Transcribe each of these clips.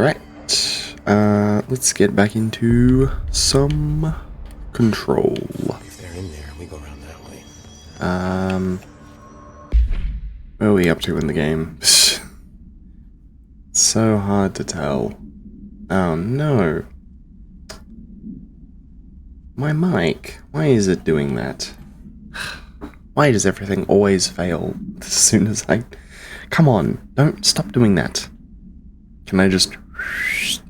Alright. Let's get back into some control. If they're in there, we go around that way. What are we up to in the game? So hard to tell. Oh no. My mic. Why is it doing that? Why does everything always fail as soon as I... Come on, don't stop doing that. Can I just...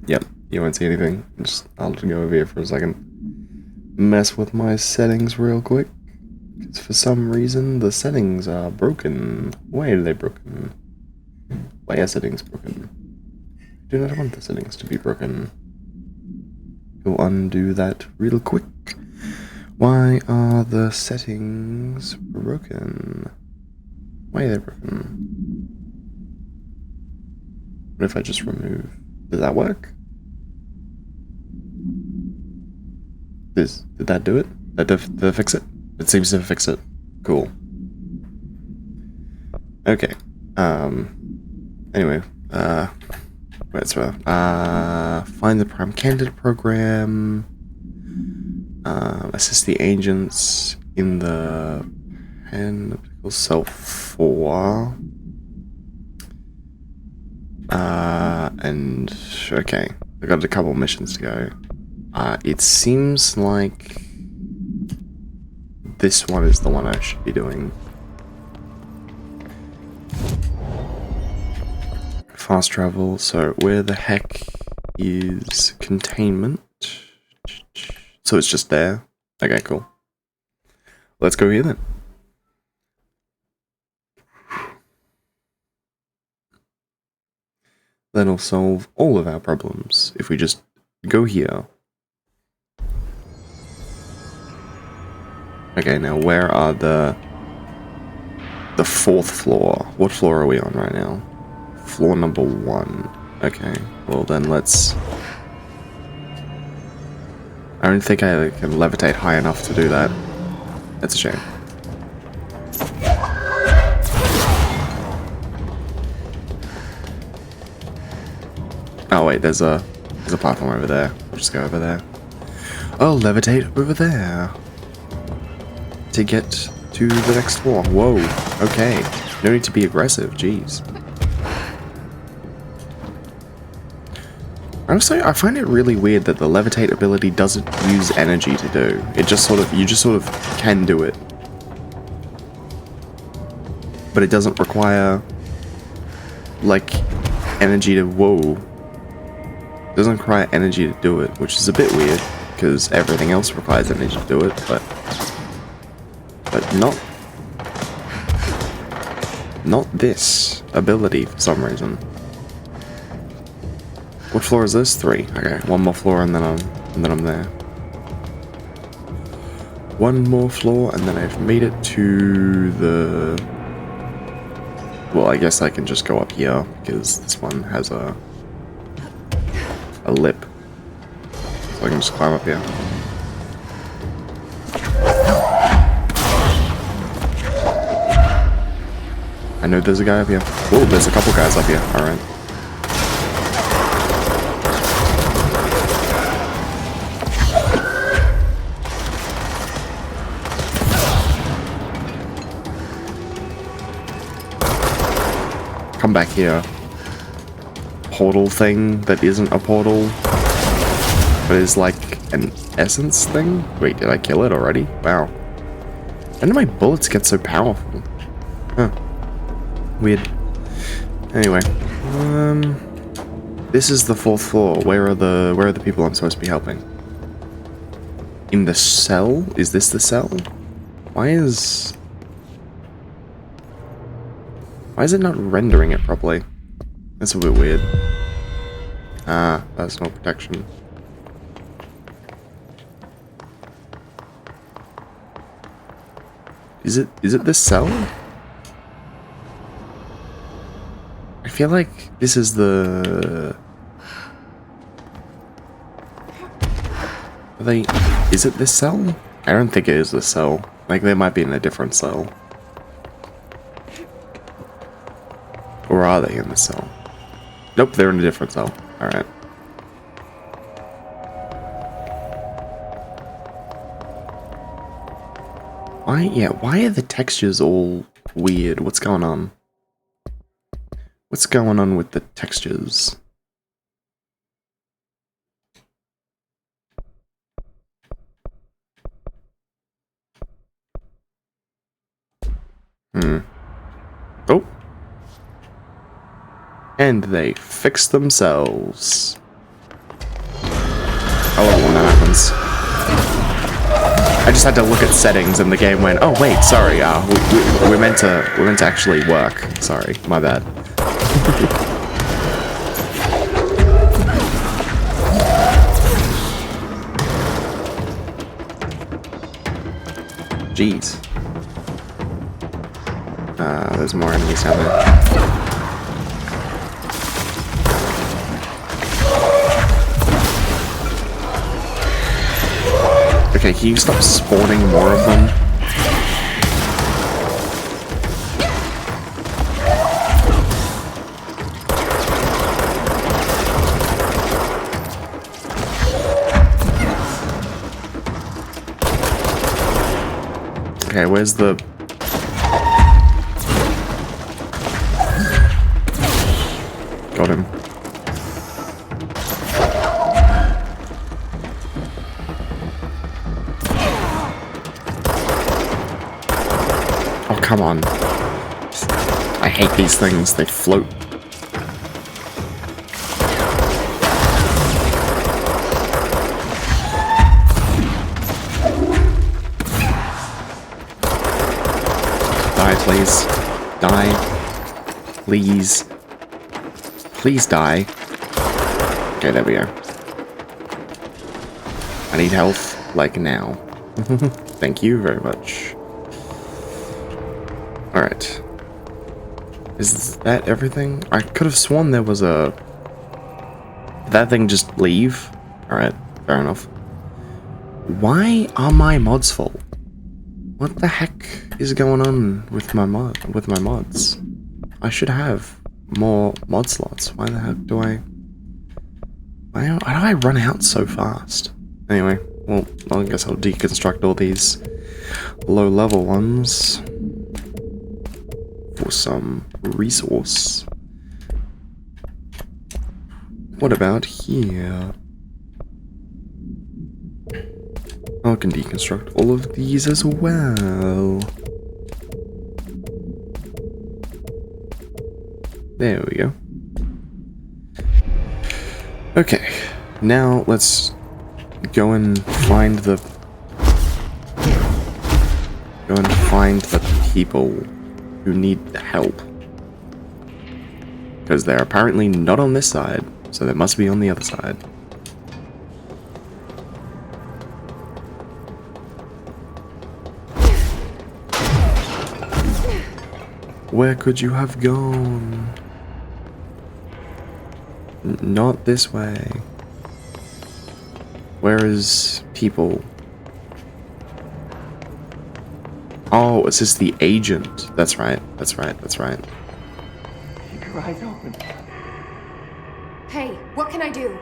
Yep, you won't see anything. I'll just go over here for a second. Mess with my settings real quick. Because for some reason the settings are broken. Why are they broken? Why are settings broken? I do not want the settings to be broken. We'll undo that real quick. Why are the settings broken? Why are they broken? What if I just remove? Does that work? Did that do it? Did that fix it? It seems to fix it. Cool. Okay. Anyway, let's find the prime candidate program. Assist the agents in the analytical cell 4. And okay, I got a couple missions to go. It seems like this one is the one I should be doing. Fast travel, so where the heck is containment? So it's just there? Okay, cool. Let's go here then. That'll solve all of our problems if we just go here. Okay, now where are the 4th floor? What floor are we on right now? Floor number 1. Okay, well then let's... I don't think I can levitate high enough to do that. That's a shame. Oh wait, there's a platform over there. We'll just go over there. I'll levitate over there to get to the next floor. Whoa, okay. No need to be aggressive, jeez. Honestly, I find it really weird that the levitate ability doesn't use energy to do. It just you just sort of can do it. But it doesn't require, like, energy to, whoa. It doesn't require energy to do it, which is a bit weird, because everything else requires energy to do it, but not this ability for some reason. What floor is this? 3. Okay, one more floor and then I'm there. One more floor and then I've made it to the... Well, I guess I can just go up here because this one has a lip. So I can just climb up here. I know there's a guy up here. Whoa, there's a couple guys up here. Alright. Come back here. Portal thing that isn't a portal, but is like an essence thing? Wait, did I kill it already? Wow. When do my bullets get so powerful? Huh. Weird. Anyway, this is the 4th floor. Where are the people I'm supposed to be helping? In the cell? Is this the cell? Why is it not rendering it properly? That's a bit weird. Ah, personal protection. Is it this cell? I feel like this is the... Is it this cell? I don't think it is this cell. Like, they might be in a different cell. Or are they in the cell? Nope, they're in a different cell. Alright. Why are the textures all weird? What's going on? What's going on with the textures? Oh. And they fix themselves. I love it when that happens. I just had to look at settings and the game went, oh wait, sorry, we're meant to actually work. Sorry, my bad. Jeez. There's more enemies down there. Okay, can you stop spawning more of them? Okay, where's the... Got him. Oh, come on. I hate these things. They float. Die, please. Die. Please. Please die. Okay, there we go. I need health, like now. Thank you very much. Alright. Is that everything? I could have sworn there was a... Did that thing just leave? Alright, fair enough. Why are my mods full? What the heck is going on with my mods? I should have more mod slots. Why the heck do I... Why do I run out so fast? Anyway, well, I guess I'll deconstruct all these low-level ones for some resource. What about here? I can deconstruct all of these as well. There we go. Okay, now let's go and find the people who need help. Because they're apparently not on this side, so they must be on the other side. Where could you have gone? Not this way. Where is people? Oh, is this the agent? That's right, that's right, that's right. Keep your eyes open. Hey, what can I do?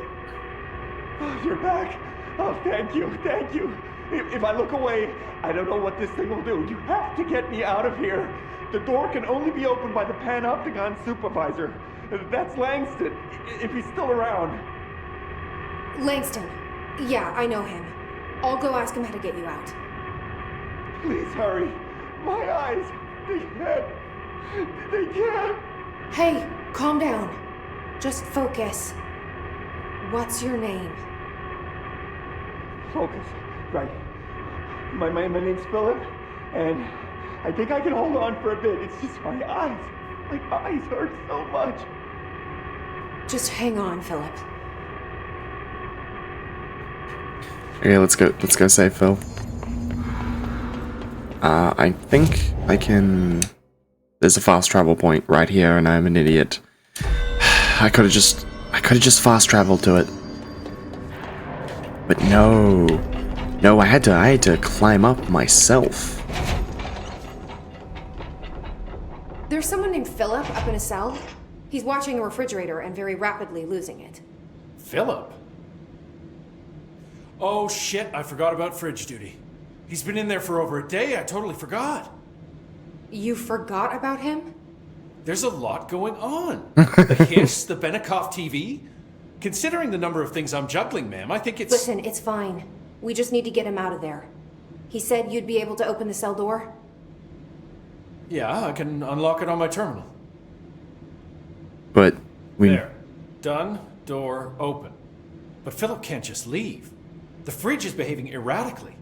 Oh, you're back. Oh, thank you, thank you. If I look away, I don't know what this thing will do. You have to get me out of here. The door can only be opened by the Panopticon supervisor. That's Langston, if he's still around. Langston. Yeah, I know him. I'll go ask him how to get you out. Please hurry. My eyes, they can't. Hey, calm down. Just focus. What's your name? Focus, right. My name's Philip, and I think I can hold on for a bit. It's just my eyes. My eyes hurt so much. Just hang on, Philip. Okay, let's go save Phil. I think I can... There's a fast travel point right here, and I'm an idiot. I could have just fast traveled to it. But no. No, I had to climb up myself. There's someone named Philip up in a cell. He's watching a refrigerator and very rapidly losing it. Philip? Oh shit, I forgot about fridge duty. He's been in there for over a day, I totally forgot. You forgot about him? There's a lot going on. The hiss, the Benikoff TV. Considering the number of things I'm juggling, ma'am, I think it's... Listen, it's fine. We just need to get him out of there. He said you'd be able to open the cell door? Yeah, I can unlock it on my terminal. But we... There. Done. Door open. But Philip can't just leave. The fridge is behaving erratically.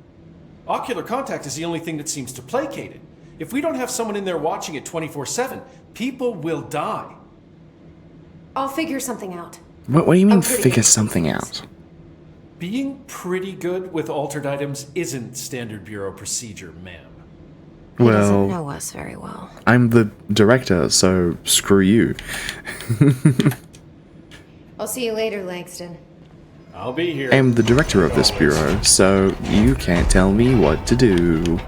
Ocular contact is the only thing that seems to placate it. If we don't have someone in there watching it 24/7, people will die. I'll figure something out. What do you mean I'm pretty figure good. something out? Being pretty good with altered items isn't standard bureau procedure, ma'am. He doesn't Well, know us very well. I'm the director, so screw you. I'll see you later, Langston. I'll be here. I'm the director of this bureau, so you can't tell me what to do.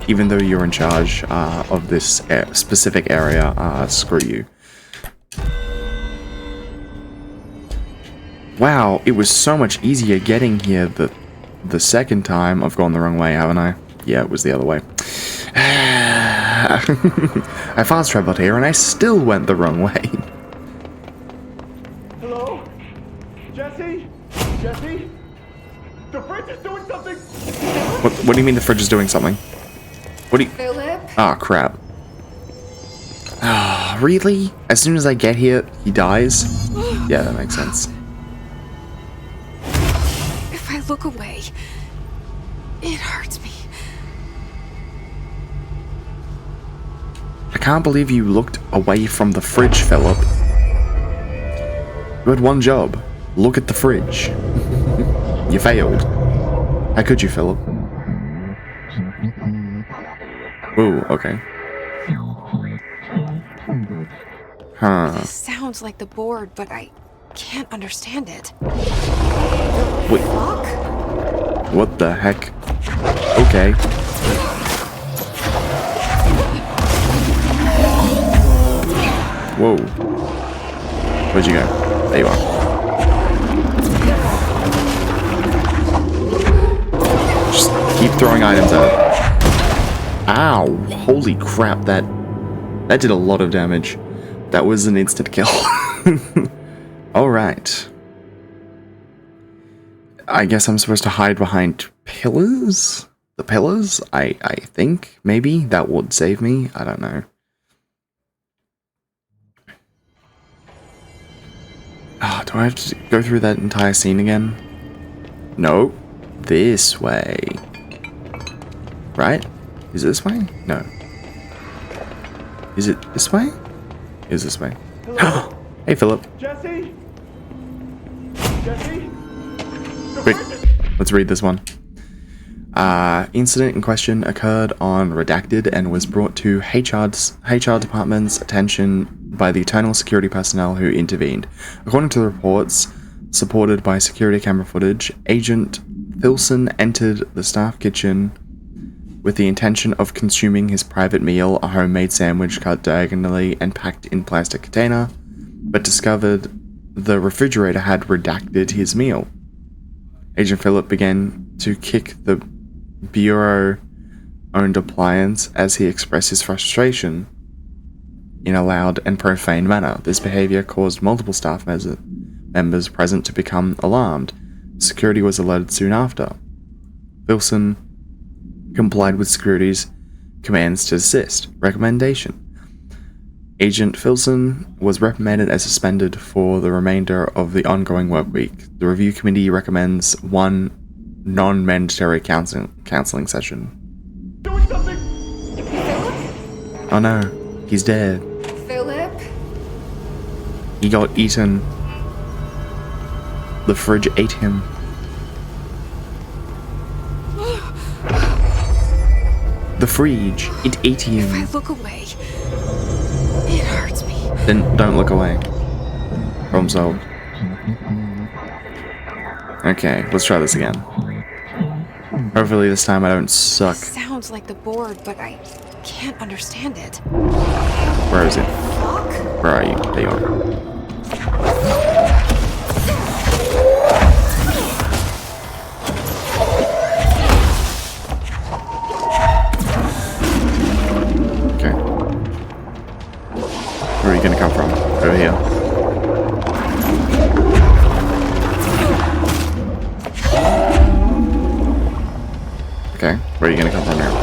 Even though you're in charge of this specific area, screw you. Wow, it was so much easier getting here the second time. I've gone the wrong way, haven't I? Yeah, it was the other way. I fast traveled here and I still went the wrong way. Hello? Jesse? Jesse? The fridge is doing something! What do you mean the fridge is doing something? What do you... Philip? Ah, crap. Ah, really? As soon as I get here, he dies? Yeah, that makes sense. If I look away, it hurts me. I can't believe you looked away from the fridge, Philip. You had one job. Look at the fridge. You failed. How could you, Philip? Ooh, okay. Huh. This sounds like the board, but I can't understand it. Wait. What the heck? Okay. Whoa. Where'd you go? There you are. Just keep throwing items at it. Ow! Holy crap, that did a lot of damage. That was an instant kill. Alright. I guess I'm supposed to hide behind pillars? The pillars? I think, maybe? That would save me? I don't know. Ah, do I have to go through that entire scene again? No. This way. Right? Is it this way? No. Is it this way? It is this way. Hello? Hey, Philip. Jesse? Jesse? The Quick, fridge is... let's read this one. Incident in question occurred on Redacted and was brought to HR department's attention by the internal security personnel who intervened. According to the reports, supported by security camera footage, Agent Filson entered the staff kitchen with the intention of consuming his private meal, a homemade sandwich cut diagonally and packed in plastic container, but discovered the refrigerator had redacted his meal. Agent Philip began to kick the Bureau-owned appliance as he expressed his frustration in a loud and profane manner. This behavior caused multiple staff members present to become alarmed. Security was alerted soon after. Wilson complied with security's commands to desist. Recommendation. Agent Filson was reprimanded and suspended for the remainder of the ongoing work week. The review committee recommends one non-mandatory counseling session. Doing something! Oh no, he's dead. Philip? He got eaten. The fridge ate him. The fridge, it ate If I him. look away, it hurts me. Then don't look away. Problem solved. Okay, let's try this again. Hopefully this time I don't suck. Sounds like the board, but I can't understand it. Where is it? Where are you? There you are. Where are you gonna come from now?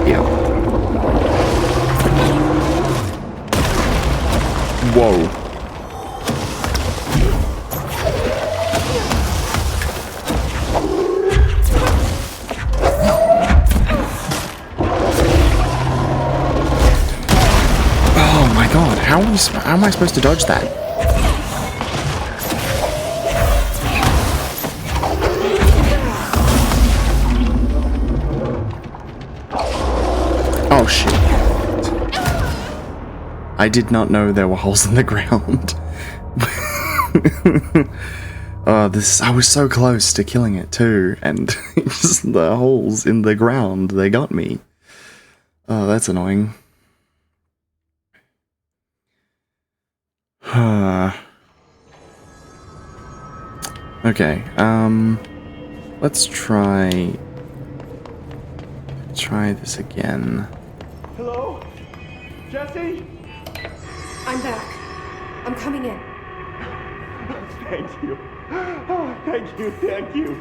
Yeah. Whoa. Oh my god, how am I supposed to dodge that? Oh shit. I did not know there were holes in the ground. I was so close to killing it too, and just the holes in the ground, they got me. Oh, that's annoying. Okay, let's try this again. Hello? Jesse? I'm back. I'm coming in. Thank you. Oh, thank you, thank you.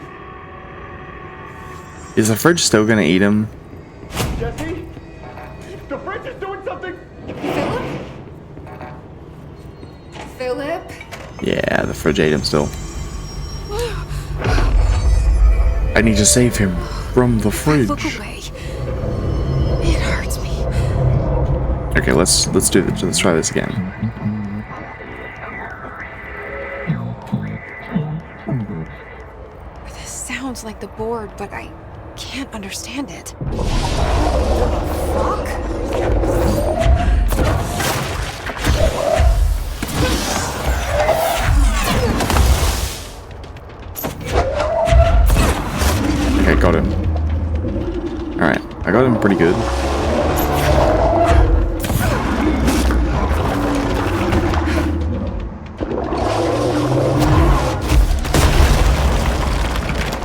Is the fridge still gonna eat him? Jesse? The fridge is doing something! Philip? Philip? Yeah, the fridge ate him still. I need to save him from the fridge. Look away. It hurts me. Okay, let's do this. Let's try this again. This sounds like the board, but I can't understand it. Fuck? Okay, got him. Alright, I got him pretty good.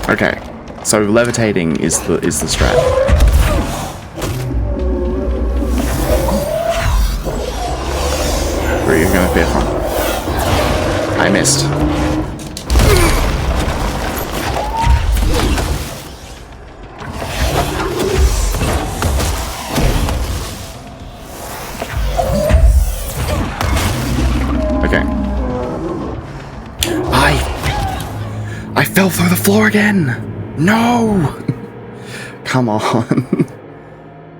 Okay, so levitating is the strat. Where are you gonna appear from? I missed. Okay. I fell through the floor again! No! Come on.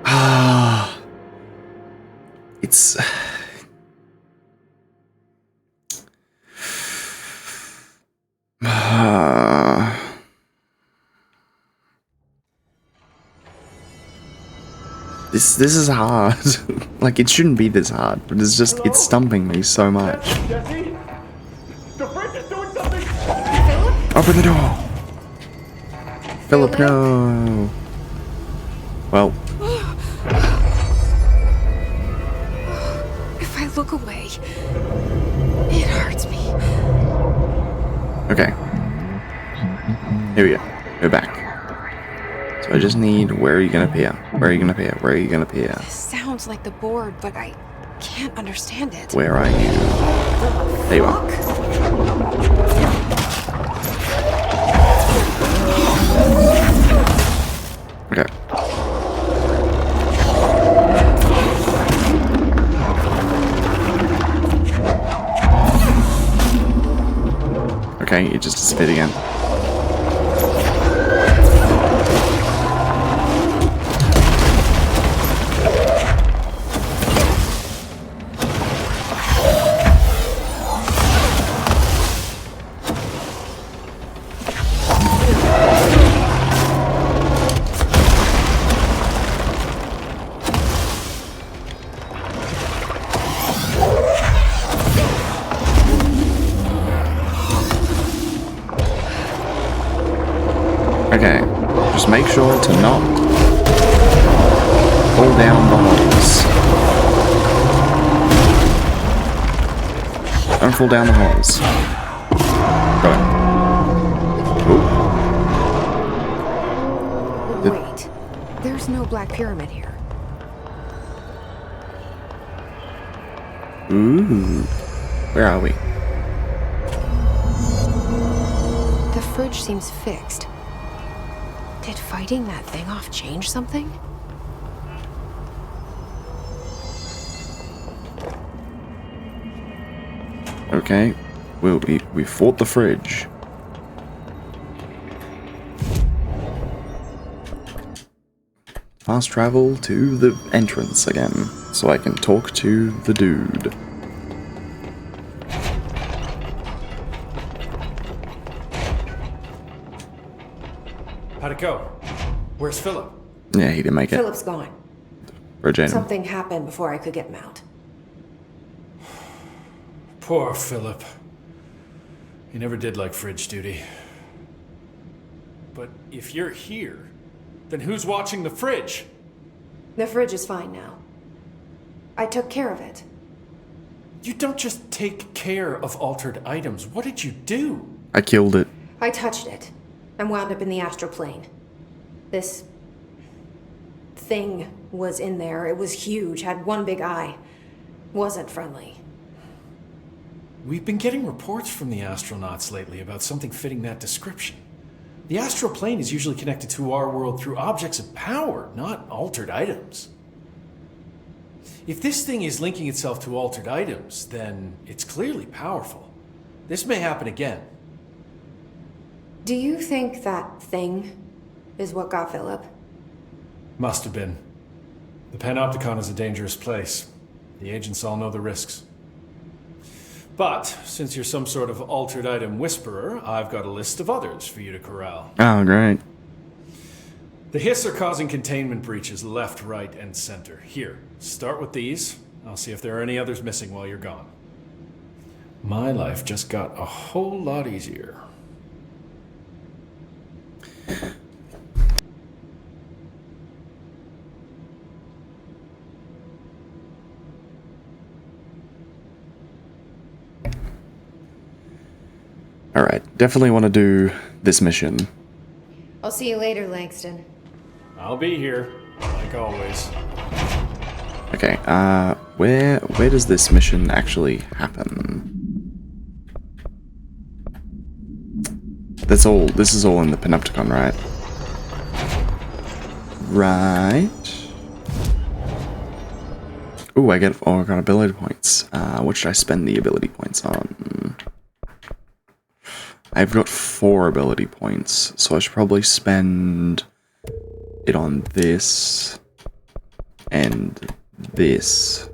Ah. It's... This is hard. Like, it shouldn't be this hard, but it's just, it's stumping me so much. Jesse? The fridge is doing something! Philip? Open the door! Philip, no! Well, If I look away, it hurts me. okay. Here we go. We're back. So I just need, where are you gonna appear? Where are you gonna appear? Where are you gonna appear? This sounds like the board, but I can't understand it. Where are you? There you are. Okay. Okay, it just disappeared again. Okay, just make sure to not pull down the holes. Don't fall down the holes. Got it. Wait. There's no Black Pyramid here. Ooh. Where are we? The fridge seems fixed. Did fighting that thing off change something? Okay. We fought the fridge. Fast travel to the entrance again, so I can talk to the dude. How'd it go? Where's Philip? Yeah, he didn't make it. Philip's gone. Regina. Something happened before I could get him out. Poor Philip. He never did like fridge duty. But if you're here, then who's watching the fridge? The fridge is fine now. I took care of it. You don't just take care of altered items. What did you do? I killed it. I touched it and wound up in the astral plane. This thing was in there. It was huge, had one big eye. Wasn't friendly. We've been getting reports from the astronauts lately about something fitting that description. The astral plane is usually connected to our world through objects of power, not altered items. If this thing is linking itself to altered items, then it's clearly powerful. This may happen again. Do you think that thing is what got Philip? Must have been. The Panopticon is a dangerous place. The agents all know the risks. But, since you're some sort of altered item whisperer, I've got a list of others for you to corral. Oh, great. The Hiss are causing containment breaches left, right, and center. Here, start with these. I'll see if there are any others missing while you're gone. My life just got a whole lot easier. Alright, definitely want to do this mission. I'll see you later, Langston. I'll be here, like always. Okay, where does this mission actually happen? This is all in the Panopticon, right? Right. Ooh, I got ability points. What should I spend the ability points on? I've got 4 ability points, so I should probably spend it on this and this.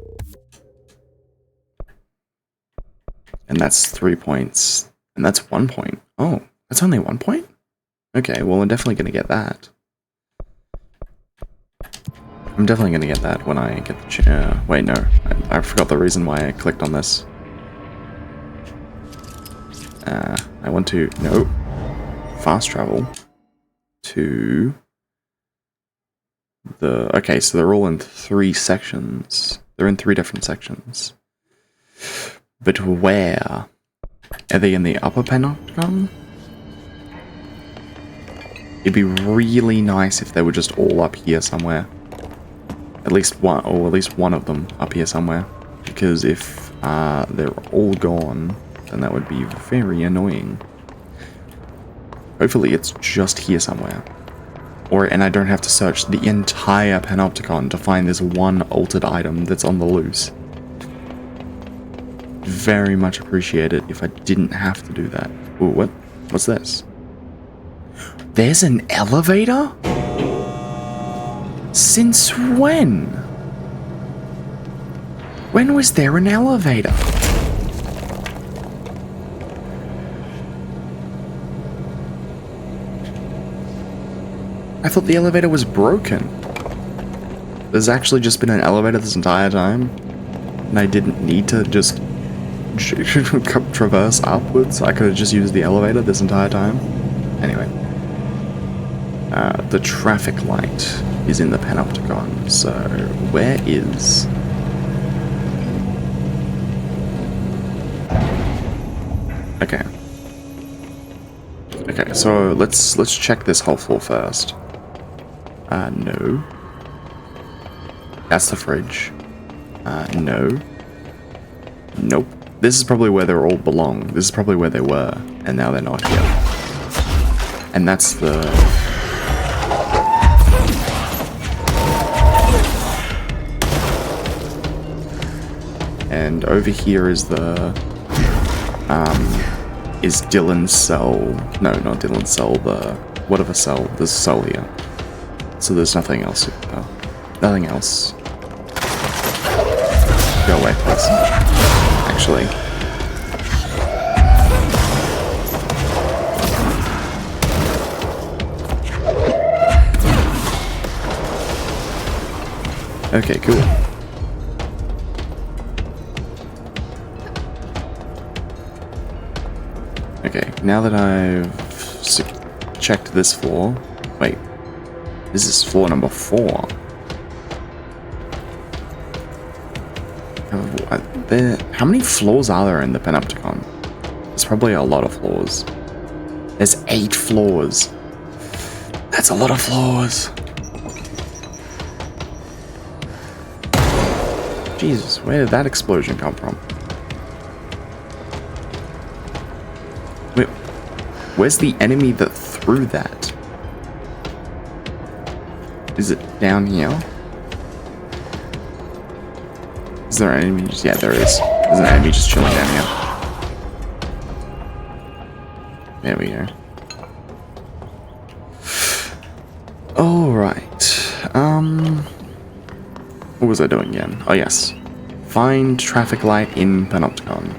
And that's 3 points. And that's 1 point. Oh, that's only 1 point? Okay, well, I'm definitely going to get that. I'm definitely going to get that when I get the chair. Wait, no. I forgot the reason why I clicked on this. I want to, no, fast travel to the, okay, so they're all in 3 sections. They're in 3 different sections. But where? Are they in the upper Panopticon? It'd be really nice if they were just all up here somewhere. At least one, or at least one of them up here somewhere. Because if they're all gone, then that would be very annoying. Hopefully it's just here somewhere. And I don't have to search the entire Panopticon to find this one altered item that's on the loose. Very much appreciate it if I didn't have to do that. Ooh, what? What's this? There's an elevator? Since when? When was there an elevator? I thought the elevator was broken. There's actually just been an elevator this entire time, and I didn't need to just traverse upwards. I could have just used the elevator this entire time. Anyway. The traffic light is in the Panopticon, so where is... Okay. Okay, so let's check this whole floor first. No. That's the fridge. No. Nope. This is probably where they all belong. This is probably where they were, and now they're not here. And that's the... And over here is the is Dylan's cell. No, not Dylan's cell, the whatever cell. There's a cell here. So there's nothing else. Nothing else. Go away, please. Actually. Okay, cool. Okay, now that I've checked this floor... Wait. This is floor number 4. How many floors are there in the Panopticon? There's probably a lot of floors. There's 8 floors. That's a lot of floors. Jesus, where did that explosion come from? Wait, where's the enemy that threw that? Is it down here? Is there an enemy? Yeah, there is. There's an enemy just chilling down here. There we go. Alright. What was I doing again? Oh, yes. Find traffic light in Panopticon.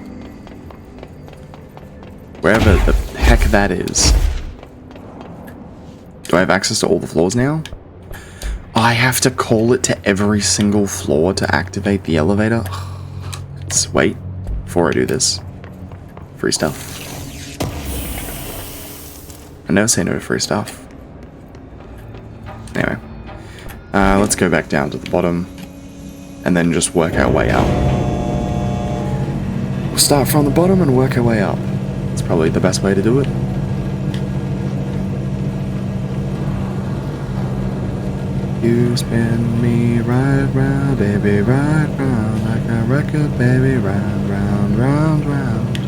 Wherever the heck that is. Do I have access to all the floors now? I have to call it to every single floor to activate the elevator? Let's wait before I do this. Free stuff. I never say no to free stuff. Anyway. Let's go back down to the bottom. And then just work our way up. We'll start from the bottom and work our way up. It's probably the best way to do it. You spin me right round, baby, right round, like a record, baby, round, round, round, round.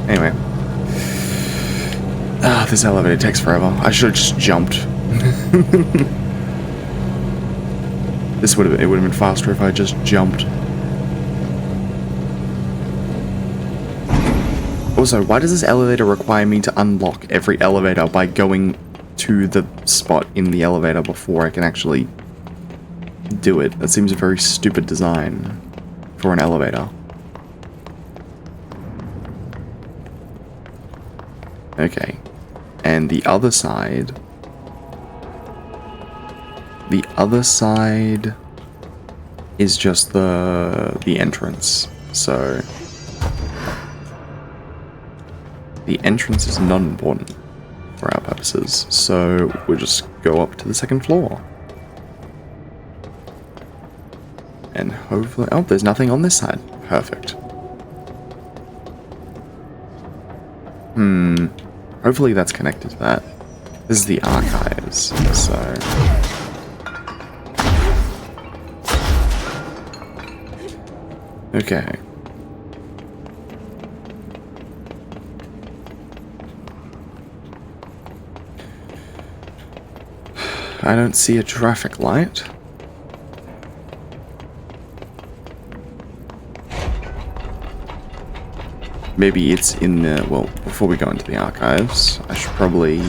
Anyway. Ah, this elevator takes forever. I should have just jumped. It would have been faster if I just jumped. Also, why does this elevator require me to unlock every elevator by going to the spot in the elevator before I can actually do it? That seems a very stupid design for an elevator. Okay. And the other side is just the entrance. So the entrance is not important for our purposes. So we'll just go up to the second floor. And hopefully, oh, there's nothing on this side. Perfect. Hopefully that's connected to that. This is the archives, so... Okay. I don't see a traffic light. Maybe it's in the... Well, before we go into the archives, I should probably...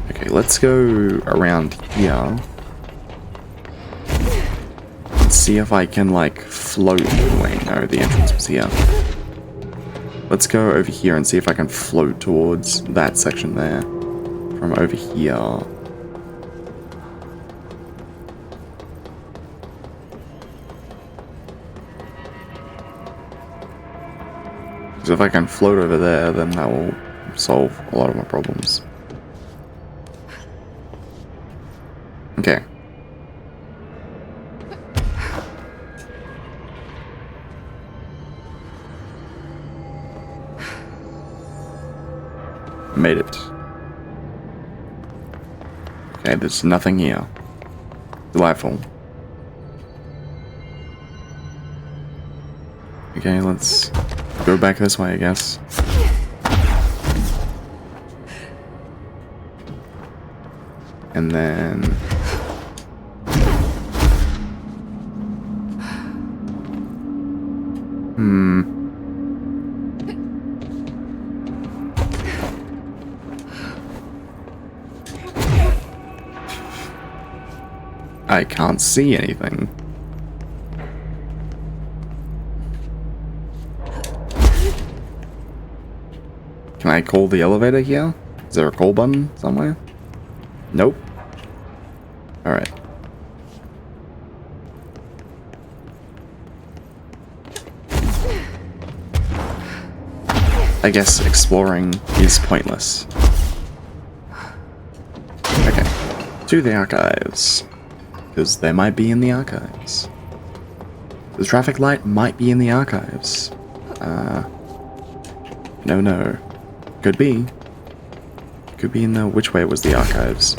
Okay, let's go around here. And see if I can, like, float... Wait, no, the entrance was here. Let's go over here and see if I can float towards that section there. From over here. Because if I can float over there, then that will solve a lot of my problems. Okay. Made it. Okay, there's nothing here. Delightful. Okay, let's go back this way, I guess. And then... I can't see anything. Can I call the elevator here? Is there a call button somewhere? Nope. Alright. I guess exploring is pointless. Okay. To the archives. Because they might be in the archives. The traffic light might be in the archives. No. Could be. Could be in the... Which way was the archives?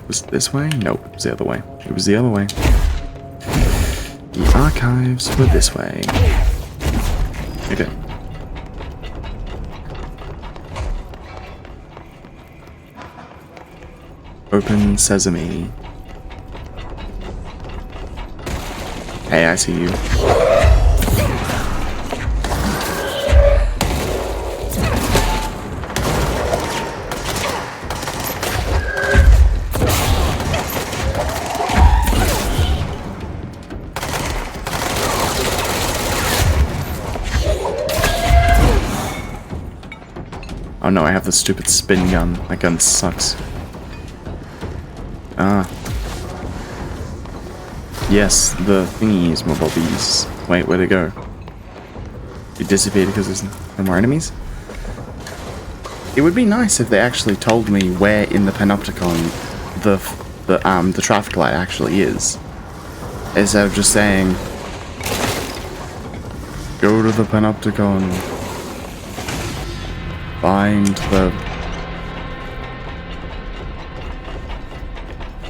Was it this way? Nope, it was the other way. It was the other way. The archives were this way. Okay. Open sesame. Hey, I see you. Oh no, I have the stupid spin gun. My gun sucks. Ah. Yes, the thingies, my bobbies. Wait, where'd it go? It disappeared because there's no more enemies? It would be nice if they actually told me where in the Panopticon the traffic light actually is. Instead of just saying, go to the Panopticon.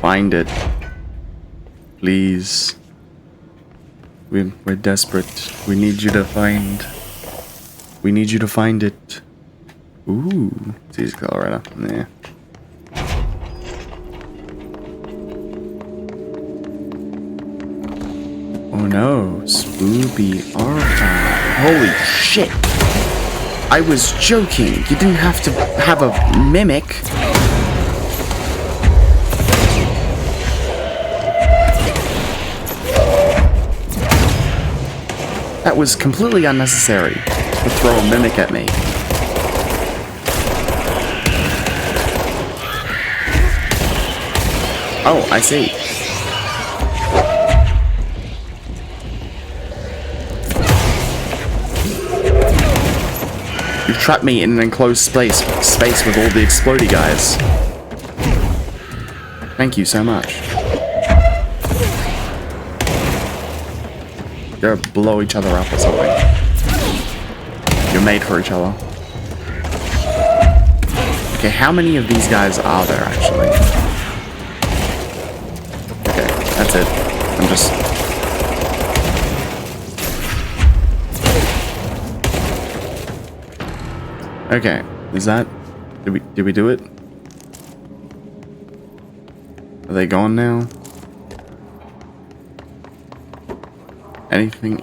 Find it. Please. We're desperate. We need you to find. We need you to find it. Ooh. It's easy Colorado. Yeah. Oh no. Spoopy archive. Holy shit. I was joking. You didn't have to have a mimic. That was completely unnecessary to throw a mimic at me. Oh, I see. You've trapped me in an enclosed space with all the explodey guys. Thank you so much. Go blow each other up or something. You're made for each other. Okay, how many of these guys are there actually? Okay, that's it. I'm just... Okay, is that... Did we do it? Are they gone now? Anything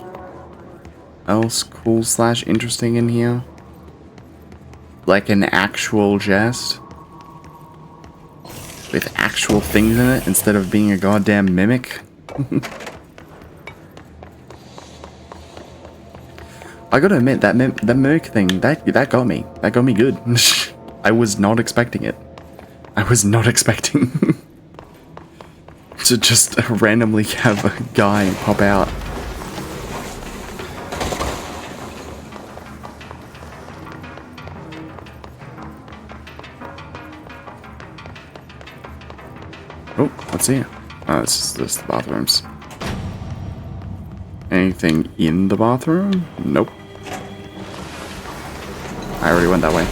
else cool / interesting in here? Like an actual chest? With actual things in it instead of being a goddamn mimic? I gotta admit, that mimic thing, that got me. That got me good. I was not expecting it. I was not expecting to just randomly have a guy pop out. Oh, what's here? Oh, it's just the bathrooms. Anything in the bathroom? Nope. I already went that way.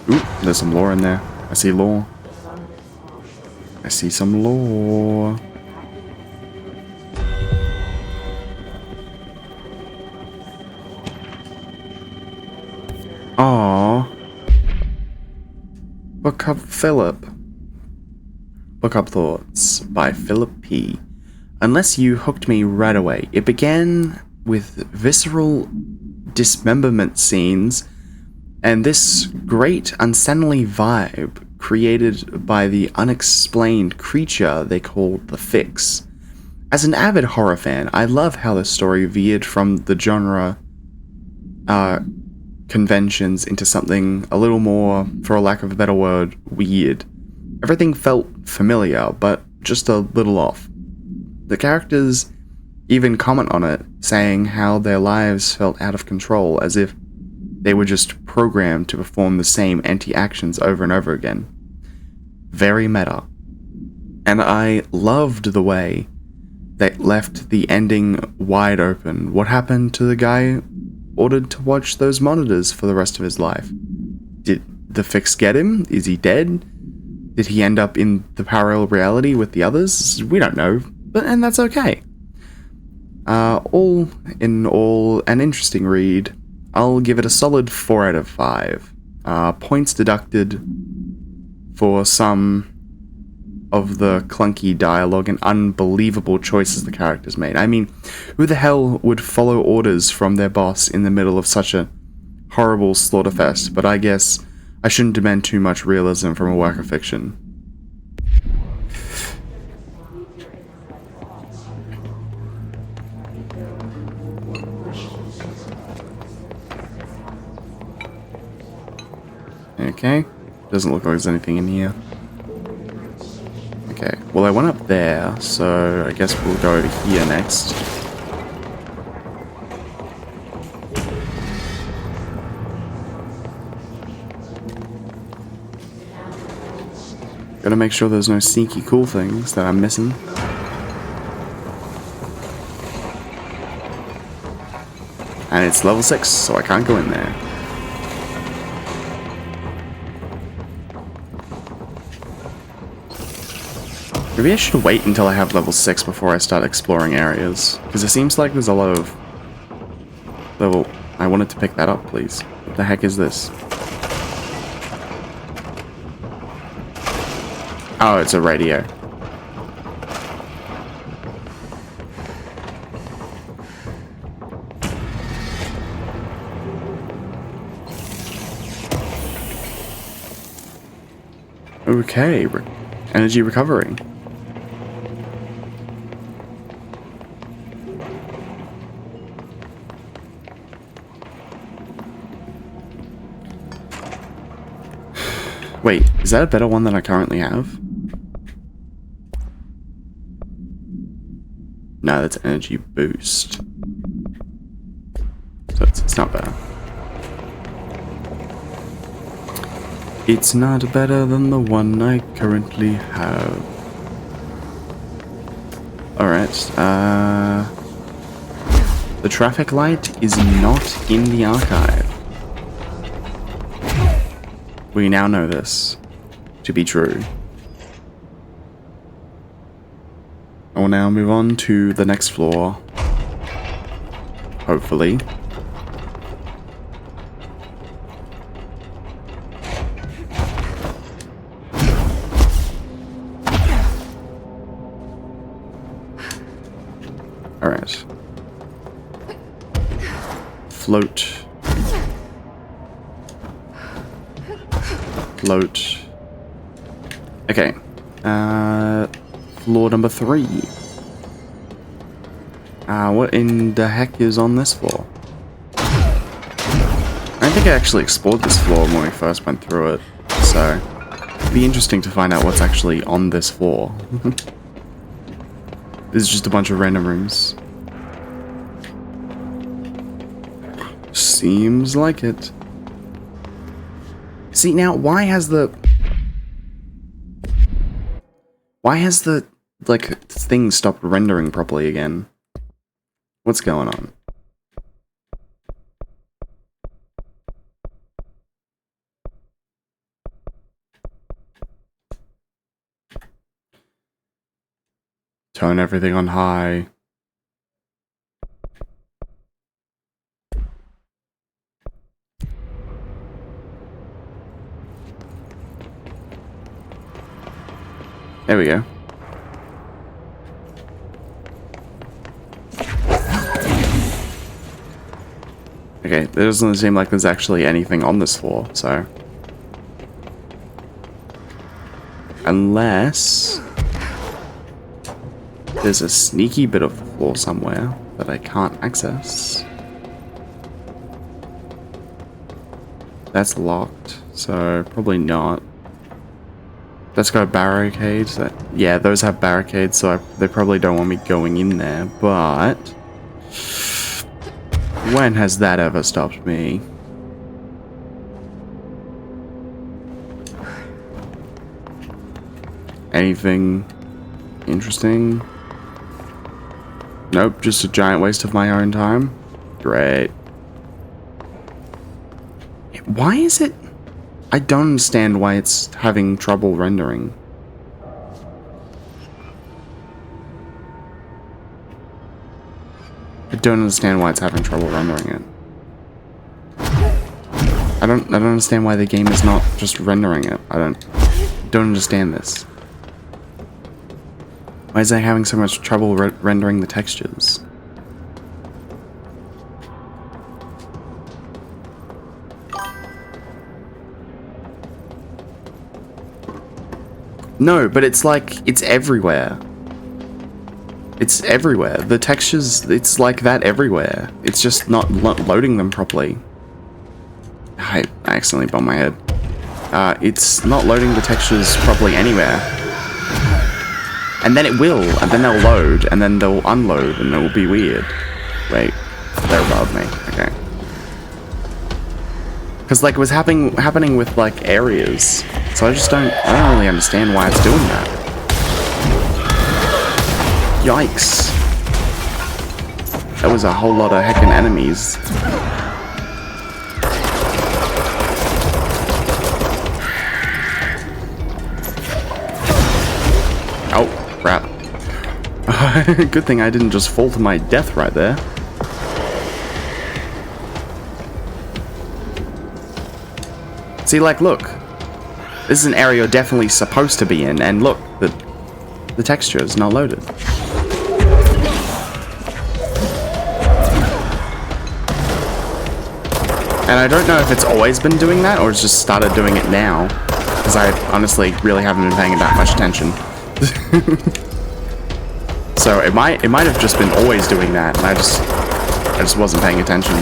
Ooh, there's some lore in there. I see lore. I see some lore. Aww. Book Up Philip. Book Up Thoughts by Philip P. Unless you hooked me right away. It began with visceral dismemberment scenes and this great unsettling vibe created by the unexplained creature they called the Fix. As an avid horror fan, I love how the story veered from the genre conventions into something a little more, for a lack of a better word, weird. Everything felt familiar, but just a little off. The characters even comment on it, saying how their lives felt out of control, as if they were just programmed to perform the same anti-actions over and over again. Very meta. And I loved the way they left the ending wide open. What happened to the guy ordered to watch those monitors for the rest of his life? Did the Fix get him? Is he dead? Did he end up in the parallel reality with the others? We don't know, and that's okay. All in all, an interesting read. I'll give it a solid 4 out of 5. Points deducted for some of the clunky dialogue and unbelievable choices the characters made. I mean, who the hell would follow orders from their boss in the middle of such a horrible slaughterfest? But I guess I shouldn't demand too much realism from a work of fiction. Okay, doesn't look like there's anything in here. Okay, well I went up there, so I guess we'll go over here next. Gotta make sure there's no sneaky cool things that I'm missing. And it's level 6, so I can't go in there. Maybe I should wait until I have level 6 before I start exploring areas, because it seems like there's a lot of level... I wanted to pick that up, please. What the heck is this? Oh, it's a radio. Okay, energy recovery. Wait, is that a better one than I currently have? No, that's energy boost. So it's not better. It's not better than the one I currently have. Alright, the traffic light is not in the archive. We now know this to be true. I will now move on to the next floor. Hopefully. Alright. Float. Float. Okay. Floor number 3. What in the heck is on this floor? I don't think I actually explored this floor when we first went through it, so it'd be interesting to find out what's actually on this floor. This is just a bunch of random rooms. Seems like it. See, now, why has the, like, thing stopped rendering properly again? What's going on? Turn everything on high. There we go. Okay, it doesn't seem like there's actually anything on this floor, so... Unless... there's a sneaky bit of the floor somewhere that I can't access. That's locked, so probably not. That's got barricades. Yeah, those have barricades, so they probably don't want me going in there, but... when has that ever stopped me? Anything interesting? Nope, just a giant waste of my own time. Great. Why is it... I don't understand why it's having trouble rendering. I don't understand why it's having trouble rendering it. I don't understand why the game is not just rendering it. I don't understand this. Why is it having so much trouble rendering the textures? No, but it's like, it's everywhere. It's everywhere. The textures, it's like that everywhere. It's just not loading them properly. I accidentally bumped my head. It's not loading the textures properly anywhere. And then it will, and then they'll load, and then they'll unload, and it will be weird. Wait, they're above me. Okay. Because like it was happening with like areas, so I don't really understand why it's doing that. Yikes! That was a whole lot of heckin' enemies. Oh crap! Good thing I didn't just fall to my death right there. See, like, look. This is an area you're definitely supposed to be in, and look, the texture is not loaded. And I don't know if it's always been doing that, or it's just started doing it now. Because I honestly really haven't been paying that much attention. So it might have just been always doing that, and I just wasn't paying attention.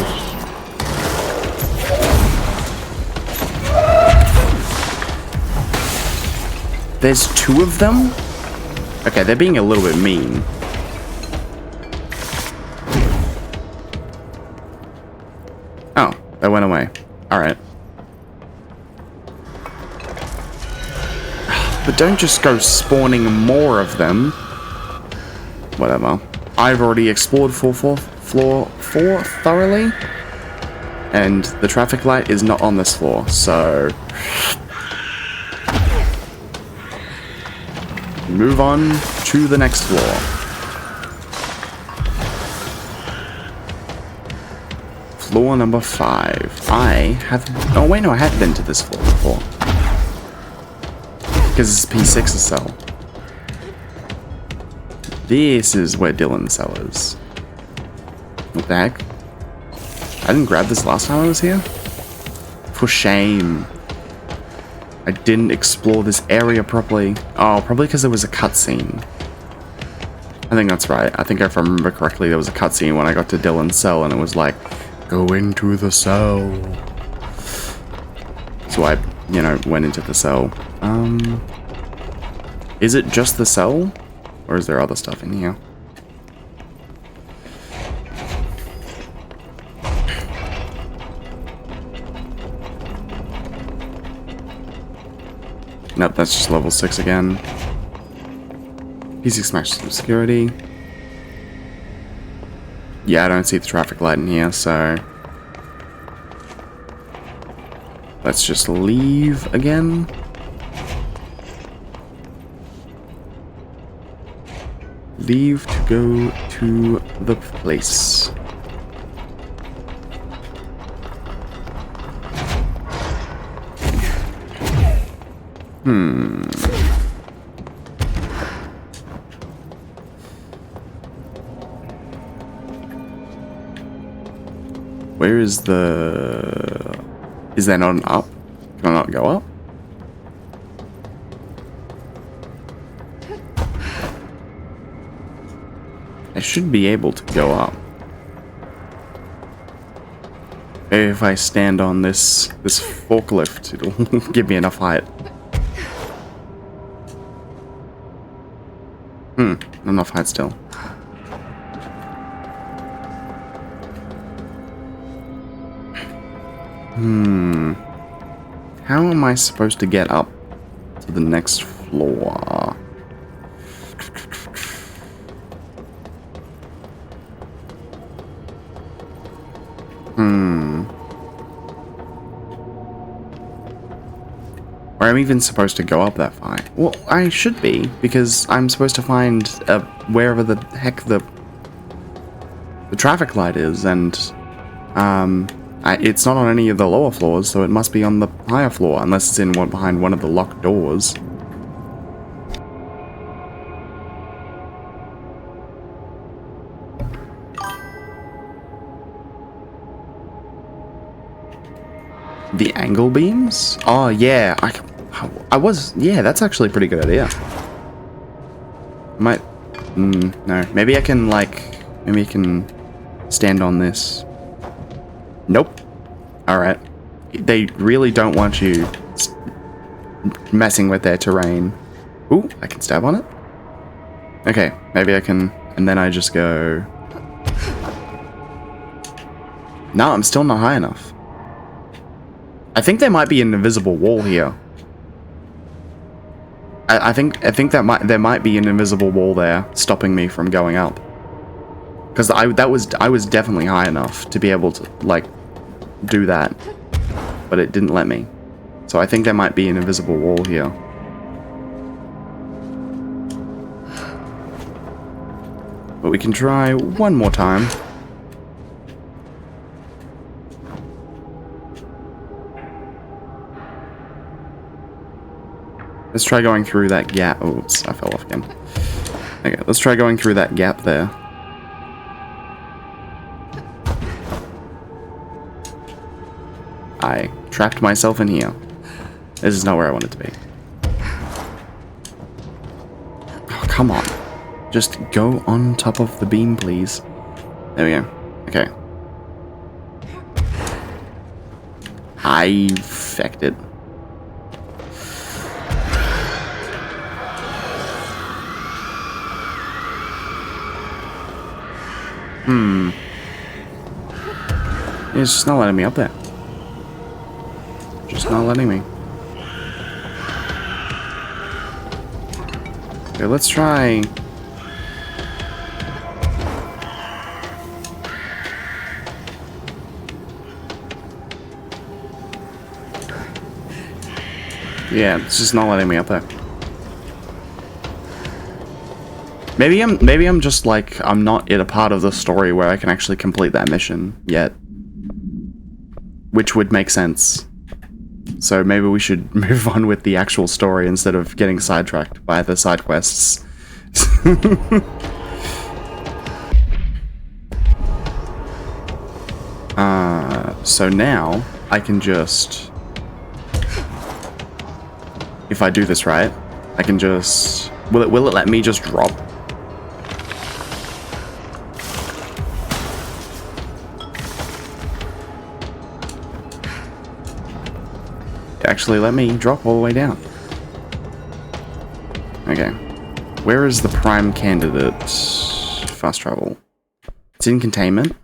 There's two of them? Okay, they're being a little bit mean. Oh, that went away. Alright. But don't just go spawning more of them. Whatever. I've already explored floor 4 thoroughly. And the traffic light is not on this floor, so... move on to the next floor. Floor number 5. I have... oh wait, no, I had been to this floor before. Because it's P6's cell. This is where Dylan's cell is. What the heck? I didn't grab this last time I was here? For shame. I didn't explore this area properly. Oh, probably because there was a cutscene. I think that's right. I think if I remember correctly, there was a cutscene when I got to Dylan's cell and it was like, go into the cell. So I, you know, went into the cell. Is it just the cell? Or is there other stuff in here? Nope, that's just level 6 again. P.6 maximum security. Yeah, I don't see the traffic light in here, so... let's just leave again. Leave to go to the place. Where is the... Is there not an up? Can I not go up? I should be able to go up. Maybe if I stand on this forklift, it'll give me enough height. Not enough height still. How am I supposed to get up to the next floor? Or I'm even supposed to go up that far. Well, I should be, because I'm supposed to find wherever the heck the traffic light is, and it's not on any of the lower floors, so it must be on the higher floor, unless it's in behind one of the locked doors. The angle beams? Oh yeah, I was, yeah, that's actually a pretty good idea. Might, no, maybe I can stand on this. Nope. Alright. They really don't want you messing with their terrain. Ooh, I can stab on it? Okay, maybe I can, and then I just go... No, I'm still not high enough. I think there might be an invisible wall here. I think that there might be an invisible wall there stopping me from going up. Because I was definitely high enough to be able to like do that, but it didn't let me. So I think there might be an invisible wall here. But we can try one more time. Let's try going through that gap. Oops, I fell off again. Okay, let's try going through that gap there. I trapped myself in here. This is not where I want it to be. Oh, come on. Just go on top of the beam, please. There we go. Okay. I fecked it. It's just not letting me up there. Just not letting me. Okay, let's try... Yeah, it's just not letting me up there. Maybe I'm just like, I'm not in a part of the story where I can actually complete that mission yet. Which would make sense. So maybe we should move on with the actual story instead of getting sidetracked by the side quests. So now I can just... If I do this right, I can just... Will it let me just drop? Actually let me drop all the way down. Okay. Where is the prime candidate? Fast travel. It's in containment.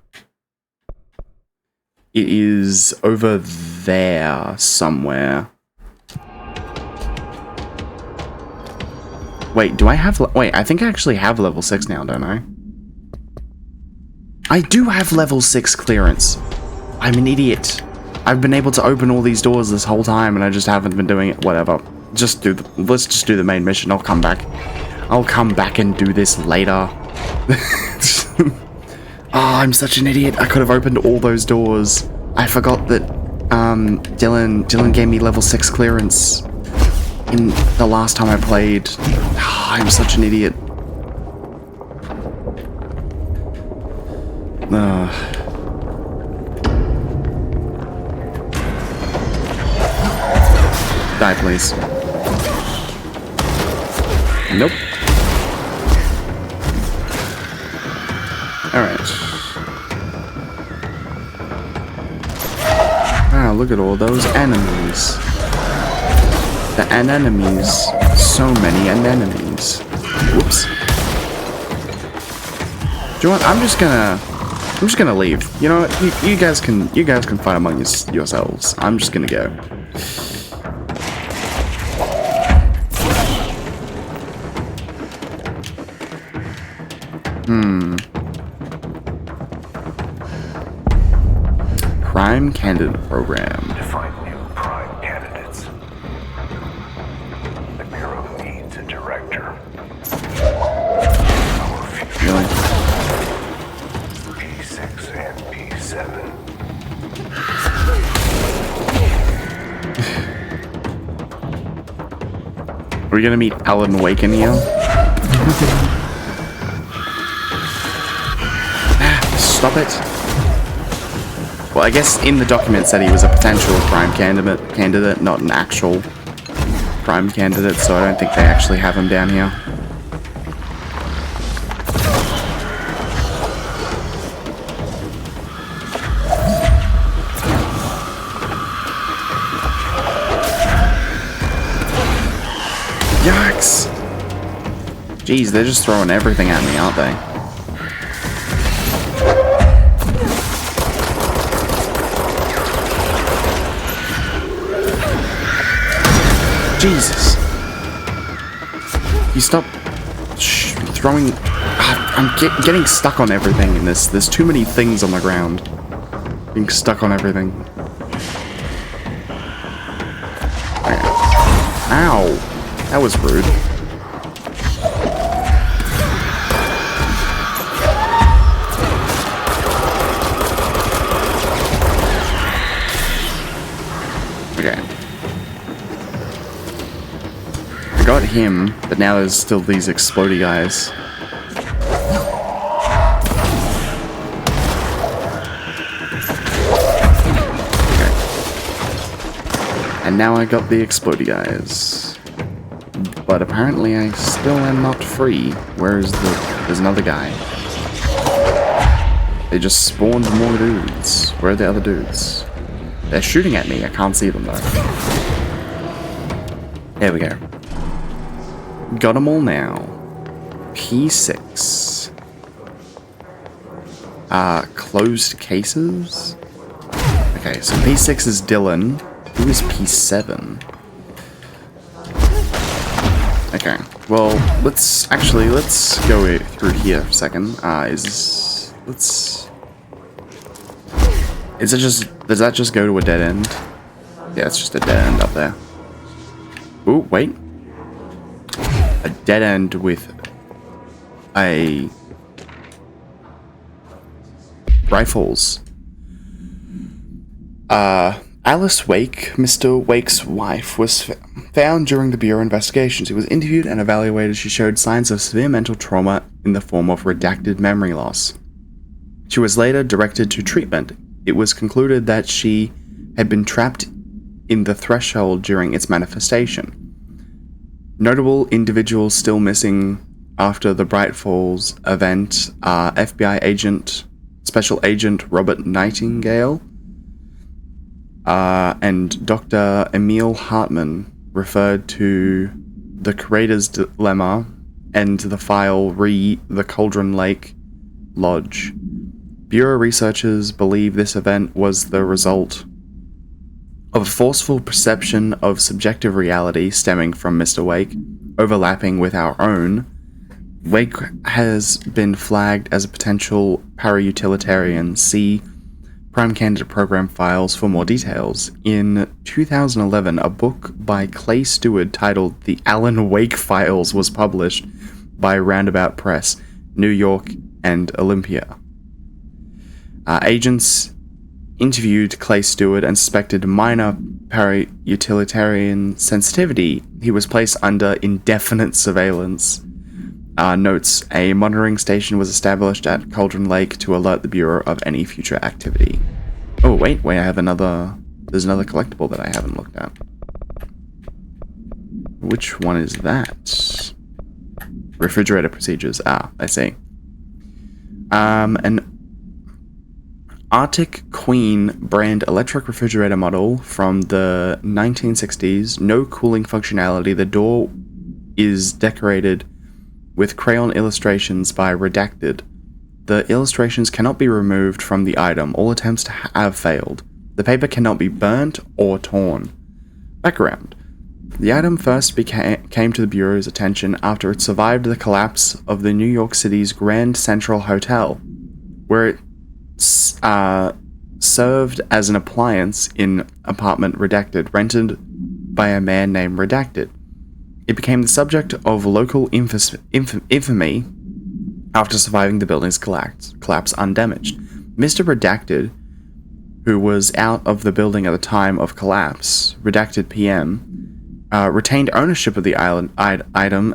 It is over there somewhere. Wait, do I have... Wait, I think I actually have level 6 now, don't I? I do have level 6 clearance. I'm an idiot. I've been able to open all these doors this whole time and I just haven't been doing it. Whatever. Let's just do the main mission. I'll come back. I'll come back and do this later. Oh, I'm such an idiot. I could have opened all those doors. I forgot that Dylan gave me level 6 clearance in the last time I played. Oh, I'm such an idiot. Die, please. Nope. Alright. Wow, look at all those enemies. The anemones. So many anemones. Whoops. Do you know what? I'm just gonna leave. You know what? You guys can fight among yourselves. I'm just gonna go. Prime candidate program. To find new prime candidates, the Bureau needs a director. Our future Really? P6 and P7. Are we gonna meet Alan Wake in here? Stop it. Well, I guess in the document said he was a potential prime candidate, not an actual prime candidate, so I don't think they actually have him down here. Yikes! Jeez, they're just throwing everything at me, aren't they? Jesus. You stop throwing... I'm getting stuck on everything in this. There's too many things on the ground. Being stuck on everything. Ow. That was rude. Okay. I got him, but now there's still these explodey guys. Okay. And now I got the explodey guys. But apparently I still am not free. Where's there's another guy. They just spawned more dudes. Where are the other dudes? They're shooting at me. I can't see them though. There we go. Got them all now. P6. Closed cases? Okay, so P6 is Dylan. Who is P7? Okay, well, let's go through here for a second. Does that just go to a dead end? Yeah, it's just a dead end up there. Ooh, wait. A dead end with a rifles. Alice Wake, Mr. Wake's wife, was found during the Bureau investigations. She was interviewed and evaluated. She showed signs of severe mental trauma in the form of redacted memory loss. She was later directed to treatment. It was concluded that she had been trapped in the threshold during its manifestation. Notable individuals still missing after the Bright Falls event are FBI agent, Special Agent Robert Nightingale, and Dr. Emil Hartman, referred to the Curator's Dilemma and the file re the Cauldron Lake Lodge. Bureau researchers believe this event was the result of a forceful perception of subjective reality stemming from Mr. Wake, overlapping with our own. Wake has been flagged as a potential para-utilitarian. See Prime Candidate Program files for more details. In 2011, a book by Clay Stewart titled The Alan Wake Files was published by Roundabout Press, New York and Olympia. Agents interviewed Clay Stewart and suspected minor para-utilitarian sensitivity. He was placed under indefinite surveillance. Notes, a monitoring station was established at Cauldron Lake to alert the Bureau of any future activity. Oh, wait, I have there's another collectible that I haven't looked at. which one is that? Refrigerator procedures. Ah, I see. An Arctic Queen brand electric refrigerator model from the 1960s. No cooling functionality. The door is decorated with crayon illustrations by Redacted. The illustrations cannot be removed from the item. All attempts to have failed. The paper cannot be burnt or torn. Background. The item first came to the Bureau's attention after it survived the collapse of the New York City's Grand Central Hotel, where it served as an appliance in apartment Redacted, rented by a man named Redacted. It became the subject of local infamy after surviving the building's collapse undamaged. Mr. Redacted, who was out of the building at the time of collapse, Redacted PM, retained ownership of the item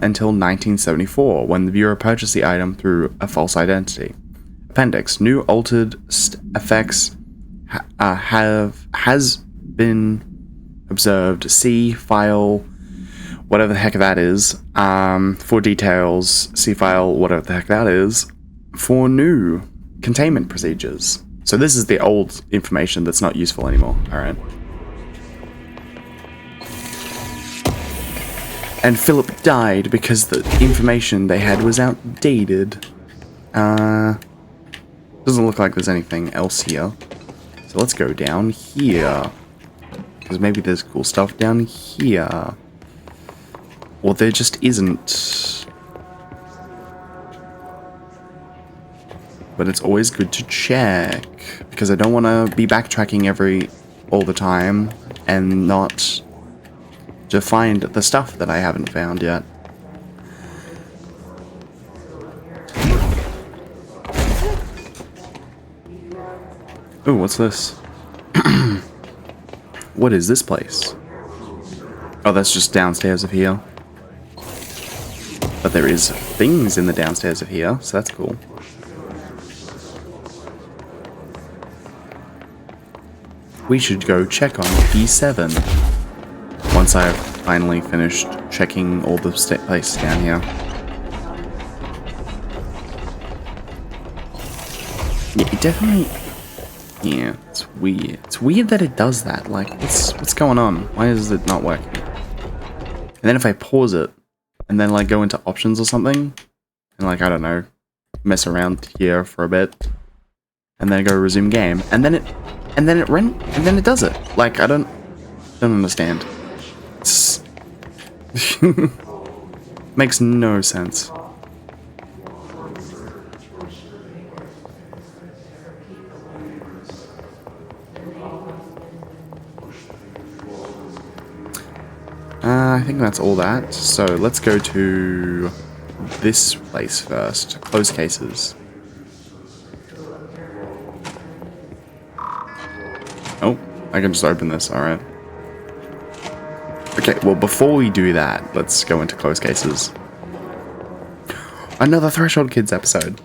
until 1974, when the Bureau purchased the item through a false identity. Appendix. New altered effects has been observed. See file, whatever the heck that is, for details. See file, whatever the heck that is, for new containment procedures. So this is the old information that's not useful anymore. Alright. And Philip died because the information they had was outdated. Doesn't look like there's anything else here. So let's go down here. Because maybe there's cool stuff down here. Or there just isn't. But it's always good to check. Because I don't want to be backtracking all the time. And not to find the stuff that I haven't found yet. Ooh, what's this? What is this place? Oh, that's just downstairs of here. But there is things in the downstairs of here, so that's cool. We should go check on P7. Once I've finally finished checking all the places down here. Yeah, it definitely... Yeah, it's weird. It's weird that it does that. Like, what's going on? Why is it not working? And then if I pause it, and then like go into options or something, and like, I don't know, mess around here for a bit, and then go resume game, and then it does it. Like, I don't understand. It's makes no sense. I think that's all that. So let's go to this place first. Close cases. Oh, I can just open this. Alright. Okay, well, before we do that, let's go into close cases. Another Threshold Kids episode.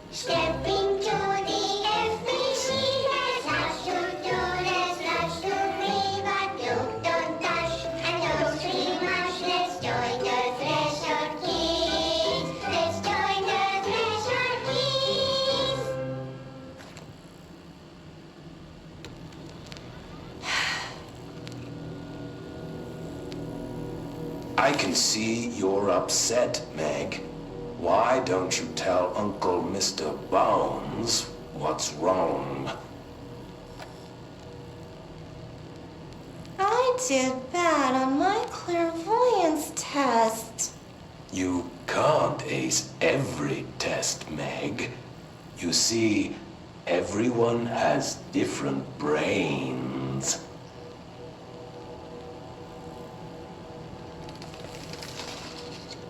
I can see you're upset, Meg. Why don't you tell Uncle Mr. Bones what's wrong? I did bad on my clairvoyance test. You can't ace every test, Meg. You see, everyone has different brains.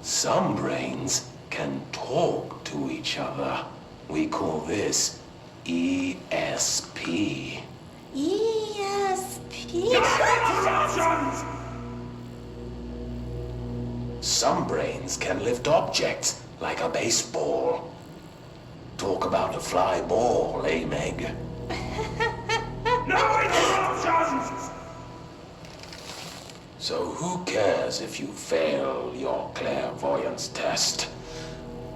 Some brains can talk to each other. We call this ESP. ESP? Some brains can lift objects like a baseball. Talk about a fly ball, eh, Meg? No interruptions! So who cares if you fail your clairvoyance test?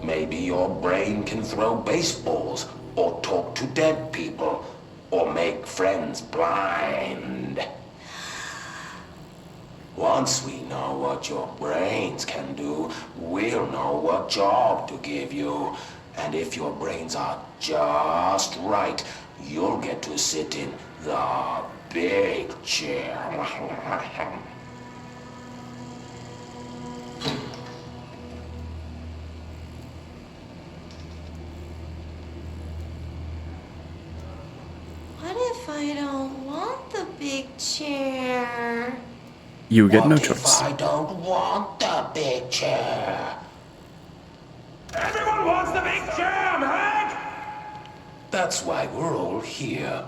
Maybe your brain can throw baseballs, or talk to dead people, or make friends blind. Once we know what your brains can do, we'll know what job to give you. And if your brains are just right, you'll get to sit in the big chair. What if I don't want the big chair? You get no What if choice. I don't want the big chair? Everyone wants the big chair, Meg! That's why we're all here.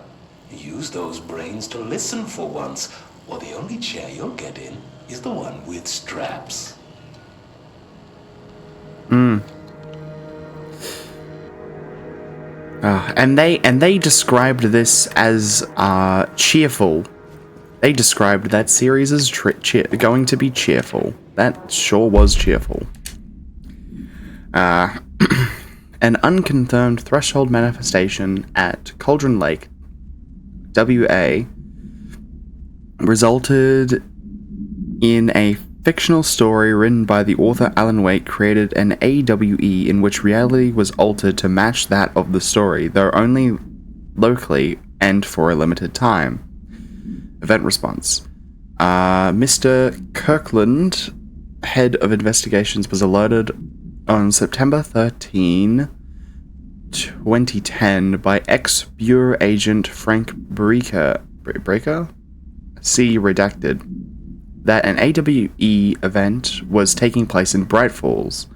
Use those brains to listen for once, or the only chair you'll get in is the one with straps. And they described this as cheerful. They described that series as going to be cheerful. That sure was cheerful. An unconfirmed threshold manifestation at Cauldron Lake, WA, resulted in a fictional story written by the author Alan Wake created an AWE in which reality was altered to match that of the story, though only locally and for a limited time. Event response. Mr. Kirkland, head of investigations, was alerted on September 13, 2010 by ex-Bureau agent Frank Breaker, see redacted, that an AWE event was taking place in Bright Falls,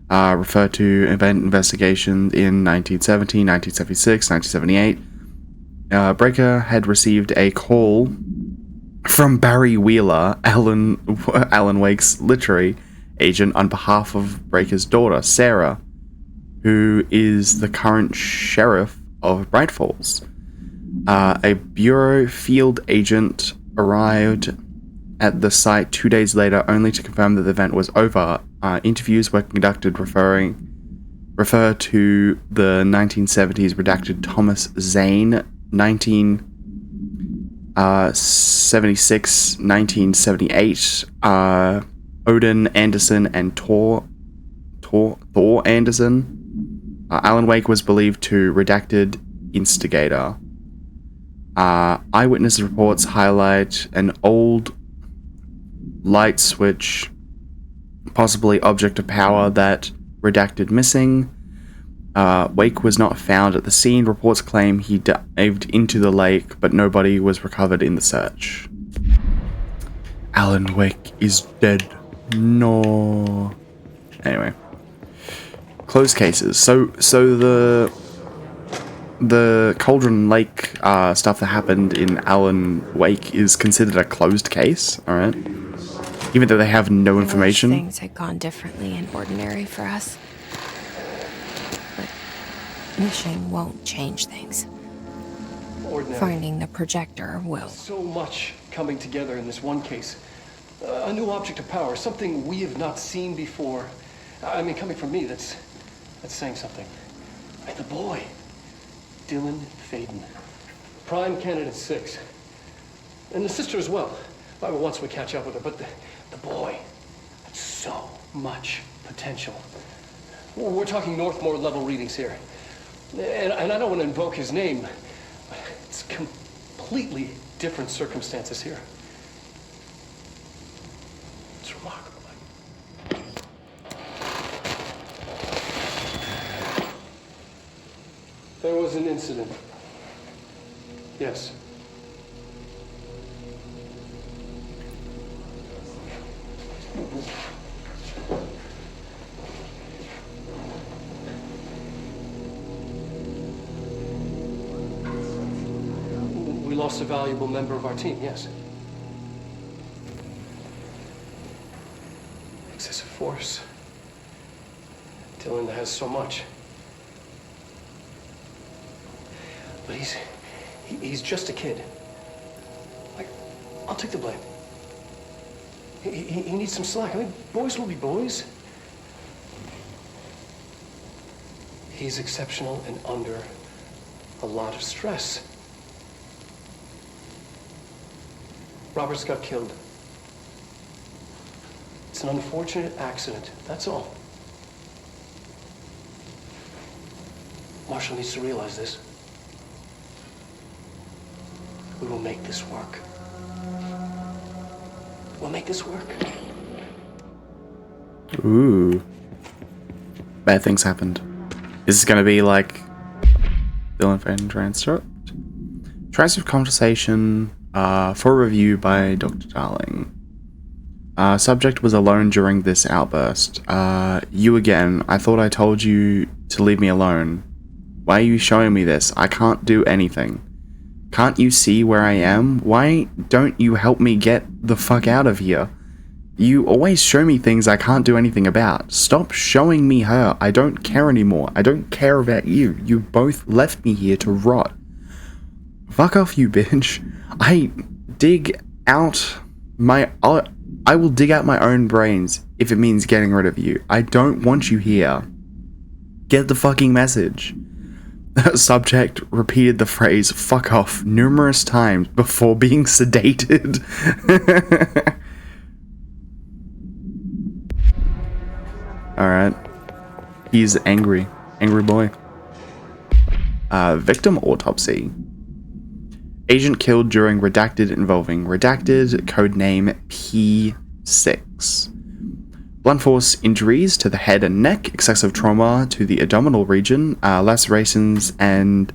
referred to event investigations in 1970, 1976, 1978. Breaker had received a call from Barry Wheeler, Alan Wake's literary agent, on behalf of Breaker's daughter, Sarah, who is the current sheriff of Bright Falls. A Bureau field agent arrived at the site 2 days later, only to confirm that the event was over. Interviews were conducted refer to the 1970s redacted Thomas Zane, 1976, 1978, Odin Anderson, and Thor Anderson. Alan Wake was believed to redacted instigator. Eyewitness reports highlight an old light switch, possibly object of power, that redacted missing. Wake was not found at the scene. Reports claim he dived into the lake, but nobody was recovered in the search. Alan Wake is dead. No. Anyway. Closed cases. So the Cauldron Lake stuff that happened in Alan Wake is considered a closed case, alright? Even though they have no information. I wish things had gone differently and ordinary for us. But wishing won't change things. Ordinary. Finding the projector will. So much coming together in this one case. A new object of power, something we have not seen before. I mean, coming from me, that's saying something. And the boy, Dylan Faden, prime candidate 6. And the sister as well. Once we catch up with her, but the boy, so much potential. We're talking Northmore level readings here. And I don't want to invoke his name, but it's completely different circumstances here. It's remarkable. There was an incident. Yes. We lost a valuable member of our team, yes. Excessive force. Dylan has so much. But he's just a kid. I'll take the blame. He needs some slack. I mean, boys will be boys. He's exceptional and under a lot of stress. Roberts got killed. It's an unfortunate accident, that's all. Marshall needs to realize this. We will make this work. We'll make this work. Ooh. Bad things happened. This is gonna be like Dylan Fan Transcript. Transcript conversation for review by Dr. Darling. Subject was alone during this outburst. You again. I thought I told you to leave me alone. Why are you showing me this? I can't do anything. Can't you see where I am? Why don't you help me get the fuck out of here? You always show me things I can't do anything about. Stop showing me her. I don't care anymore. I don't care about you. You both left me here to rot. Fuck off, you bitch. I will dig out my own brains if it means getting rid of you. I don't want you here. Get the fucking message. Subject repeated the phrase "fuck off" numerous times before being sedated. Alright. He's angry. Angry boy. Victim autopsy. Agent killed during redacted involving redacted, codename P.6. Blunt force injuries to the head and neck, excessive trauma to the abdominal region, lacerations and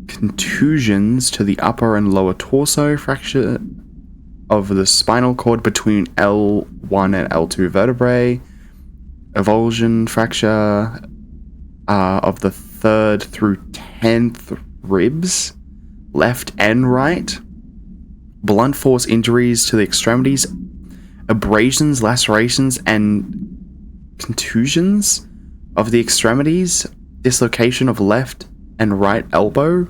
contusions to the upper and lower torso, fracture of the spinal cord between L1 and L2 vertebrae, avulsion fracture of the 3rd through 10th ribs, left and right, blunt force injuries to the extremities, abrasions, lacerations, and contusions of the extremities, dislocation of left and right elbow,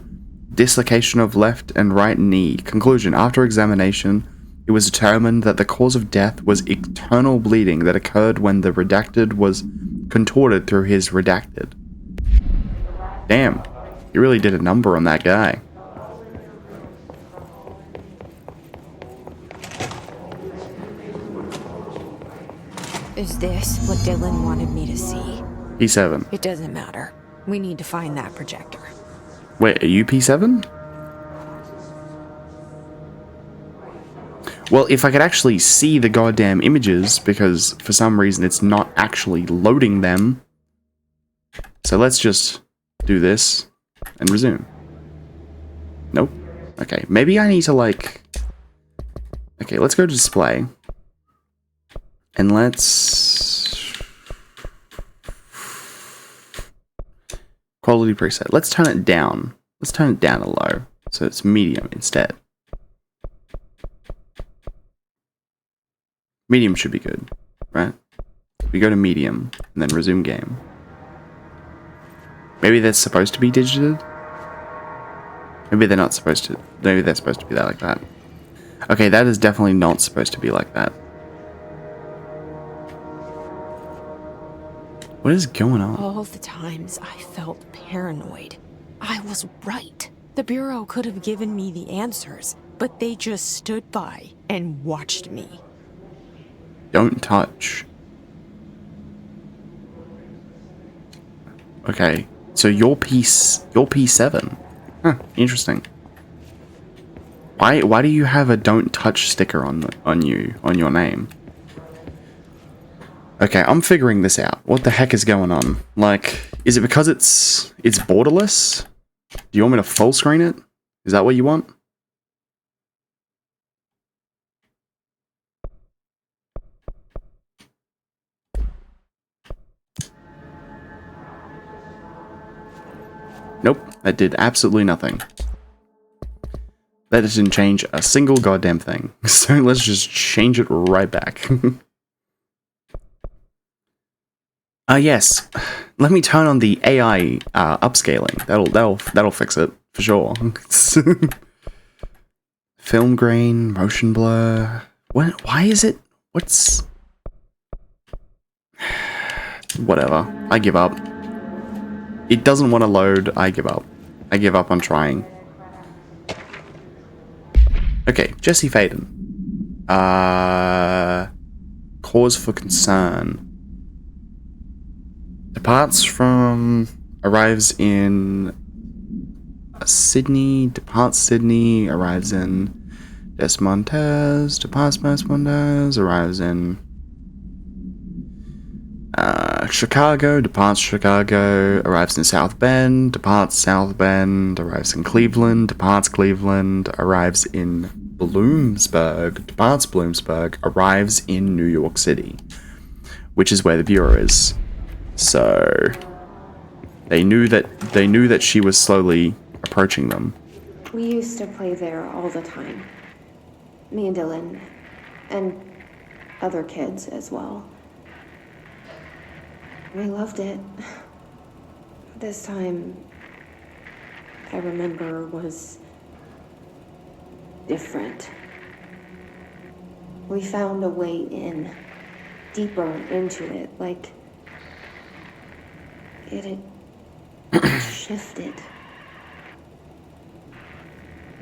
dislocation of left and right knee. Conclusion: after examination, it was determined that the cause of death was internal bleeding that occurred when the redacted was contorted through his redacted. Damn, you really did a number on that guy. Is this what Dylan wanted me to see? P7. It doesn't matter. We need to find that projector. Wait, are you P7? Well, if I could actually see the goddamn images, because for some reason it's not actually loading them. So let's just do this and resume. Nope. Okay, maybe I need to like... Okay, let's go to display. And let's... Quality preset. Let's turn it down. Let's turn it down a low. So it's medium instead. Medium should be good, right? We go to medium and then resume game. Maybe that's supposed to be digited? Maybe they're not supposed to. Maybe they're supposed to be that like that. Okay, that is definitely not supposed to be like that. What is going on? All the times I felt paranoid. I was right. The Bureau could have given me the answers, but they just stood by and watched me. Don't touch. Okay, so you're P7. Huh, interesting. Why do you have a don't touch sticker on your name? Okay, I'm figuring this out. What the heck is going on? Like, is it because it's borderless? Do you want me to full screen it? Is that what you want? Nope, that did absolutely nothing. That didn't change a single goddamn thing. So let's just change it right back. Yes. Let me turn on the AI upscaling. That'll fix it for sure. Film grain, motion blur. What? Why is it? What's... Whatever. I give up. It doesn't want to load. I give up. I give up on trying. Okay, Jesse Faden. Cause for concern. Departs from... Arrives in... Sydney. Departs Sydney. Arrives in... Des Moines. Departs Des Moines. Arrives in... Chicago, departs Chicago, arrives in South Bend, departs South Bend, arrives in Cleveland, departs Cleveland, arrives in Bloomsburg, departs Bloomsburg, arrives in New York City, which is where the Bureau is. So they knew that she was slowly approaching them. We used to play there all the time. Me and Dylan, and other kids as well. We loved it. This time, I remember, was different. We found a way in, deeper into it, like it had shifted.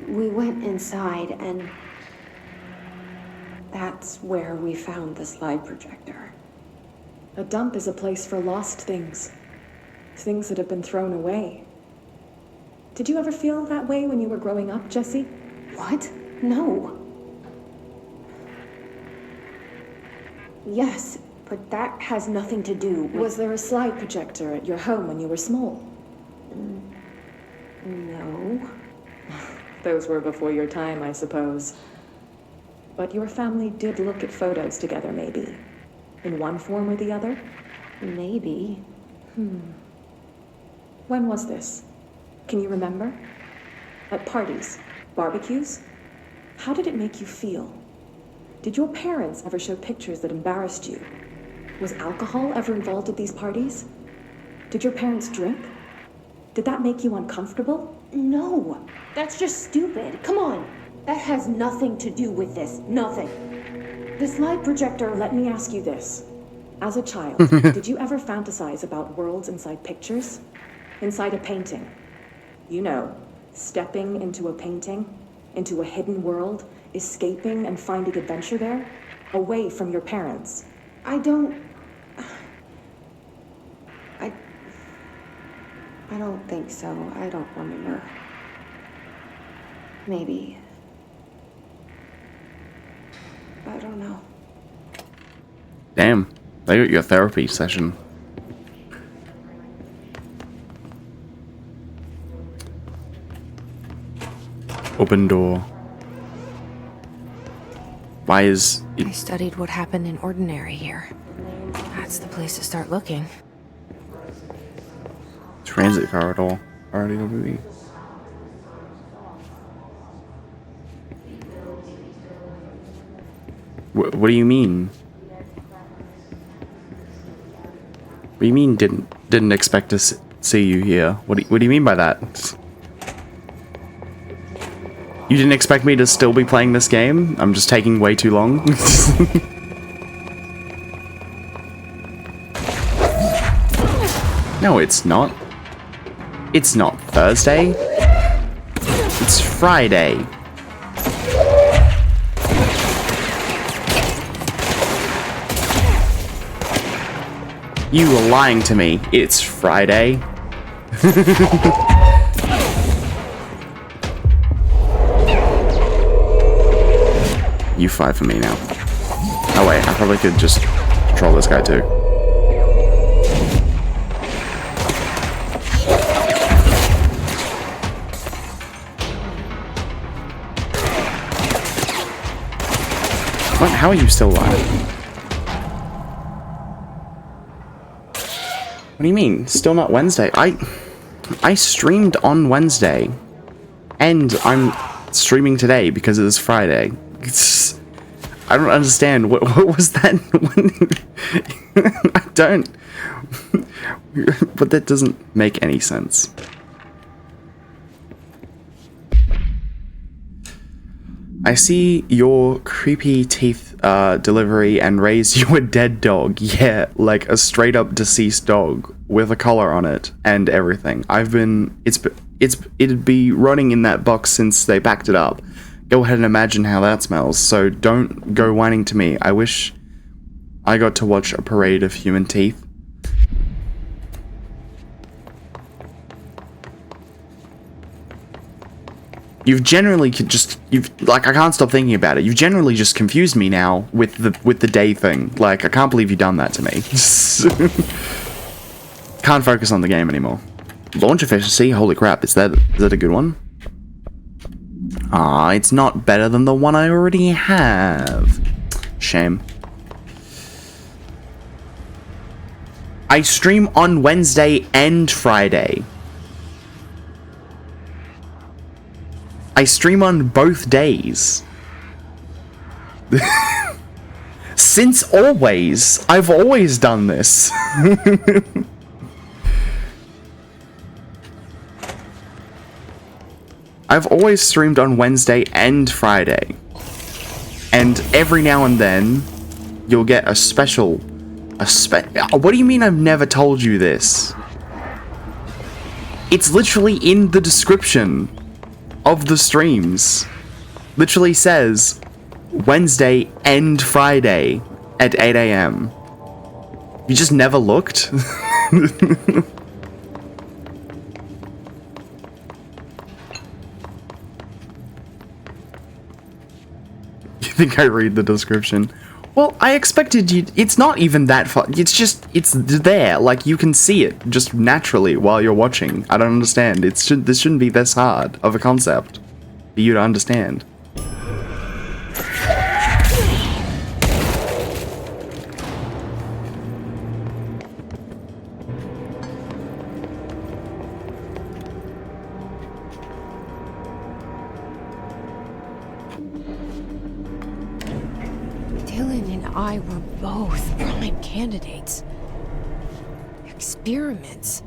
We went inside, and that's where we found the slide projector. A dump is a place for lost things. Things that have been thrown away. Did you ever feel that way when you were growing up, Jesse? What? No. Yes, but that has nothing to do with... Was there a slide projector at your home when you were small? No. Those were before your time, I suppose. But your family did look at photos together, maybe. In one form or the other? Maybe. When was this? Can you remember? At parties? Barbecues? How did it make you feel? Did your parents ever show pictures that embarrassed you? Was alcohol ever involved at these parties? Did your parents drink? Did that make you uncomfortable? No, that's just stupid. Come on. That has nothing to do with this. Nothing. The slide projector, let me ask you this. As a child, did you ever fantasize about worlds inside pictures? Inside a painting? You know, stepping into a painting, into a hidden world, escaping and finding adventure there, away from your parents. I don't think so. I don't remember. Maybe. I don't know. Damn, they got your therapy session. Open door. Why is it... I studied what happened in Ordinary here. That's the place to start looking. Transit corridor. Already a movie. What do you mean? What do you mean didn't expect to see you here? What do you mean by that? You didn't expect me to still be playing this game? I'm just taking way too long? No, it's not. It's not Thursday. It's Friday. You were lying to me. It's Friday. You fight for me now. Oh wait, I probably could just control this guy too. What? How are you still alive? What do you mean? Still not Wednesday? I streamed on Wednesday. And I'm streaming today because it is Friday. I don't understand. What was that? I don't. But that doesn't make any sense. I see your creepy teeth delivery and raise you a dead dog. Yeah, like a straight up deceased dog with a collar on it and everything. It'd be running in that box since they packed it up. Go ahead and imagine how that smells. So don't go whining to me. I wish I got to watch a parade of human teeth. You've generally I can't stop thinking about it. You've generally just confused me now with the day thing. Like, I can't believe you've done that to me. Can't focus on the game anymore. Launch efficiency, holy crap, is that a good one? Ah, it's not better than the one I already have. Shame. I stream on Wednesday and Friday. I stream on both days. Since always. I've always done this. I've always streamed on Wednesday and Friday. And every now and then, you'll get a special... What do you mean I've never told you this? It's literally in the description of the streams. Literally says Wednesday and Friday at 8 AM. You just never looked? You think I read the description? Well, I expected you... It's not even that far. It's there. Like, you can see it just naturally while you're watching. I don't understand. This shouldn't be this hard of a concept for you to understand. Dylan and I were both prime candidates. Experiments.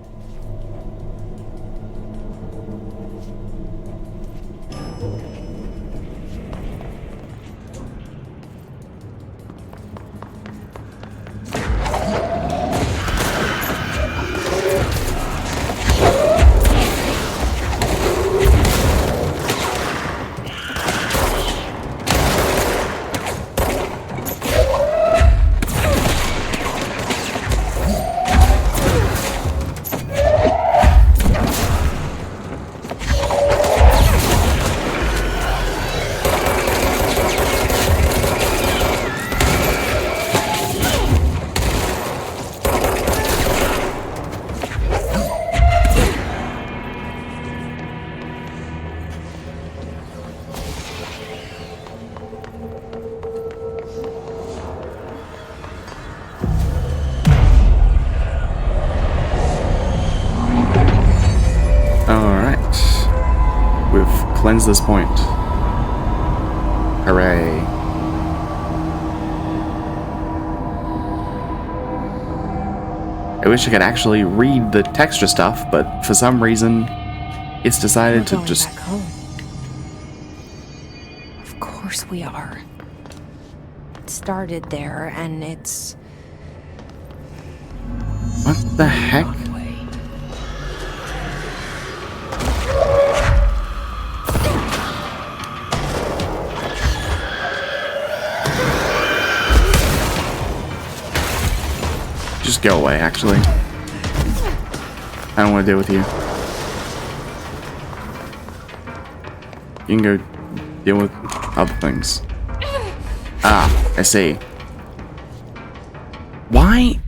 Cleanse this point. Hooray. I wish I could actually read the texture stuff, but for some reason, it's decided to just... Back home. Of course we are. It started there, and it's... What the heck? Just go away, actually. I don't want to deal with you. You can go deal with other things. Ah, I see. Why?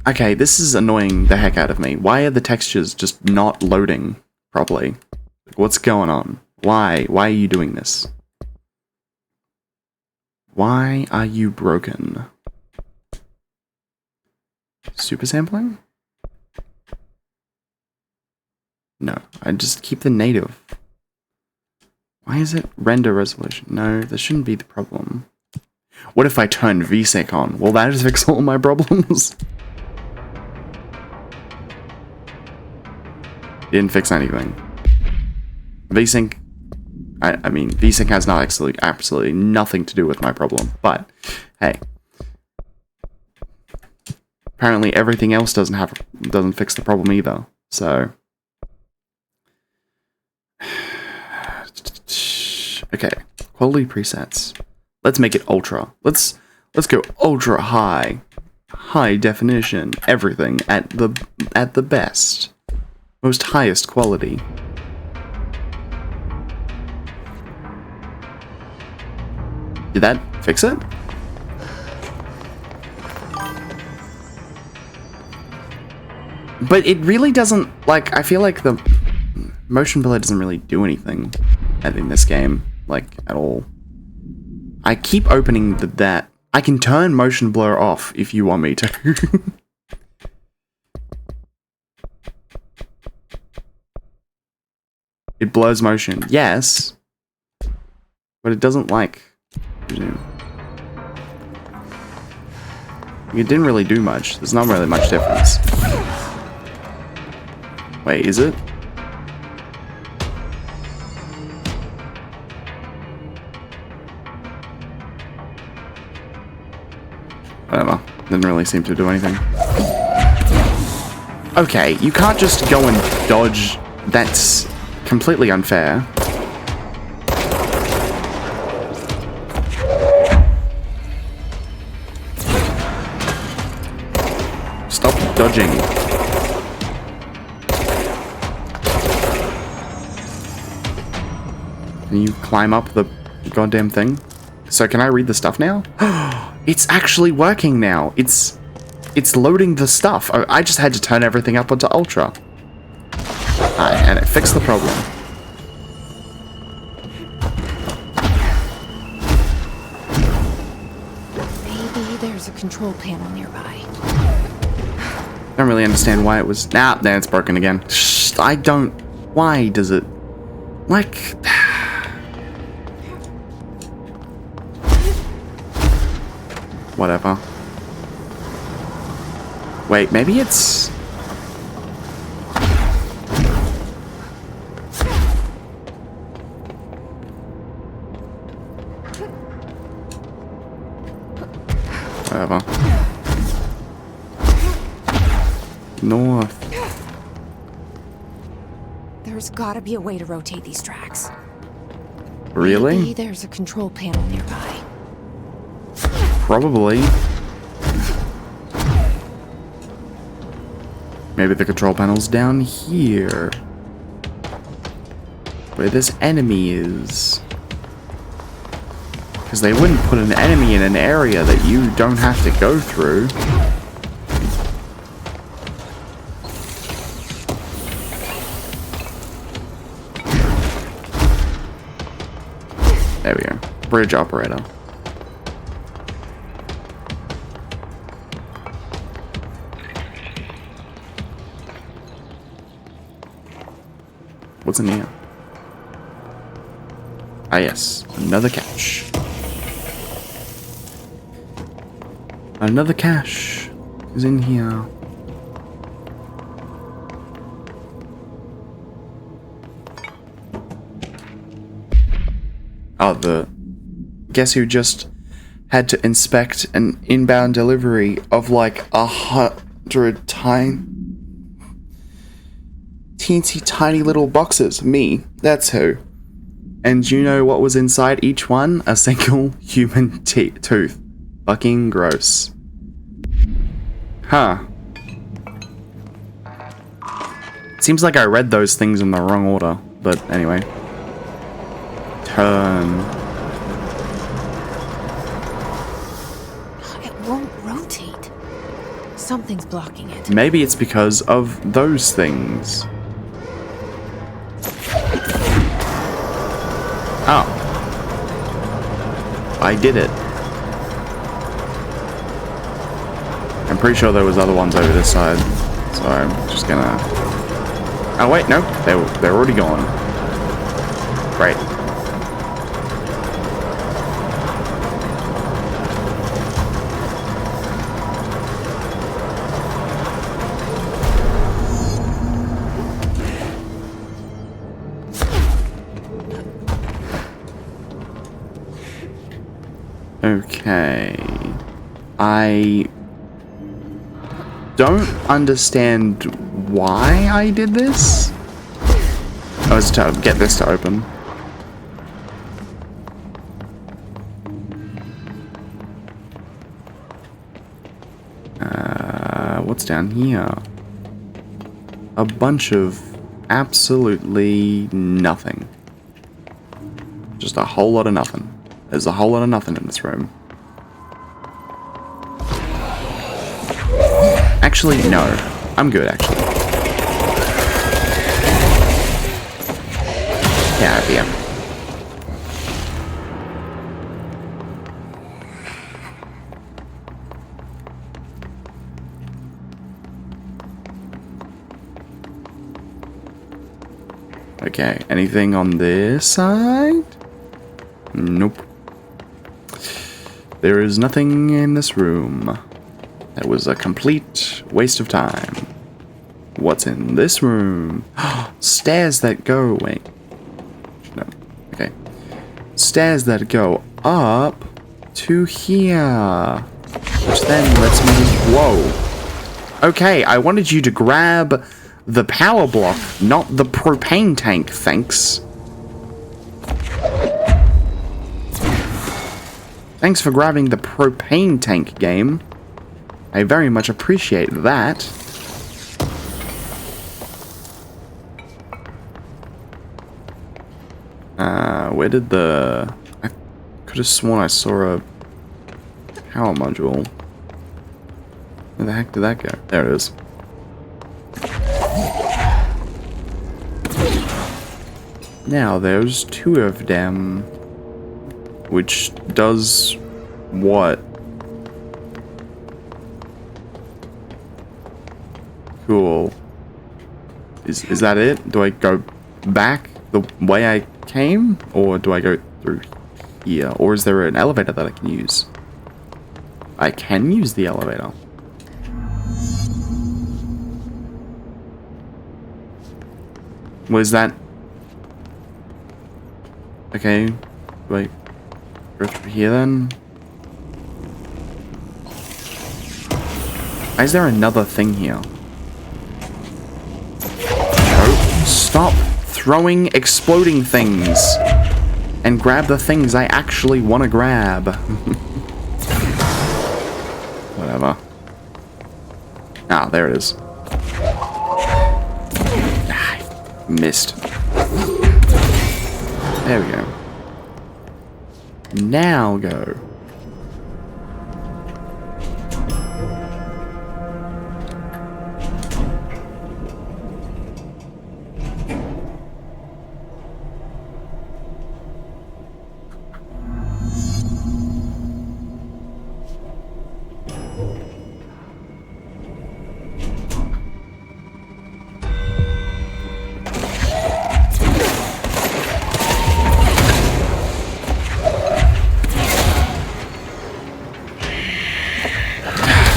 Okay, this is annoying the heck out of me. Why are the textures just not loading properly? What's going on? Why? Why are you doing this? Why are you broken? Super sampling? No, I just keep the native. Why is it render resolution? No, that shouldn't be the problem. What if I turn VSync on? Will that just fix all my problems? Didn't fix anything. VSync I mean, VSync has not absolutely nothing to do with my problem, but hey. Apparently everything else doesn't fix the problem either, so... Okay, quality presets. Let's make it ultra. Let's go ultra high. High definition. Everything at the best. Most highest quality. Did that fix it? But it really doesn't, like, I feel like the motion blur doesn't really do anything in this game, like, at all. I keep opening that. I can turn motion blur off if you want me to. It blurs motion, yes. But it doesn't, like... It didn't really do much. There's not really much difference. Wait, is it? Whatever. Didn't really seem to do anything. Okay, you can't just go and dodge. That's completely unfair. Stop dodging. Can you climb up the goddamn thing? So can I read the stuff now? It's actually working now. It's loading the stuff. I just had to turn everything up onto ultra. And it fixed the problem. Maybe there's a control panel nearby. Don't really understand why it was... Nah, then it's broken again. Shh, I don't... Why does it... Like... Whatever. Wait, maybe it's... Whatever. North. There's gotta be a way to rotate these tracks. Really? Maybe there's a control panel nearby. Probably. Maybe the control panel's down here. Where this enemy is. Because they wouldn't put an enemy in an area that you don't have to go through. There we go. Bridge operator. What's in here? Ah yes, another cache. Another cache is in here. Oh, guess who just had to inspect an inbound delivery of like 100 teensy tiny little boxes? Me. That's who. And you know what was inside each one? A single human tooth. Fucking gross. Huh. Seems like I read those things in the wrong order, but anyway. Turn. It won't rotate. Something's blocking it. Maybe it's because of those things. Oh. I did it. I'm pretty sure there was other ones over this side. So I'm just gonna... Oh wait, no. They're already gone. Great. Okay. I don't understand why I did this. I was to get this to open. What's down here? A bunch of absolutely nothing. Just a whole lot of nothing. There's a whole lot of nothing in this room. Actually, no. I'm good, actually. Yeah. Okay, anything on this side? Nope. There is nothing in this room. That was a complete waste of time. What's in this room? Stairs that go... Wait. No. Okay. Stairs that go up to here. Which then lets me... Whoa. Okay, I wanted you to grab the power block, not the propane tank, thanks. Thanks for grabbing the propane tank, game. I very much appreciate that. Where did the... I could have sworn I saw a power module. Where the heck did that go? There it is. Now, there's two of them. Which does what? Cool. Is that it? Do I go back the way I came? Or do I go through here? Or is there an elevator that I can use? I can use the elevator. Was that... Okay. Wait. Go through here then? Why is there another thing here? No. Stop throwing exploding things! And grab the things I actually want to grab. Whatever. Ah, there it is. Ah, missed. There we go. Now go.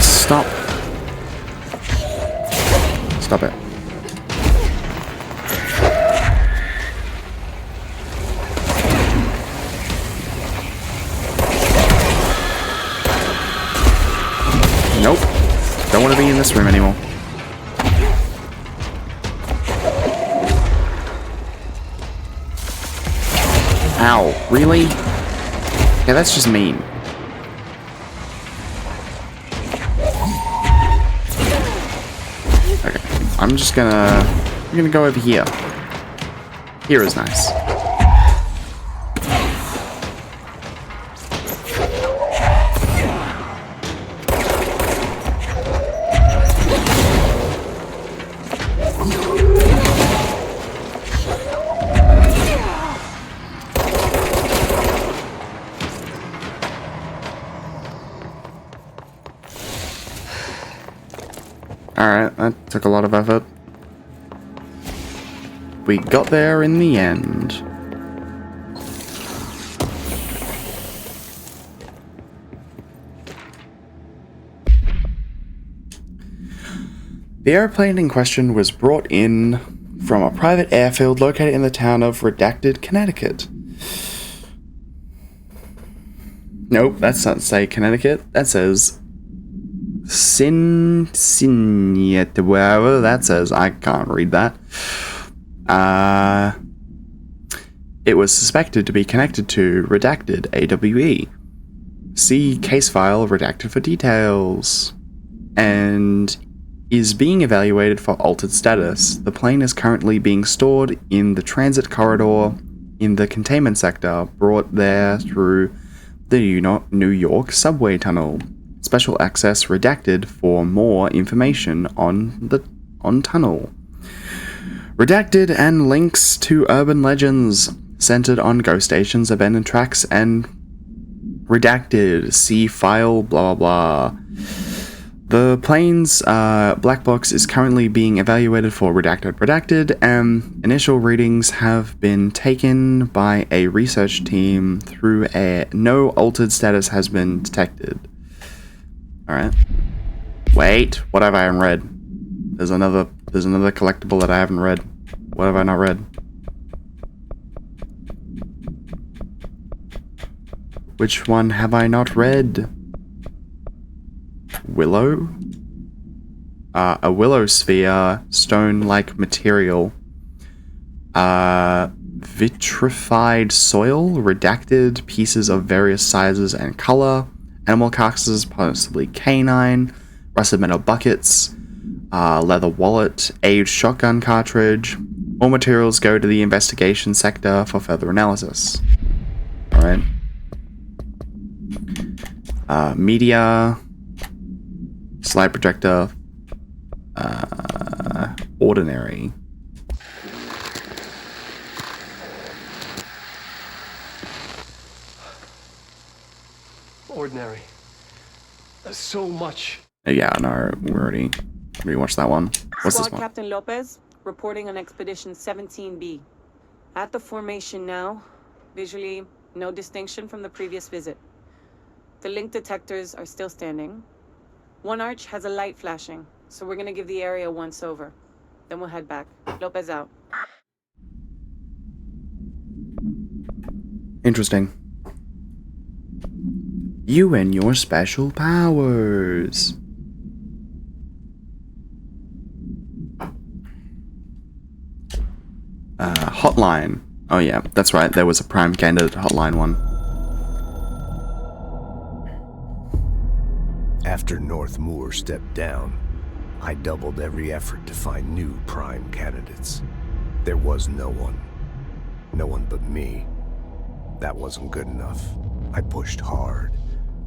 Stop. Stop it. Nope. Don't want to be in this room anymore. Ow. Really? Yeah, that's just mean. I'm just gonna... I'm gonna go over here. Here is nice. Alright, that took a lot of effort. We got there in the end. The airplane in question was brought in from a private airfield located in the town of Redacted, Connecticut. Nope, that doesn't say Connecticut. That says Cincinnati. Wherever that says, I can't read that. It was suspected to be connected to redacted AWE. See case file redacted for details. And is being evaluated for altered status. The plane is currently being stored in the transit corridor in the containment sector, brought there through the New York subway tunnel. Special access redacted for more information on tunnel. Redacted and links to urban legends centered on ghost stations, abandoned tracks, and redacted. See file, blah blah blah. The plane's black box is currently being evaluated for redacted, and initial readings have been taken by a research team through no altered status has been detected. Alright. Wait, what have I haven't read? There's another collectible that I haven't read. What have I not read? Which one have I not read? Willow? A willow sphere, stone-like material. Vitrified soil, redacted pieces of various sizes and color, animal carcasses, possibly canine, rusted metal buckets, leather wallet, aged shotgun cartridge. All materials go to the investigation sector for further analysis. Alright. Media, slide projector, ordinary. Ordinary. So much. Yeah, no, we already rewatched that one. What's this Squad one? Captain Lopez, reporting on Expedition 17B. At the formation now, visually, no distinction from the previous visit. The link detectors are still standing. One arch has a light flashing, so we're gonna give the area a once-over. Then we'll head back. Lopez out. Interesting. You and your special powers. Hotline. Oh yeah, that's right. There was a prime candidate hotline one. After North Moore stepped down, I doubled every effort to find new prime candidates. There was no one. No one but me. That wasn't good enough. I pushed hard.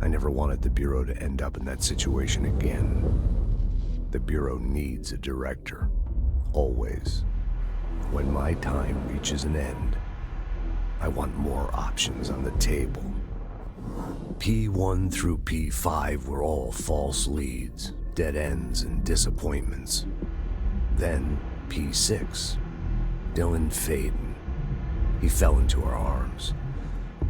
I never wanted the Bureau to end up in that situation again. The Bureau needs a director. Always. When my time reaches an end, I want more options on the table. P1 through P5 were all false leads, dead ends, and disappointments. Then P6. Dylan Faden. He fell into our arms.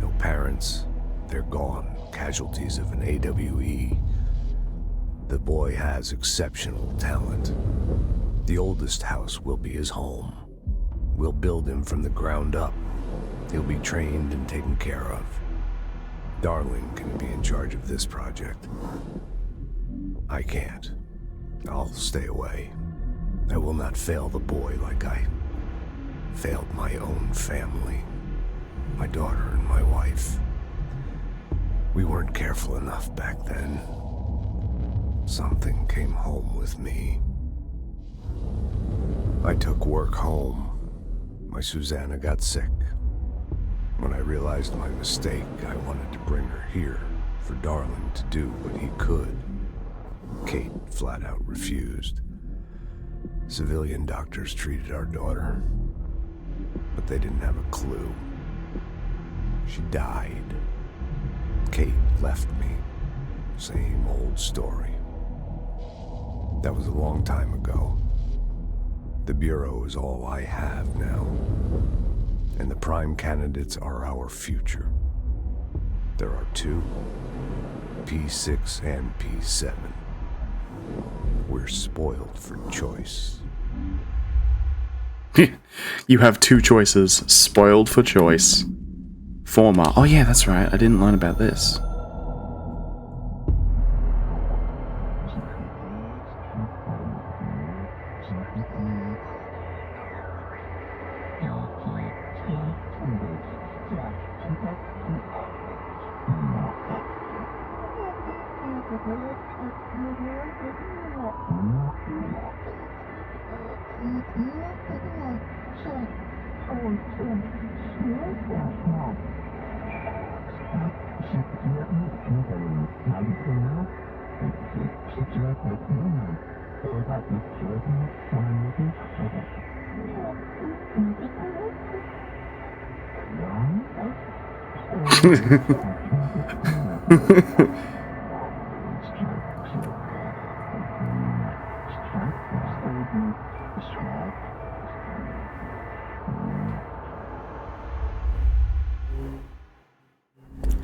No parents. They're gone. Casualties of an AWE. The boy has exceptional talent. The oldest house will be his home. We'll build him from the ground up. He'll be trained and taken care of. Darling can be in charge of this project. I can't. I'll stay away. I will not fail the boy like I failed my own family. My daughter and my wife. We weren't careful enough back then. Something came home with me. I took work home. My Susanna got sick. When I realized my mistake, I wanted to bring her here for Darling to do what he could. Kate flat out refused. Civilian doctors treated our daughter, but they didn't have a clue. She died. Kate left me. Same old story. That was a long time ago. The Bureau is all I have now. And the prime candidates are our future. There are two. P6 and P7. We're spoiled for choice. You have two choices. Spoiled for choice. Former. Oh yeah, that's right. I didn't learn about this.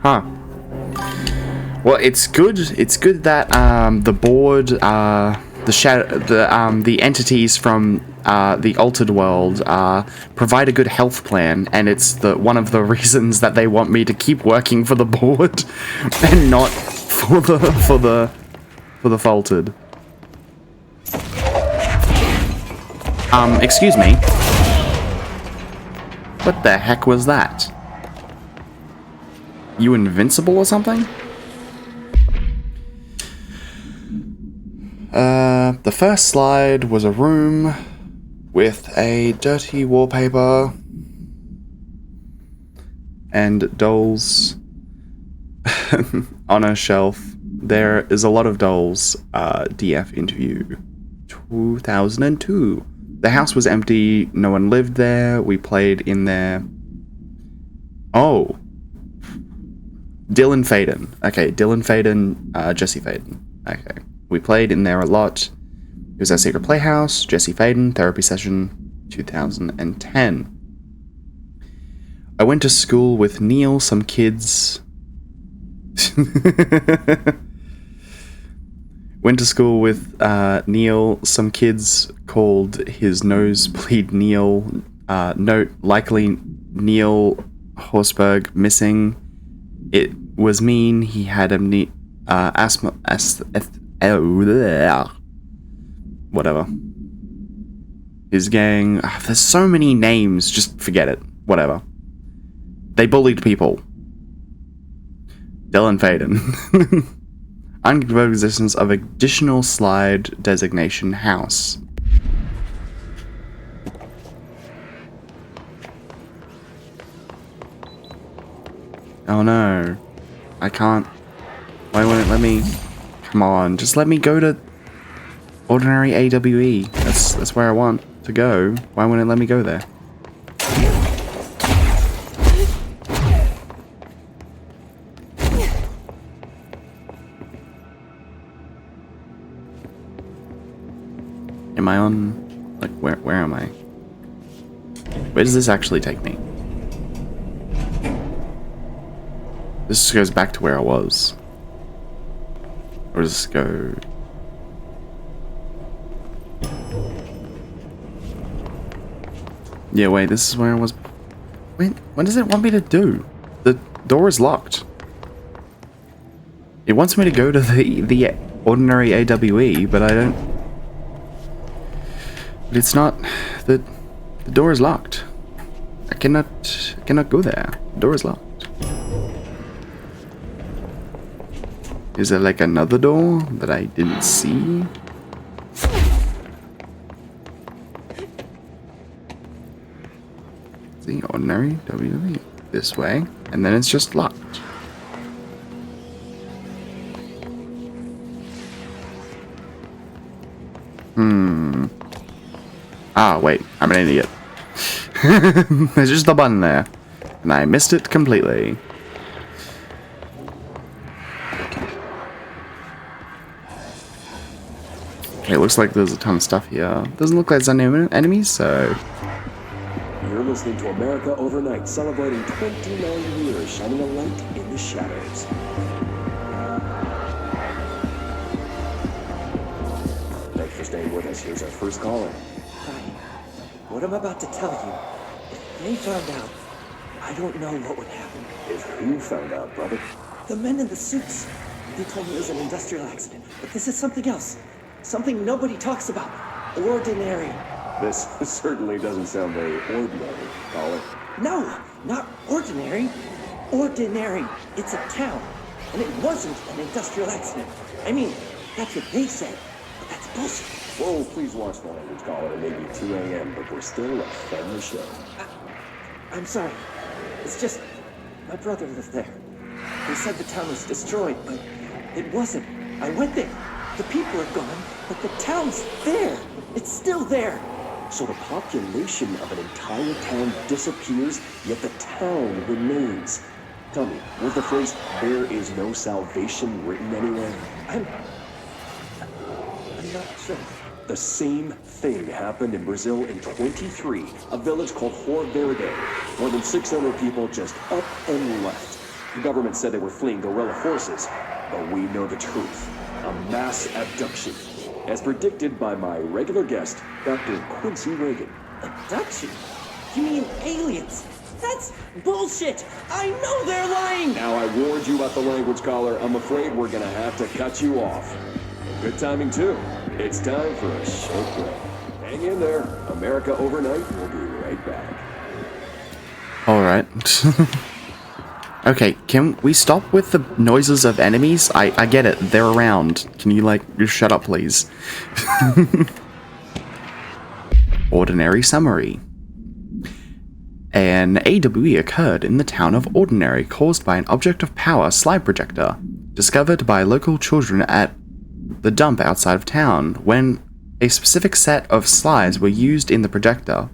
Huh. Well, it's good. It's good that the board, the entities from the altered world provide a good health plan, and it's one of the reasons that they want me to keep working for the board and not for the faulted. Excuse me. What the heck was that? You invincible or something? The first slide was a room with a dirty wallpaper and dolls on a shelf. There is a lot of dolls. DF interview 2002. The house was empty. No one lived there. We played in there. Oh. Dylan Faden. Okay, Dylan Faden, Jesse Faden. Okay. We played in there a lot. It was our secret playhouse. Jesse Faden, therapy session, 2010. I went to school with Neil, some kids. Went to school with Neil, some kids called his nosebleed Neil. Note, likely Neil Horsberg missing. It was mean. He had asthma. Whatever. His gang. There's so many names. Just forget it. Whatever. They bullied people. Dylan Faden. Unconfirmed existence of additional slide designation house. Oh no. I can't. Why won't it let me? Come on, just let me go to ordinary AWE. That's where I want to go. Why won't it let me go there? Am I on, like, where am I? Where does this actually take me? This goes back to where I was. Or does this go... Yeah, wait, this is where I was... Wait, what does it want me to do? The door is locked. It wants me to go to the ordinary AWE, but I don't... But it's not... The door is locked. I cannot go there. The door is locked. Is there like another door that I didn't see? The ordinary WWE. This way. And then it's just locked. Ah, wait. I'm an idiot. There's just a button there. And I missed it completely. Okay, it looks like there's a ton of stuff here. Doesn't look like there's any enemies, so... You're listening to America Overnight, celebrating 29 years, shining a light in the shadows. Thanks for staying with us. Here's our first caller. Hi. What I'm about to tell you, if they found out, I don't know what would happen. If who found out, brother? The men in the suits. They told me it was an industrial accident, but this is something else. Something nobody talks about. Ordinary. This certainly doesn't sound very ordinary, caller. No, not ordinary. Ordinary. It's a town. and it wasn't an industrial accident. I mean, that's what they said, but that's bullshit. Whoa, please watch the language caller. It may be 2 a.m., but we're still a family show. I'm sorry. It's just, my brother lived there. They said the town was destroyed, but it wasn't. I went there. The people are gone, but the town's there. It's still there. So the population of an entire town disappears, yet the town remains. Tell me, was the phrase, "there is no salvation," written anywhere? I'm not sure. The same thing happened in Brazil in 23, a village called Rio Verde. More than 600 people just up and left. The government said they were fleeing guerrilla forces, but we know the truth. A mass abduction, as predicted by my regular guest, Dr. Quincy Reagan. Abduction? You mean aliens? That's bullshit! I know they're lying! Now I warned you about the language caller. I'm afraid we're gonna have to cut you off. Good timing too. It's time for a short break. Hang in there. America Overnight will be right back. Alright. Okay, can we stop with the noises of enemies? I get it, they're around. Can you, like, just shut up, please? Ordinary summary. An AWE occurred in the town of Ordinary, caused by an object of power slide projector, discovered by local children at the dump outside of town. When a specific set of slides were used in the projector,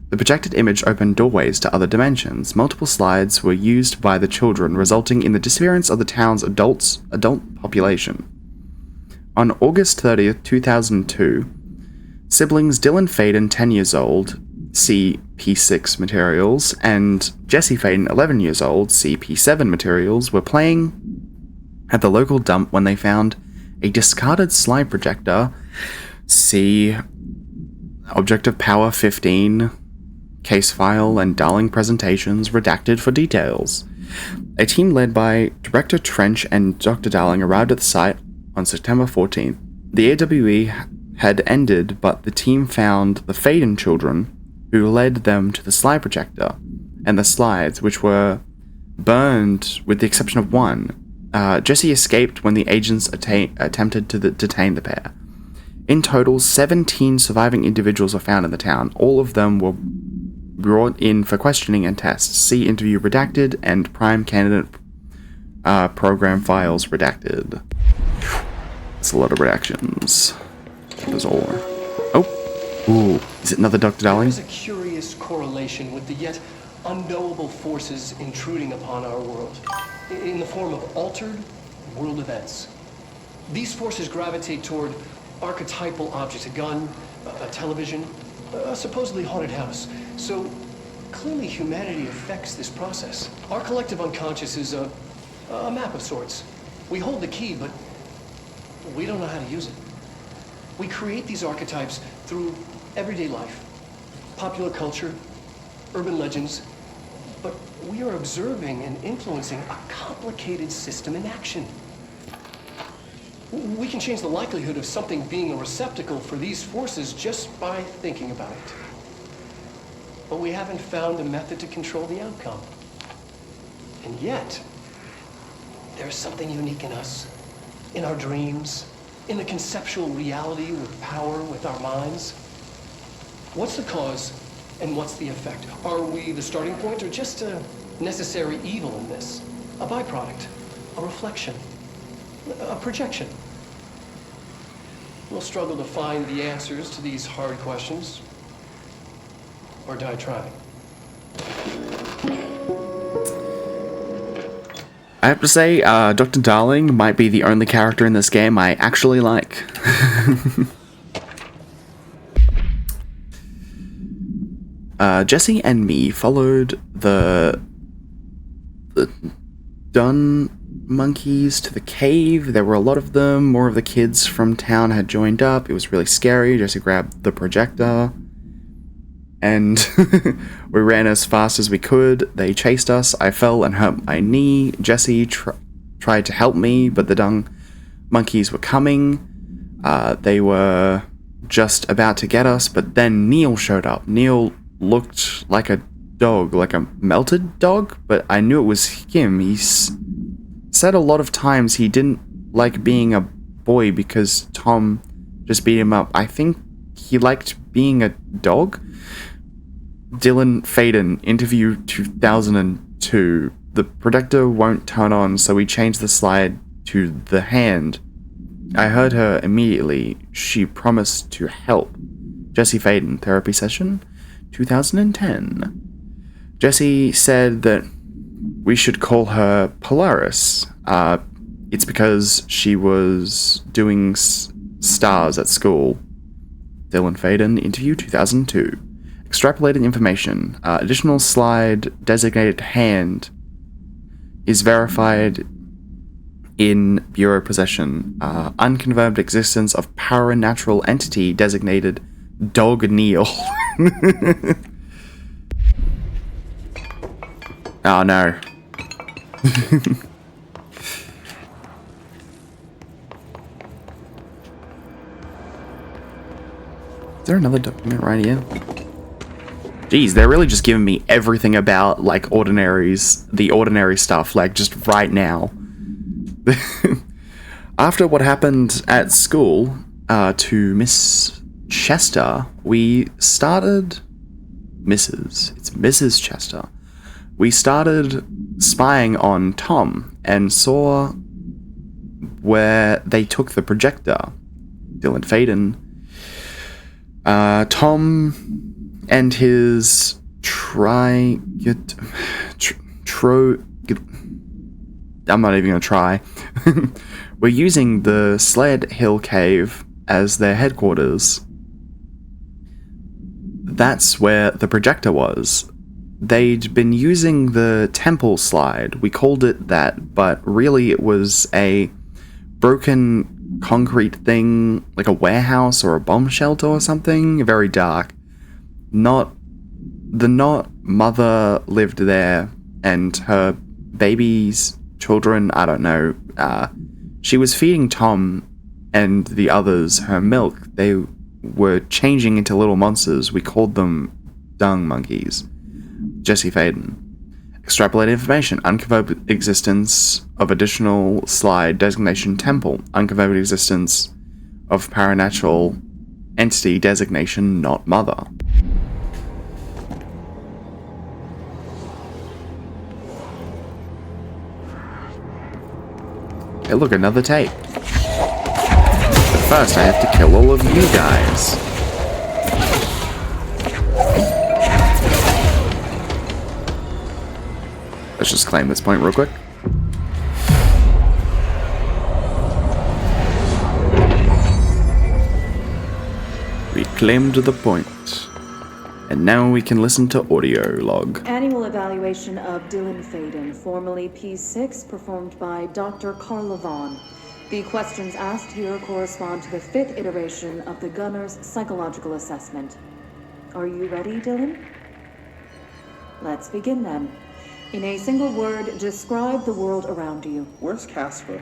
the projected image opened doorways to other dimensions. Multiple slides were used by the children, resulting in the disappearance of the town's adult population. On August 30th, 2002, siblings Dylan Faden, 10 years old, see Pt.6 materials, and Jesse Faden, 11 years old, see Pt.7 materials, were playing at the local dump when they found a discarded slide projector, see Object of Power 15, case file, and Darling presentations redacted for details. A team led by Director Trench and Dr. Darling arrived at the site on September 14th. The AWE had ended, but the team found the Faden children, who led them to the slide projector, and the slides, which were burned with the exception of one. Jesse escaped when the agents attempted to detain the pair. In total, 17 surviving individuals were found in the town. All of them were brought in for questioning and tests. See interview redacted and prime candidate program files redacted. It's a lot of redactions. There's all. Oh, ooh, is it another Dr. Darling? There's a curious correlation with the yet unknowable forces intruding upon our world, in the form of altered world events. These forces gravitate toward archetypal objects, a gun, a television, a supposedly haunted house. So clearly humanity affects this process. Our collective unconscious is a map of sorts. We hold the key, but we don't know how to use it. We create these archetypes through everyday life, popular culture, urban legends, but we are observing and influencing a complicated system in action. We can change the likelihood of something being a receptacle for these forces just by thinking about it. But we haven't found a method to control the outcome. And yet, there's something unique in us, in our dreams, in the conceptual reality with power with our minds. What's the cause and what's the effect? Are we the starting point or just a necessary evil in this? A byproduct, a reflection, a projection? We'll struggle to find the answers to these hard questions, or die trying. I have to say, Dr. Darling might be the only character in this game I actually like. Jesse and me followed the Dun monkeys to the cave. There were a lot of them. More of the kids from town had joined up. It was really scary. Jesse grabbed the projector and we ran as fast as we could. They chased us. I fell and hurt my knee. Jesse tried to help me, but the dung monkeys were coming. They were just about to get us, but then Neil showed up. Neil looked like a dog, like a melted dog, but I knew it was him. He said a lot of times he didn't like being a boy because Tom just beat him up. I think he liked being a dog. Dylan Faden, interview 2002. The projector won't turn on, so we changed the slide to the hand. I heard her immediately. She promised to help. Jesse Faden, therapy session, 2010. Jesse said that we should call her Polaris. It's because she was doing stars at school. Dylan Faden, interview 2002. Extrapolated information. Additional slide designated hand is verified in Bureau possession. Unconfirmed existence of paranatural entity designated Dog Neil. Oh no. Is there another document right here? Jeez, they're really just giving me everything about, like, the ordinary stuff, like, just right now. After what happened at school to Miss Chester, we started... It's Mrs. Chester. We started spying on Tom and saw where they took the projector. Dylan Faden. Tom and his I'm not even gonna try. We're using the Sled Hill Cave as their headquarters. That's where the projector was. They'd been using the temple slide. We called it that, but really it was a broken concrete thing, like a warehouse or a bomb shelter or something. Very dark. The mother lived there, and her baby's children, I don't know. She was feeding Tom and the others her milk. They were changing into little monsters. We called them dung monkeys. Jesse Faden. Extrapolated information. Unconfirmed existence of additional slide designation temple. Unconfirmed existence of paranatural entity designation not mother. Hey, look, another tape. But first, I have to kill all of you guys. Let's just claim this point real quick. We claimed the point. And now we can listen to audio log. Annual evaluation of Dylan Faden, formerly P.6, performed by Dr. Carla Vaughn. The questions asked here correspond to the 5th iteration of the Gunner's psychological assessment. Are you ready, Dylan? Let's begin then. In a single word, describe the world around you. Where's Casper?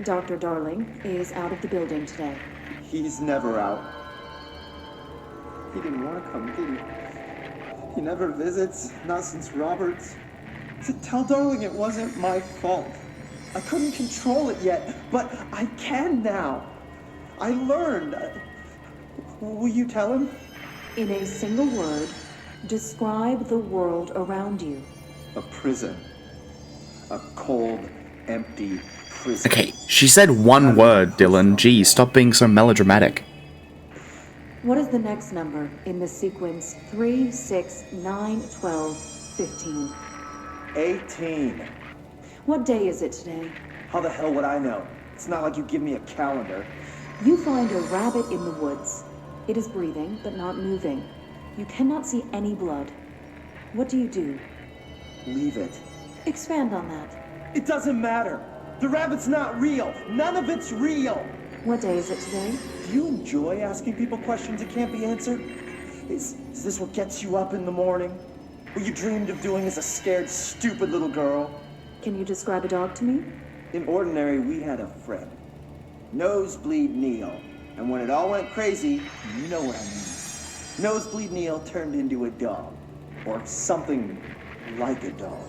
Dr. Darling is out of the building today. He's never out. He didn't want to come, did he? He never visits, not since Roberts. Tell Darling it wasn't my fault. I couldn't control it yet, but I can now. I learned. Will you tell him? In a single word, describe the world around you. A prison. A cold, empty prison. Okay, she said one word, Dylan. Gee, stop being so melodramatic. What is the next number in the sequence 3, 6, 9, 12, 15? 18. What day is it today? How the hell would I know? It's not like you give me a calendar. You find a rabbit in the woods. It is breathing, but not moving. You cannot see any blood. What do you do? Leave it. Expand on that. It doesn't matter. The rabbit's not real. None of it's real. What day is it today? Do you enjoy asking people questions that can't be answered? Is this what gets you up in the morning? What you dreamed of doing as a scared, stupid little girl? Can you describe a dog to me? In Ordinary, we had a friend. Nosebleed Neil. And when it all went crazy, you know what I mean. Nosebleed Neil turned into a dog. Or something like a dog.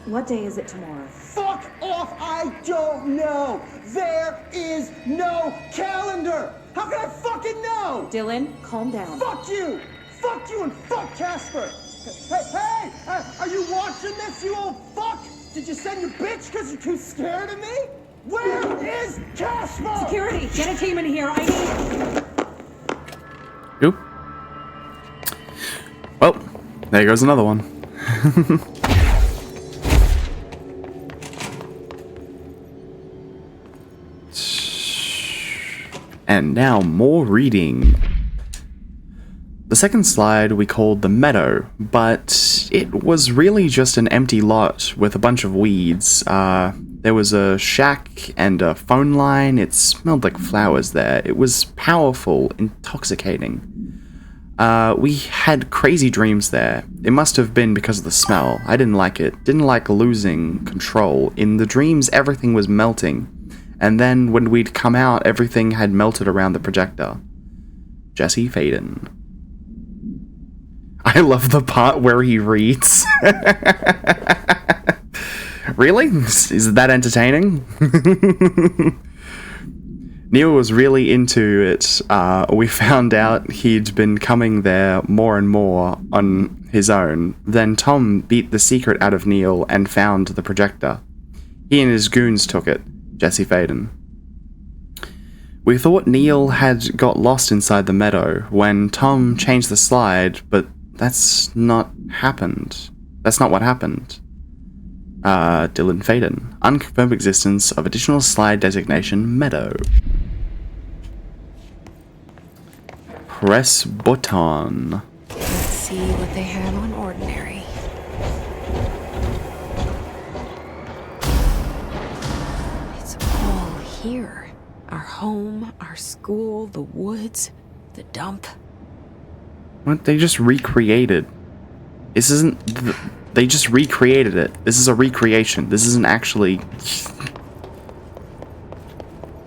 What day is it tomorrow? Fuck off! I don't know! There is no calendar! How can I fucking know? Dylan, calm down. Fuck you! Fuck you and fuck Casper! Hey! Are you watching this, you old fuck? Did you send your bitch because you're too scared of me? Where is Casper? Security, get a team in here. I need... Oop. Well, there goes another one. And now more reading. The second slide we called the meadow, but it was really just an empty lot with a bunch of weeds. There was a shack and a phone line. It smelled like flowers there. It was powerful, intoxicating. We had crazy dreams there. It must have been because of the smell. I didn't like it. Didn't like losing control. In the dreams, everything was melting. And then when we'd come out, everything had melted around the projector. Jesse Faden. I love the part where he reads. Really? Is that entertaining? Neil was really into it. We found out he'd been coming there more and more on his own. Then Tom beat the secret out of Neil and found the projector. He and his goons took it. Jesse Faden. We thought Neil had got lost inside the meadow when Tom changed the slide, but that's not happened. That's not what happened. Dylan Faden. Unconfirmed existence of additional slide designation meadow. Press button. Let's see what they have on ordinary. It's all here. Our home, our school, the woods, the dump. What? They just recreated. This isn't... They just recreated it. This is a recreation. This isn't actually...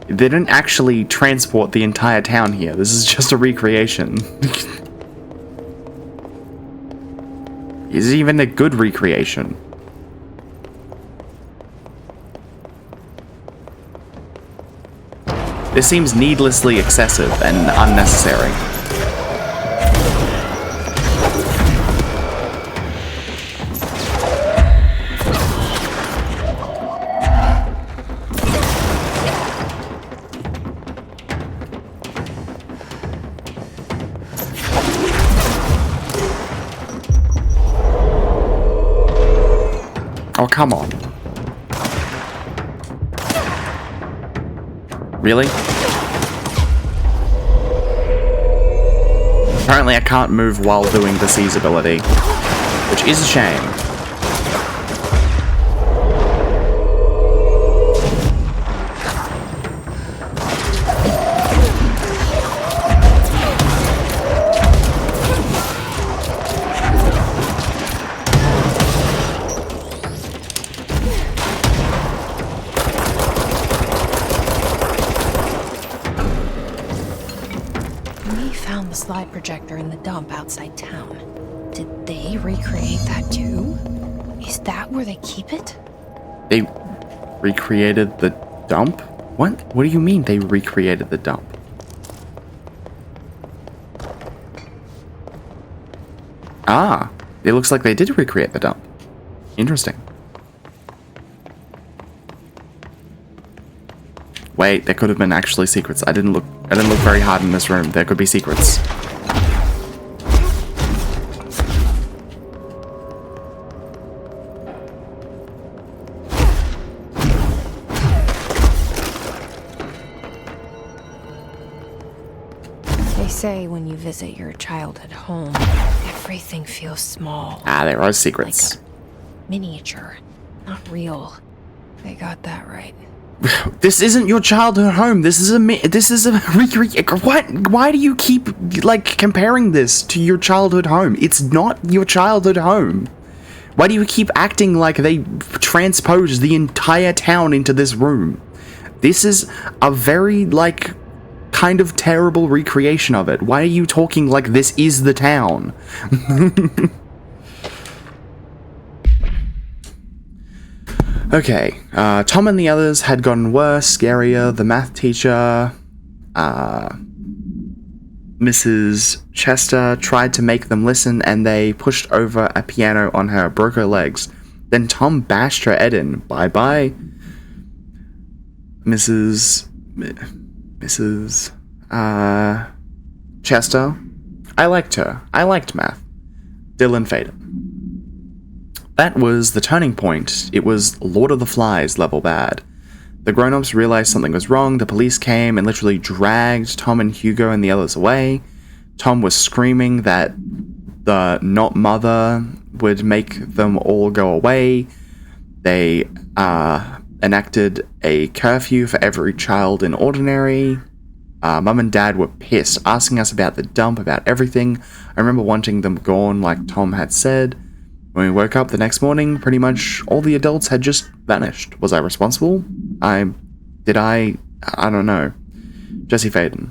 They didn't actually transport the entire town here. This is just a recreation. Is it even a good recreation? This seems needlessly excessive and unnecessary. Oh, come on. Really? Apparently I can't move while doing the seize ability, which is a shame. Slide projector in the dump outside town. Did they recreate that too? Is that where they keep it? They recreated the dump? What? What do you mean they recreated the dump? Ah, it looks like they did recreate the dump. Interesting. Wait, there could have been actually secrets. I didn't look very hard in this room. There could be secrets. They say when you visit your childhood home, everything feels small. Ah, there are secrets. Like miniature, not real. They got that right. This isn't your childhood home. This is a what? Why do you keep like comparing this to your childhood home? It's not your childhood home. Why do you keep acting like they transposed the entire town into this room? This is a very like kind of terrible recreation of it. Why are you talking like this is the town? Okay, Tom and the others had gotten worse, scarier. The math teacher, Mrs. Chester, tried to make them listen, and they pushed over a piano on her, broke her legs. Then Tom bashed her head in. Bye-bye, Mrs. Chester. I liked her. I liked math. Dylan faded. That was the turning point. It was Lord of the Flies level bad. The grown-ups realized something was wrong. The police came and literally dragged Tom and Hugo and the others away. Tom was screaming that the not mother would make them all go away. They enacted a curfew for every child in Ordinary. Mum and Dad were pissed, asking us about the dump, about everything. I remember wanting them gone, like Tom had said. When we woke up the next morning, pretty much all the adults had just vanished. Was I responsible? I don't know. Jesse Faden.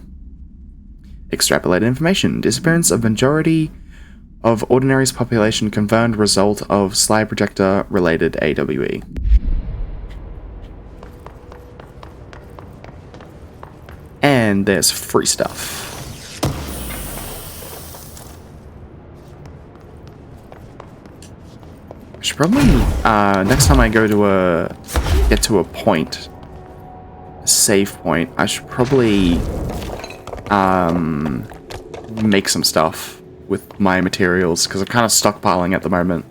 Extrapolated information. Disappearance of majority of Ordinary's population confirmed result of slide projector related AWE. And there's free stuff. I should probably, next time I go to get to a point, a save point, I should probably, make some stuff with my materials, because I'm kind of stockpiling at the moment.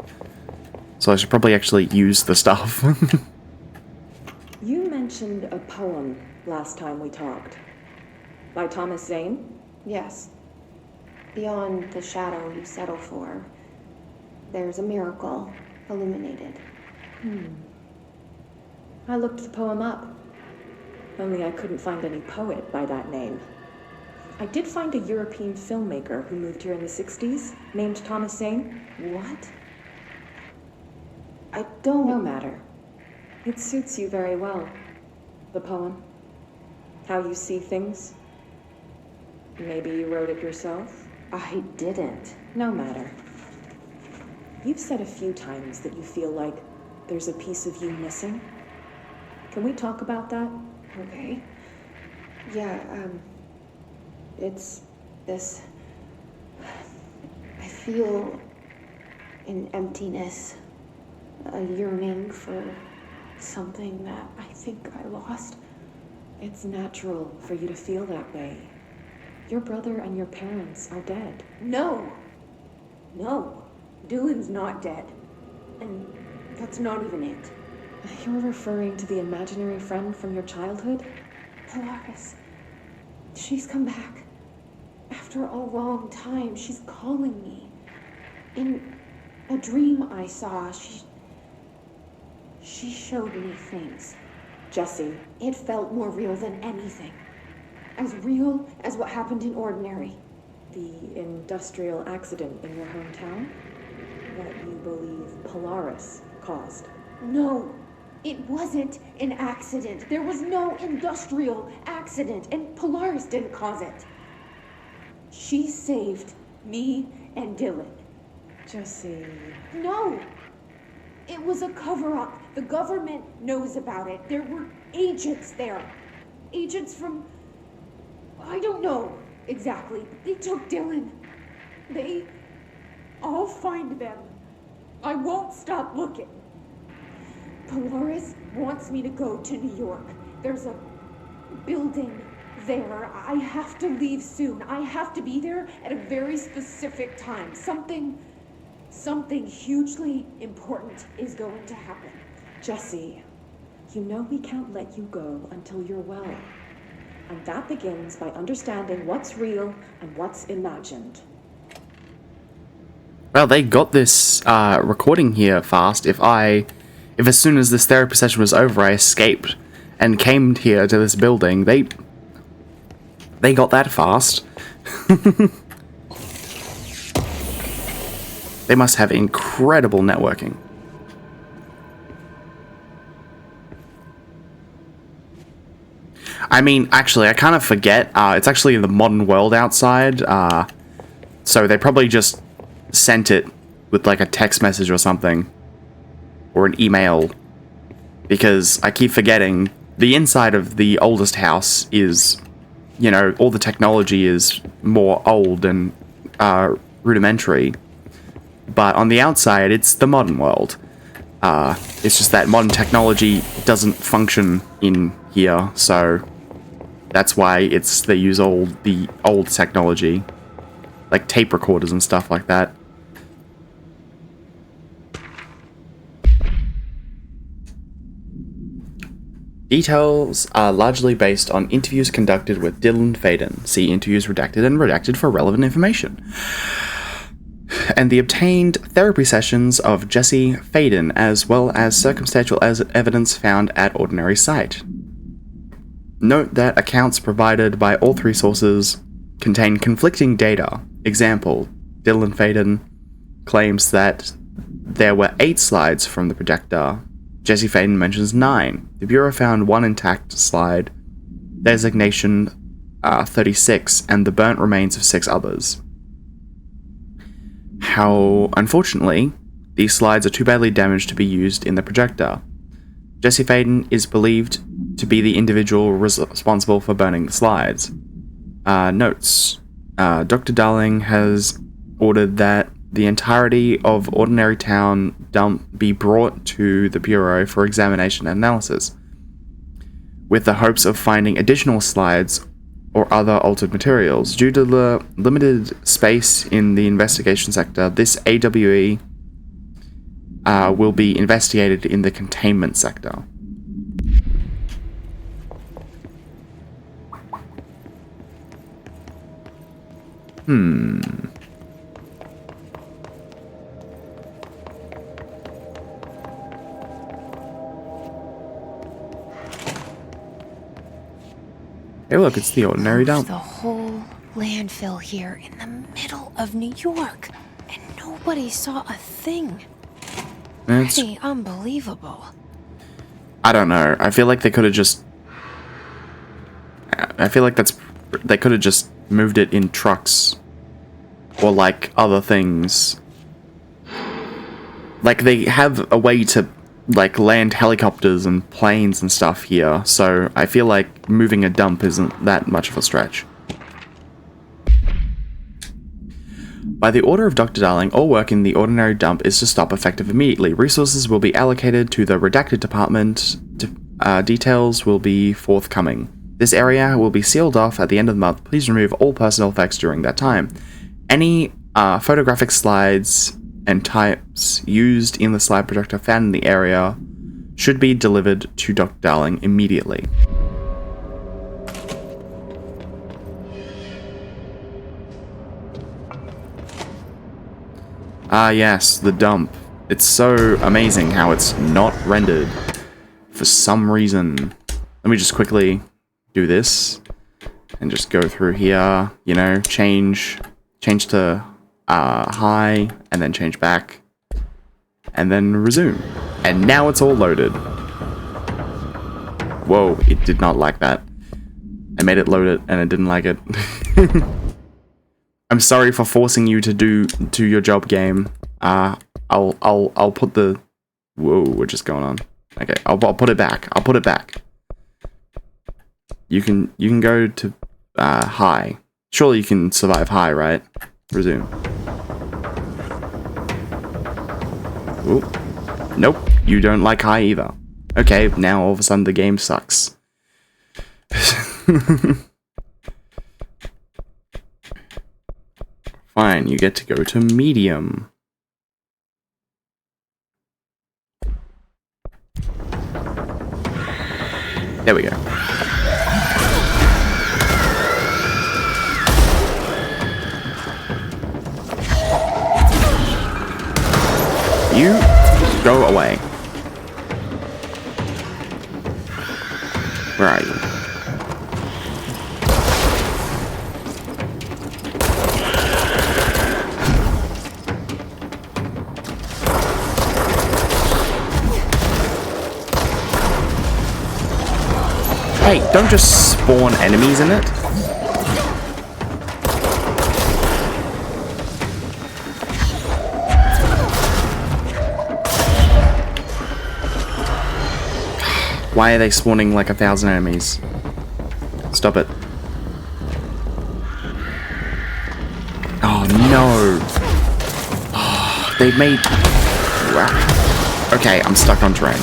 So I should probably actually use the stuff. You mentioned a poem last time we talked. By Thomas Zane? Yes. Beyond the shadow you settle for, there's a miracle illuminated. I looked the poem up. Only I couldn't find any poet by that name. I did find a European filmmaker who moved here in the 60s, named Thomas Zane. What? I don't... No matter. It suits you very well. The poem. How you see things. Maybe you wrote it yourself? I didn't. No matter. You've said a few times that you feel like there's a piece of you missing. Can we talk about that? Okay. Yeah, it's this... I feel an emptiness, a yearning for something that I think I lost. It's natural for you to feel that way. Your brother and your parents are dead. No. Dylan's not dead. And that's not even it. You're referring to the imaginary friend from your childhood? Polaris. She's come back. After a long time, she's calling me. In a dream I saw, she showed me things. Jesse. It felt more real than anything. As real as what happened in Ordinary. The industrial accident in your hometown? That you believe Polaris caused? No, it wasn't an accident. There was no industrial accident, and Polaris didn't cause it. She saved me and Dylan. Jesse... No! It was a cover-up. The government knows about it. There were agents there. Agents from... I don't know exactly. They took Dylan. I'll find them. I won't stop looking. Polaris wants me to go to New York. There's a building there. I have to leave soon. I have to be there at a very specific time. Something hugely important is going to happen. Jesse, you know we can't let you go until you're well. And that begins by understanding what's real and what's imagined. Well, they got this recording here fast. If as soon as this therapy session was over, I escaped and came here to this building, they got that fast. They must have incredible networking. I mean, actually, I kind of forget. It's actually in the modern world outside. So they probably just sent it with like a text message or something. Or an email. because I keep forgetting the inside of the oldest house is, you know, all the technology is more old and rudimentary, but on the outside it's the modern world. It's just that modern technology doesn't function in here, so that's why they use the old technology, like tape recorders and stuff like that. Details are largely based on interviews conducted with Dylan Faden. See interviews redacted and redacted for relevant information. And the obtained therapy sessions of Jesse Faden, as well as circumstantial evidence found at ordinary site. Note that accounts provided by all three sources contain conflicting data. Example, Dylan Faden claims that there were 8 slides from the projector. Jesse Faden mentions 9. The Bureau found 1 intact slide, designation 36, and the burnt remains of 6 others. How, unfortunately, these slides are too badly damaged to be used in the projector. Jesse Faden is believed to be the individual responsible for burning the slides. Notes. Dr. Darling has ordered that the entirety of Ordinary Town dump be brought to the Bureau for examination and analysis, with the hopes of finding additional slides or other altered materials. Due to the limited space in the investigation sector, this AWE will be investigated in the containment sector. Hey look, it's the ordinary dump. The whole landfill here in the middle of New York, and nobody saw a thing. It's Pretty unbelievable. I don't know. I feel like they could have just... I feel like they could have just moved it in trucks. Or like other things. Like they have a way to like land helicopters and planes and stuff here. So I feel like moving a dump isn't that much of a stretch. By the order of Dr. Darling, all work in the ordinary dump is to stop effective immediately. Resources will be allocated to the redacted department. Details will be forthcoming. This area will be sealed off at the end of the month. Please remove all personnel effects during that time. Any photographic slides and types used in the slide projector found in the area should be delivered to Dr. Darling immediately. Ah yes, the dump. It's so amazing how it's not rendered for some reason. Let me just quickly do this and just go through here, you know, change to high and then change back and then resume. And now it's all loaded. Whoa, it did not like that. I made it load it and it didn't like it. I'm sorry for forcing you to do your job, game. I'll put the... Whoa, we're just going on. Okay, I'll put it back. I'll put it back. You can go to high. Surely you can survive high, right? Resume. Ooh. Nope, you don't like high either. Okay, now all of a sudden the game sucks. Fine, you get to go to medium. There we go. You go away. Where are you? Hey, don't just spawn enemies in it. Why are they spawning like 1,000 enemies? Stop it. Oh no! Oh, they made... Wow. Okay, I'm stuck on terrain.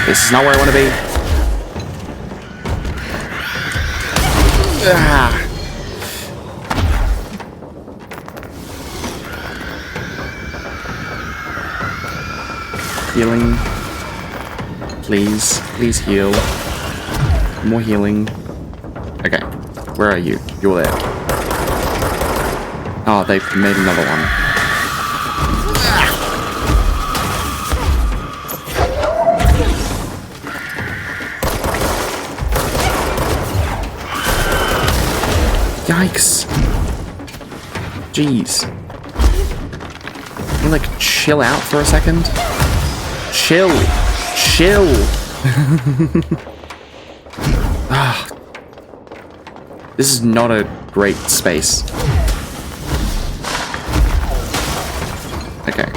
This is not where I want to be. Ah. Healing. Please. Please heal. More healing. Okay. Where are you? You're there. Oh, they've made another one. Yikes. Jeez. Can you, like, chill out for a second? Chill. Chill. Ah. This is not a great space. Okay.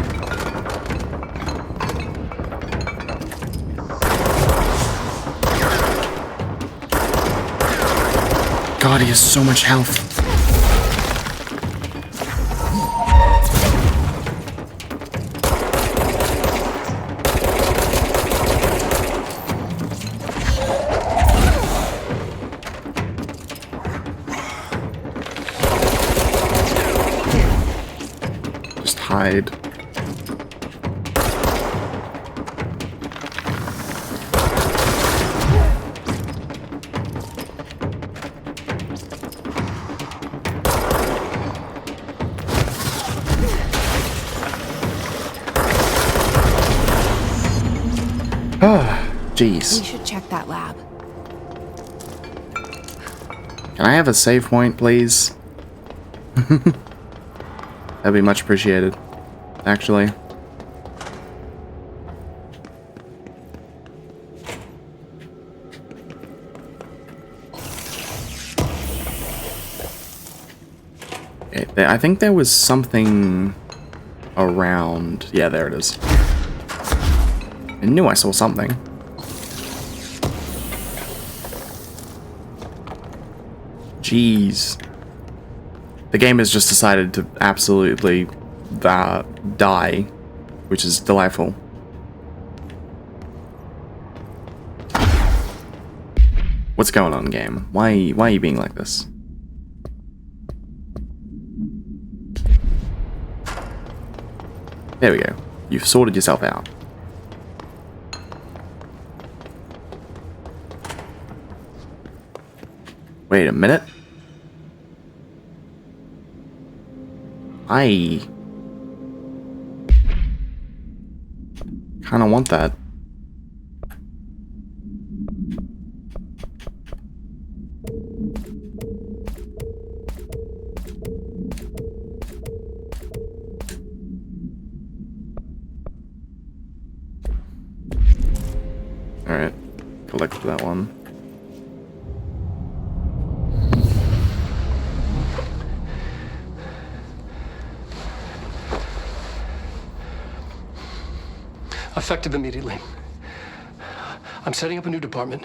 God, he has so much health. Just hide. Oh, jeez. We should check that lab. Can I have a save point, please? That'd be much appreciated, actually. Okay, I think there was something around... Yeah, there it is. I knew I saw something. Jeez. The game has just decided to absolutely die, which is delightful. What's going on, game? Why are you being like this? There we go. You've sorted yourself out. Wait a minute. I kind of want that. All right, collect that one. Effective immediately. I'm setting up a new department.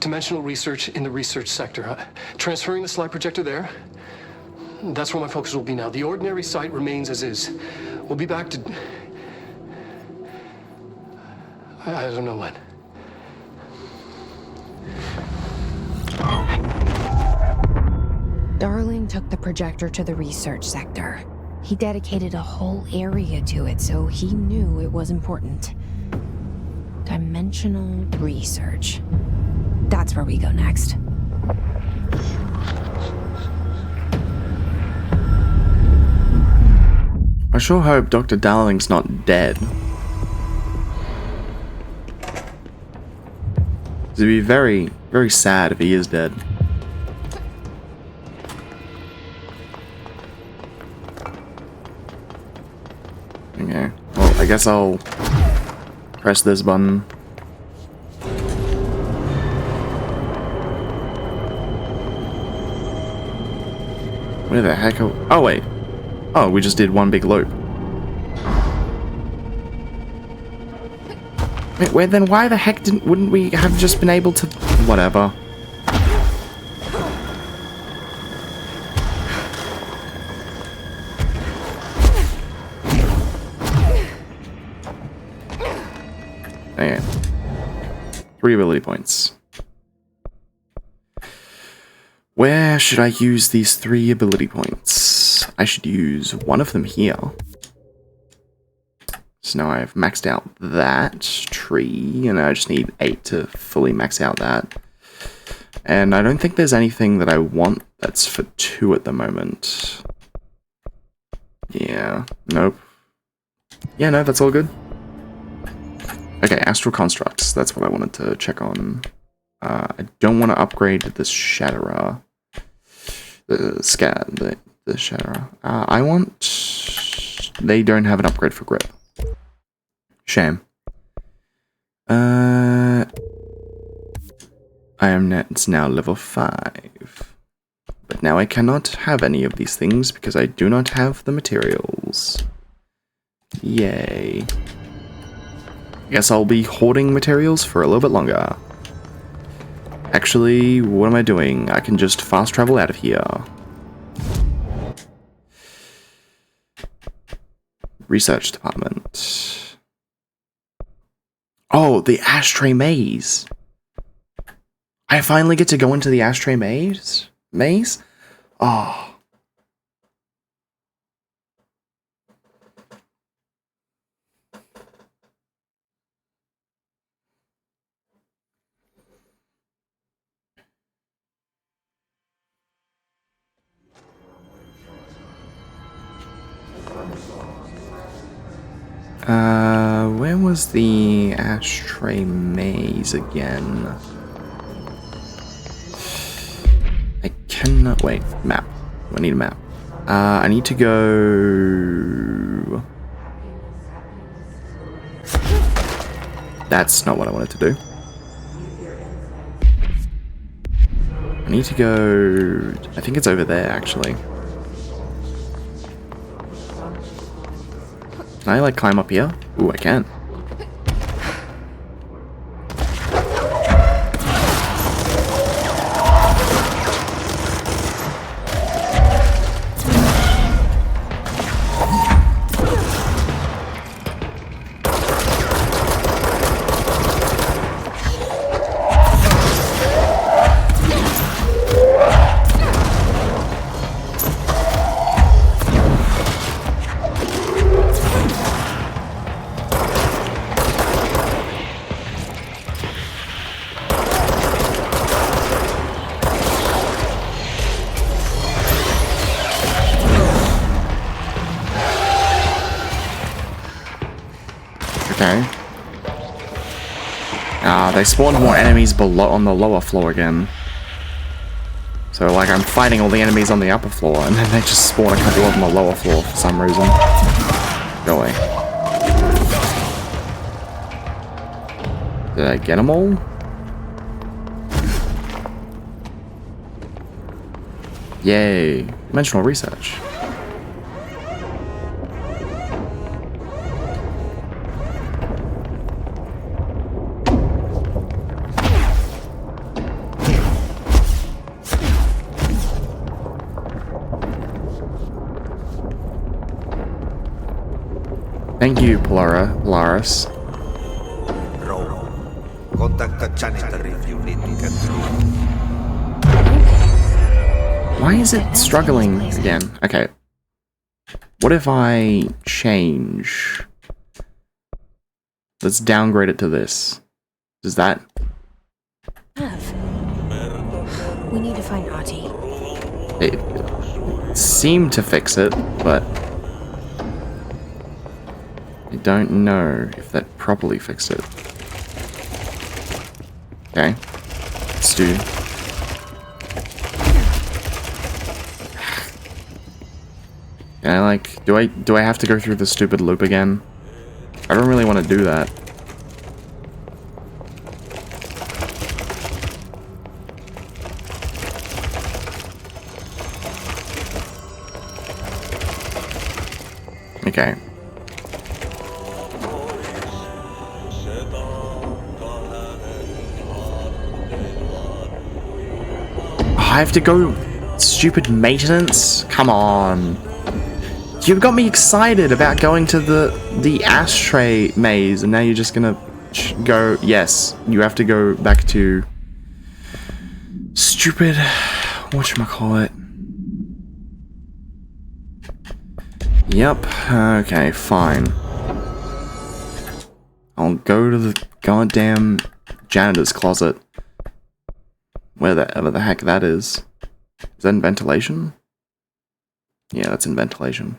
Dimensional research in the research sector. Transferring the slide projector there. That's where my focus will be now. The ordinary site remains as is. We'll be back to... I don't know when. Darling took the projector to the research sector. He dedicated a whole area to it, so he knew it was important. Dimensional research. That's where we go next. I sure hope Dr. Darling's not dead. It'd be very, very sad if he is dead. Okay, well, I guess I'll press this button. Where the heck are... Oh, wait. Oh, we just did one big loop. Wait, where then? Why the heck wouldn't we have just been able to... Whatever. Okay. 3 ability points. Where should I use these 3 ability points? I should use one of them here. So now I've maxed out that tree, and I just need 8 to fully max out that. And I don't think there's anything that I want that's for 2 at the moment. Yeah, nope. Yeah, no, that's all good. Okay, astral constructs. That's what I wanted to check on. I don't want to upgrade this Shatterer. The Shatterer. I want... They don't have an upgrade for grip. Shame. I am it's now level 5. But now I cannot have any of these things because I do not have the materials. Yay. I guess I'll be hoarding materials for a little bit longer. Actually, what am I doing? I can just fast travel out of here. Research department. Oh, the ashtray maze. I finally get to go into the ashtray maze? Oh. Where was the ashtray maze again? I cannot... Wait, map. I need a map. I need to go... That's not what I wanted to do. I need to go... I think it's over there, actually. Can I, like, climb up here? Ooh, I can. Okay. They spawned more enemies below on the lower floor again. So, like, I'm fighting all the enemies on the upper floor, and then they just spawn a couple of them on the lower floor for some reason. Go away. Did I get them all? Yay. Dimensional research. Thank you, Polaris. Contact janitor if you need to get through. Why is it struggling again? Okay. What if I change? Let's downgrade it to this. Does that... We need to find Ahti. It seemed to fix it, but... I don't know if that properly fixed it. Okay. Let's do... Can I, like... Do I have to go through the stupid loop again? I don't really want to do that. Okay. I have to go stupid maintenance? Come on. You got me excited about going to the ashtray maze, and now you're just gonna go. Yes, you have to go back to stupid. Whatchamacallit? Yep. Okay, fine. I'll go to the goddamn janitor's closet. Wherever the heck that is. Is that in ventilation? Yeah, that's in ventilation.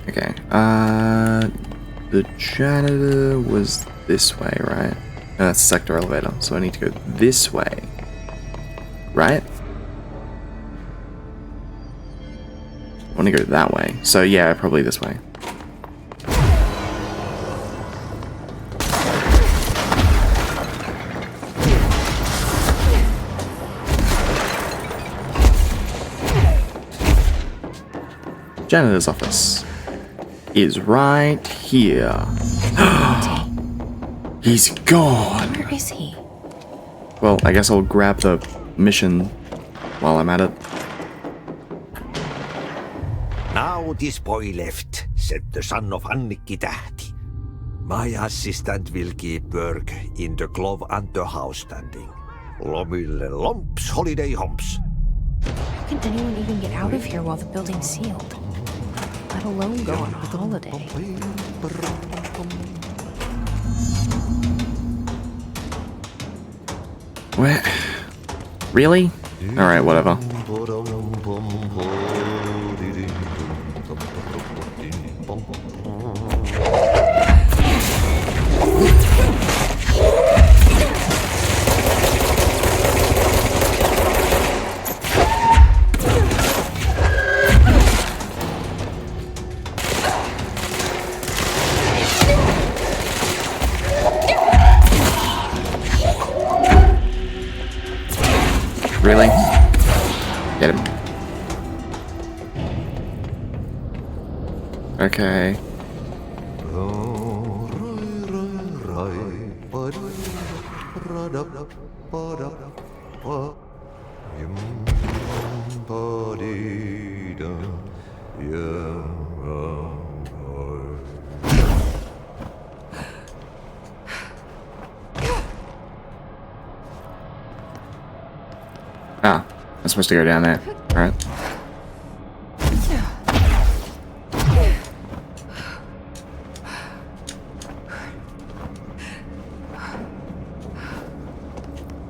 Okay, the janitor was this way, right? No, that's the sector elevator, so I need to go this way. Right? I want to go that way. So yeah, probably this way. Janitor's office is right here. He's gone. Where is he? Well, I guess I'll grab the mission while I'm at it. Now this boy left, said the son of Annikki Tähti. My assistant will keep work in the glove and the house standing. Lomille lomps, holiday humps. How can anyone even get out of here while the building's sealed? Let alone go on a holiday. Where? Really? Alright, whatever. Really? Get him. Okay. Ah, I'm supposed to go down there. Alright.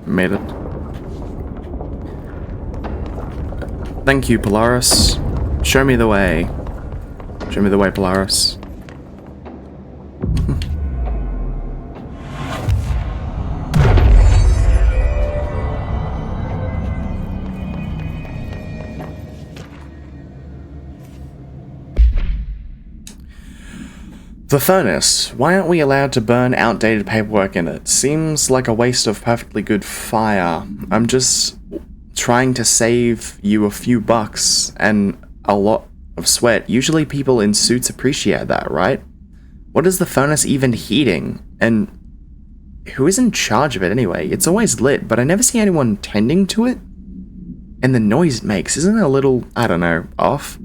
Made it. Thank you, Polaris. Show me the way. Show me the way, Polaris. The furnace. Why aren't we allowed to burn outdated paperwork in it? Seems like a waste of perfectly good fire. I'm just trying to save you a few bucks and a lot of sweat. Usually people in suits appreciate that, right? What is the furnace even heating? And who is in charge of it anyway? It's always lit, but I never see anyone tending to it. And the noise it makes, isn't it a little, I don't know, off?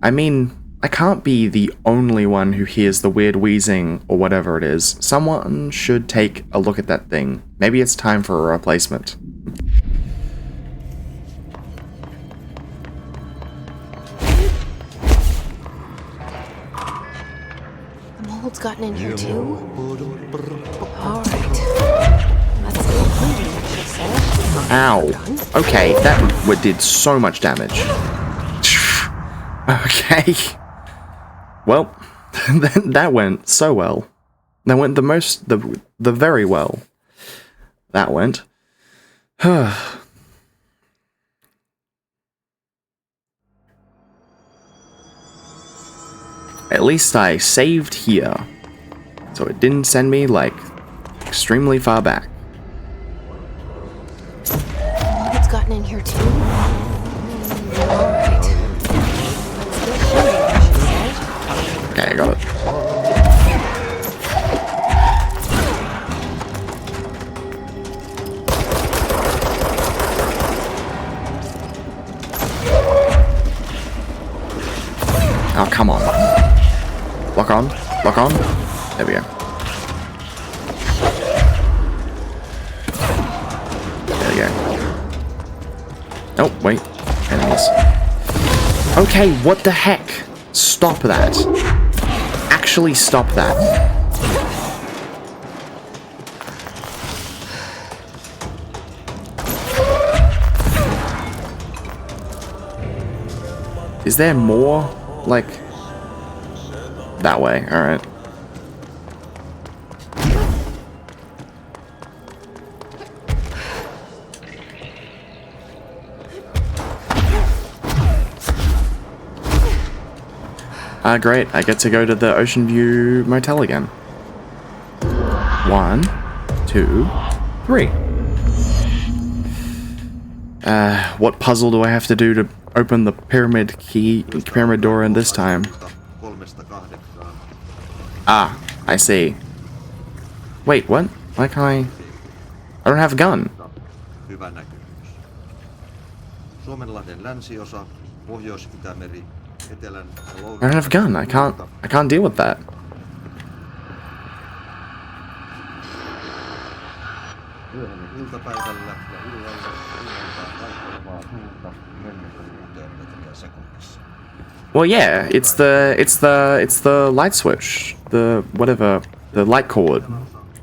I mean, I can't be the only one who hears the weird wheezing or whatever it is. Someone should take a look at that thing. Maybe it's time for a replacement. The mold's gotten in here too? Alright. That's completing what she said. Ow. Okay, that did so much damage. Okay. Well, that went so well. That went the very well. That went. At least I saved here. So it didn't send me, like, extremely far back. It's gotten in here too? Alright. Okay, I got it. Oh, come on. Lock on. Lock on. There we go. There we go. Oh, wait. Animals. Okay, what the heck? Stop that. Actually stop that. Is there more? Like, that way, alright. Great, I get to go to the Ocean View Motel again. 1, 2, 3. What puzzle do I have to do to open the pyramid door in this time? Ah, I see. Wait, what? Why can't I don't have a gun. I don't have a gun. I can't deal with that. Well, yeah, it's the light switch, the light cord,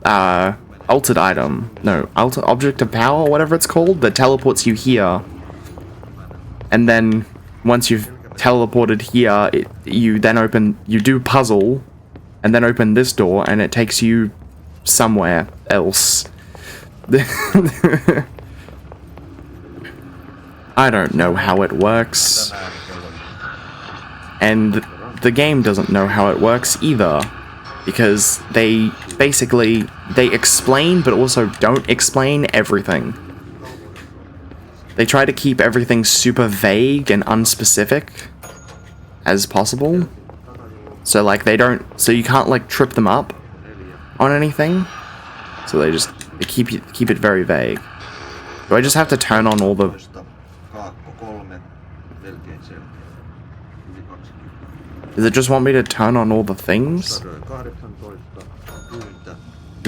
altered item, no, altered object of power, whatever it's called, that teleports you here, and then once you've teleported here, you do puzzle, and then open this door, and it takes you somewhere else. I don't know how it works. And the game doesn't know how it works either. Because they explain but also don't explain everything. They try to keep everything super vague and unspecific as possible. So like so you can't like trip them up on anything. So they keep it very vague. Do I just have to turn on all the... Does it just want me to turn on all the things? Because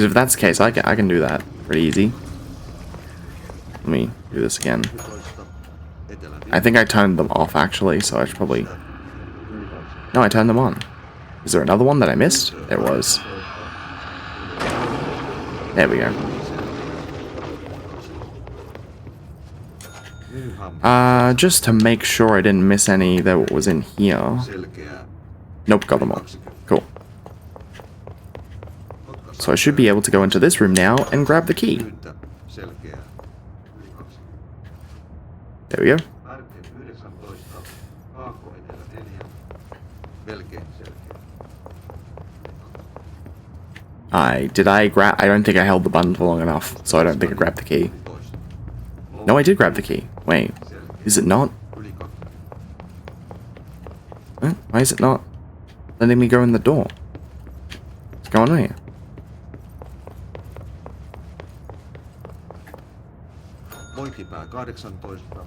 if that's the case, I can do that pretty easy. Let me do this again. I think I turned them off actually, so I should probably... No, I turned them on. Is there another one that I missed? There was. There we go. Just to make sure I didn't miss any that was in here. Nope, got them all. Cool. So I should be able to go into this room now and grab the key. There we go. I don't think I held the button for long enough, so I don't think I grabbed the key. No, I did grab the key. Wait, is it not? Huh? Why is it not letting me go in the door? What's going on here? Poikipää 18, nuori 4,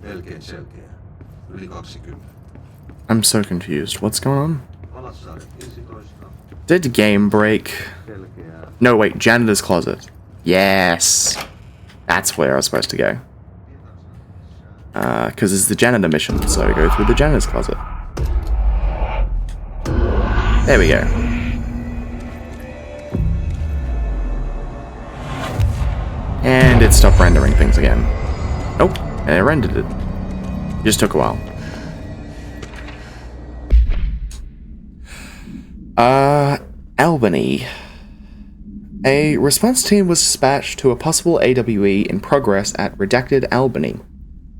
melkein selkeä, yli 20. I'm so confused. What's going on? Did game break? No, wait, janitor's closet. Yes! That's where I was supposed to go. Because it's the janitor mission, so I go through the janitor's closet. There we go. And it stopped rendering things again. Oh, and it rendered it. Just took a while. Albany. A response team was dispatched to a possible AWE in progress at Redacted Albany.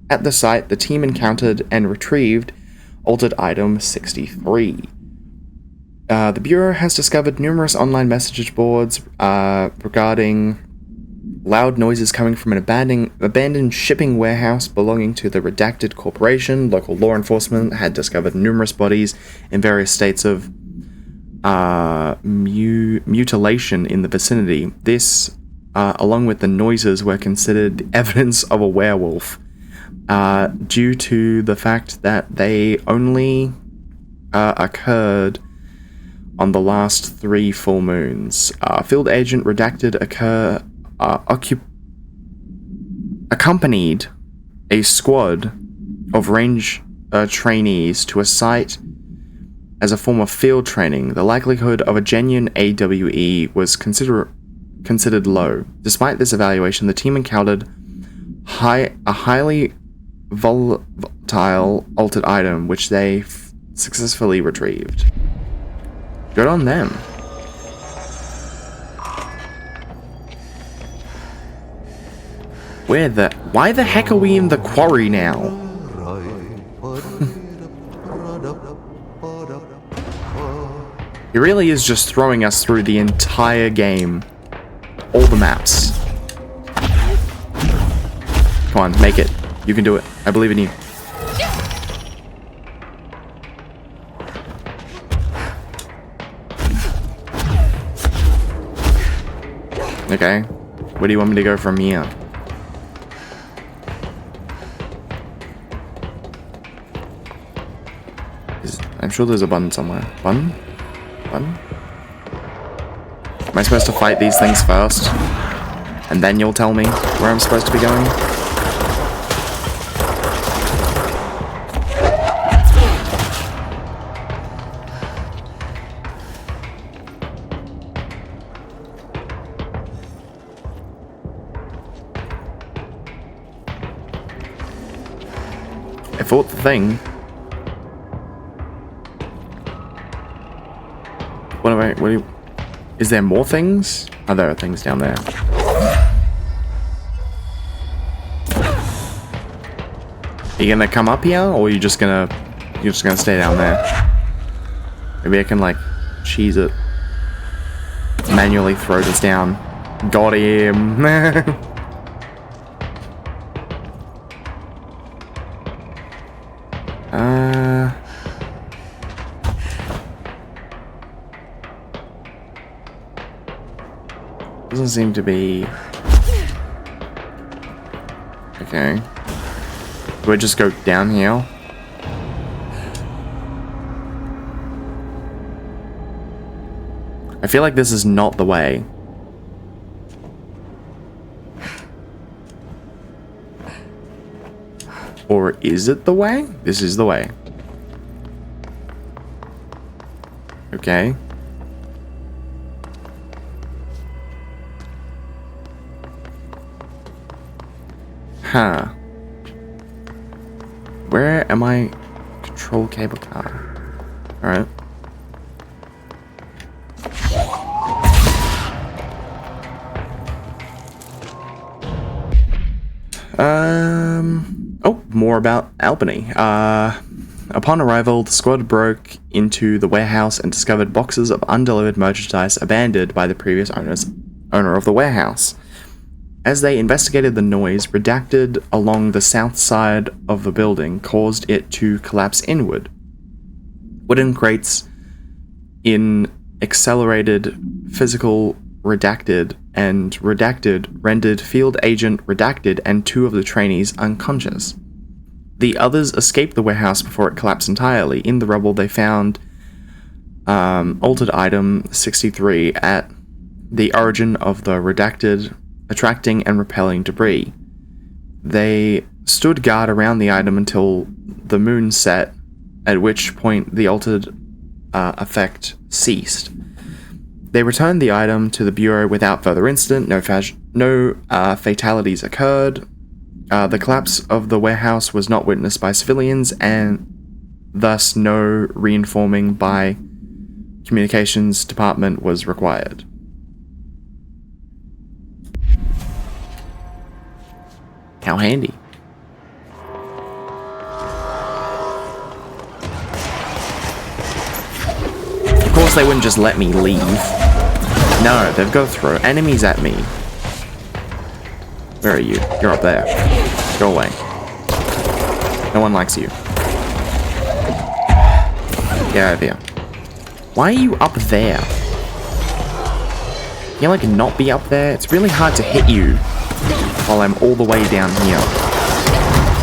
At the site, the team encountered and retrieved Altered Item 63. The Bureau has discovered numerous online message boards regarding loud noises coming from an abandoned shipping warehouse belonging to the Redacted Corporation. Local law enforcement had discovered numerous bodies in various states of mutilation in the vicinity. This, along with the noises, were considered evidence of a werewolf due to the fact that they only occurred on the last 3 full moons. Field Agent Redacted accompanied a squad of range trainees to a site as a form of field training. The likelihood of a genuine AWE was considered low. Despite this evaluation, the team encountered a highly volatile altered item, which they successfully retrieved. Good on them. Why the heck are we in the quarry now? He really is just throwing us through the entire game. All the maps. Come on, make it. You can do it. I believe in you. Okay. Where do you want me to go from here? I'm sure there's a button somewhere. Button? Button? Am I supposed to fight these things first? And then you'll tell me where I'm supposed to be going? I fought the thing. What do you... Is there more things? Oh, there are things down there. Are you gonna come up here, or are you just gonna... You're just gonna stay down there? Maybe I can, like, cheese it. Manually throw this down. Got him! Doesn't seem to be... Okay. Do I just go down here? I feel like this is not the way. Or is it the way? This is the way. Okay. Huh. Where am I? Control cable car. Alright. Oh, more about Albany. Upon arrival, the squad broke into the warehouse and discovered boxes of undelivered merchandise abandoned by the previous owner of the warehouse. As they investigated the noise, Redacted along the south side of the building caused it to collapse inward. Wooden crates in accelerated physical Redacted and Redacted rendered Field Agent Redacted and 2 of the trainees unconscious. The others escaped the warehouse before it collapsed entirely. In the rubble, they found Altered Item 63 at the origin of the Redacted, attracting and repelling debris. They stood guard around the item until the moon set, at which point the altered effect ceased. They returned the item to the Bureau without further incident. No fatalities occurred. The collapse of the warehouse was not witnessed by civilians, and thus no reinforming by communications department was required. How handy. they wouldn't just let me leave. No, they've got to throw enemies at me. Where are you? You're up there. Go away. No one likes you. Get out of here. Why are you up there? Can you, like, not be up there? It's really hard to hit you while I'm all the way down here.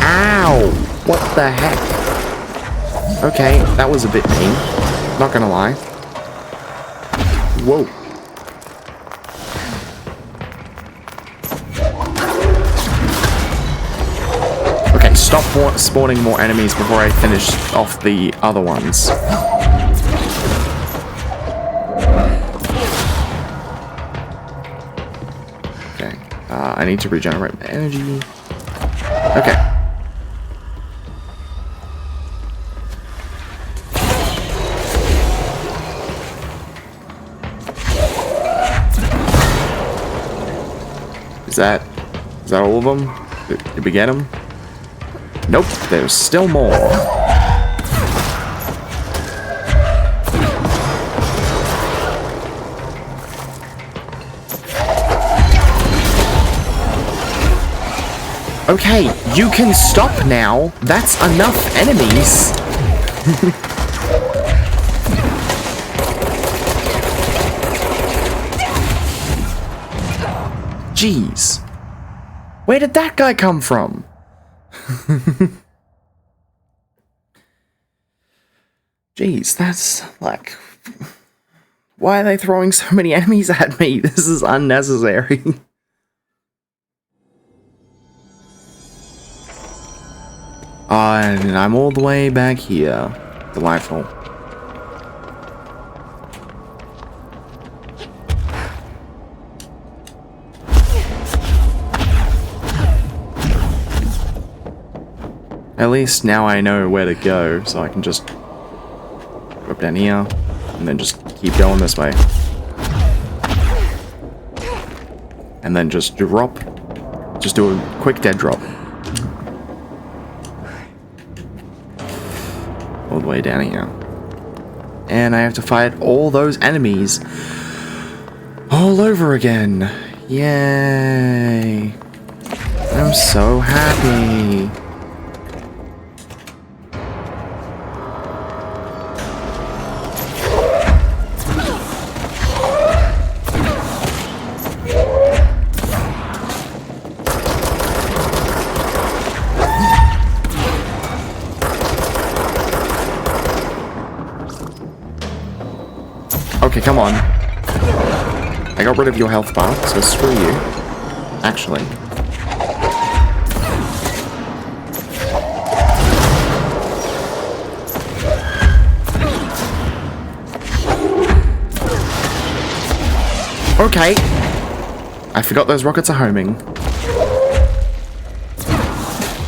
Ow! What the heck? Okay, that was a bit mean. Not gonna lie. Whoa. Okay, stop spawning more enemies before I finish off the other ones. Okay, I need to regenerate my energy. Okay. Is that all of them? Did we get them? Nope, there's still more. Okay, you can stop now. That's enough enemies. Jeez. Where did that guy come from? Jeez, that's like... Why are they throwing so many enemies at me? This is unnecessary. And I'm all the way back here. Delightful. At least now I know where to go, so I can just go up down here, and then just keep going this way. And then just drop. Just do a quick dead drop. All the way down here. And I have to fight all those enemies all over again. Yay. I'm so happy. Okay, come on. I got rid of your health bar, so screw you. Actually. Okay. I forgot those rockets are homing.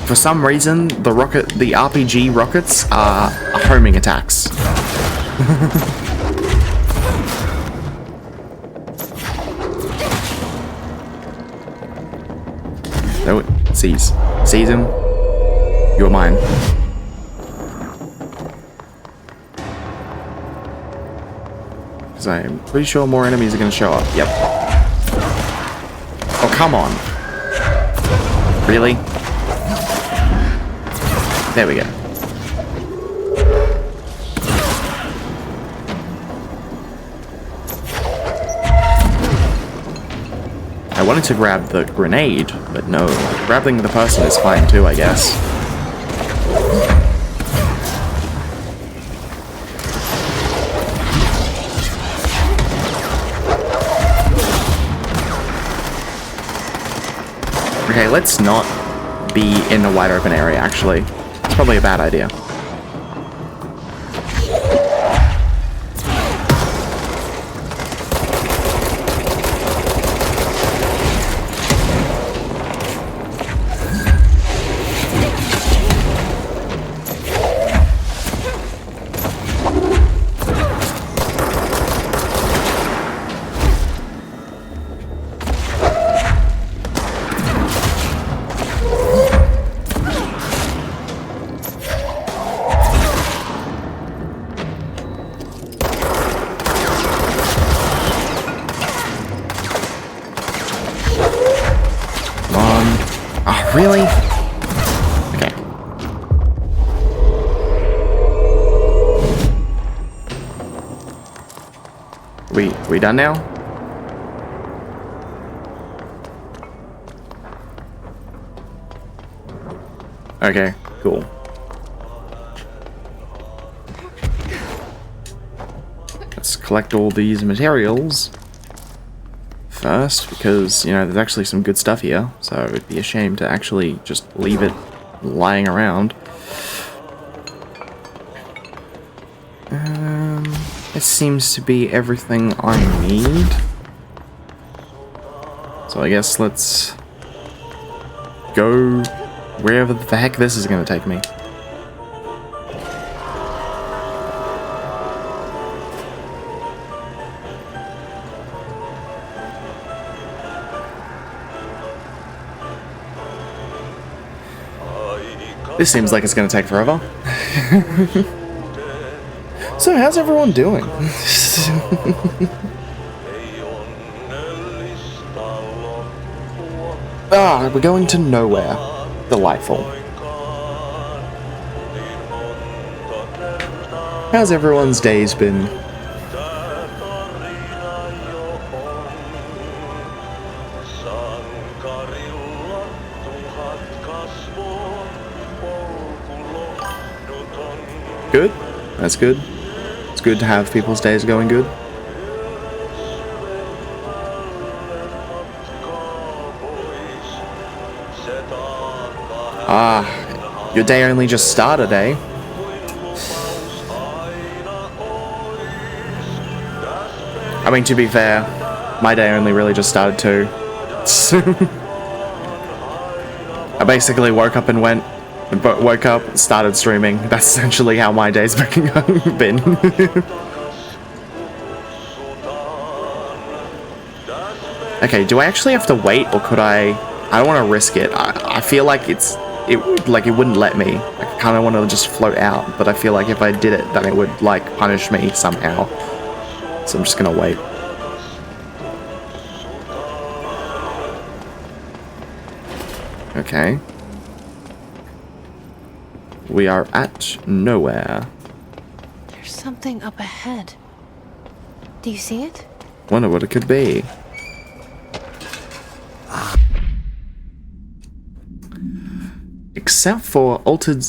For some reason, the RPG rockets are homing attacks. No, seize. Seize him. You're mine. Because I'm pretty sure more enemies are going to show up. Yep. Oh, come on. Really? There we go. I wanted to grab the grenade, but no. Grabbing the person is fine too, I guess. Okay, let's not be in a wide open area, actually. It's probably a bad idea. Really? Okay. We done now? Okay, cool. Let's collect all these materials first, because, you know, there's actually some good stuff here, so it'd be a shame to actually just leave it lying around. This seems to be everything I need. So I guess let's go wherever the heck this is going to take me. This seems like it's going to take forever. So, how's everyone doing? We're going to nowhere. Delightful. How's everyone's days been? Good? That's good. It's good to have people's days going good. Your day only just started, eh? I mean, to be fair, my day only really just started too. I basically woke up, started streaming. That's essentially how my day's been. Okay, do I actually have to wait, or could I don't want to risk it. I feel like it wouldn't let me. I kind of want to just float out, but I feel like if I did it, then it would, like, punish me somehow. So I'm just gonna wait. Okay. We are at nowhere. There's something up ahead. Do you see it? Wonder what it could be. Except for altered,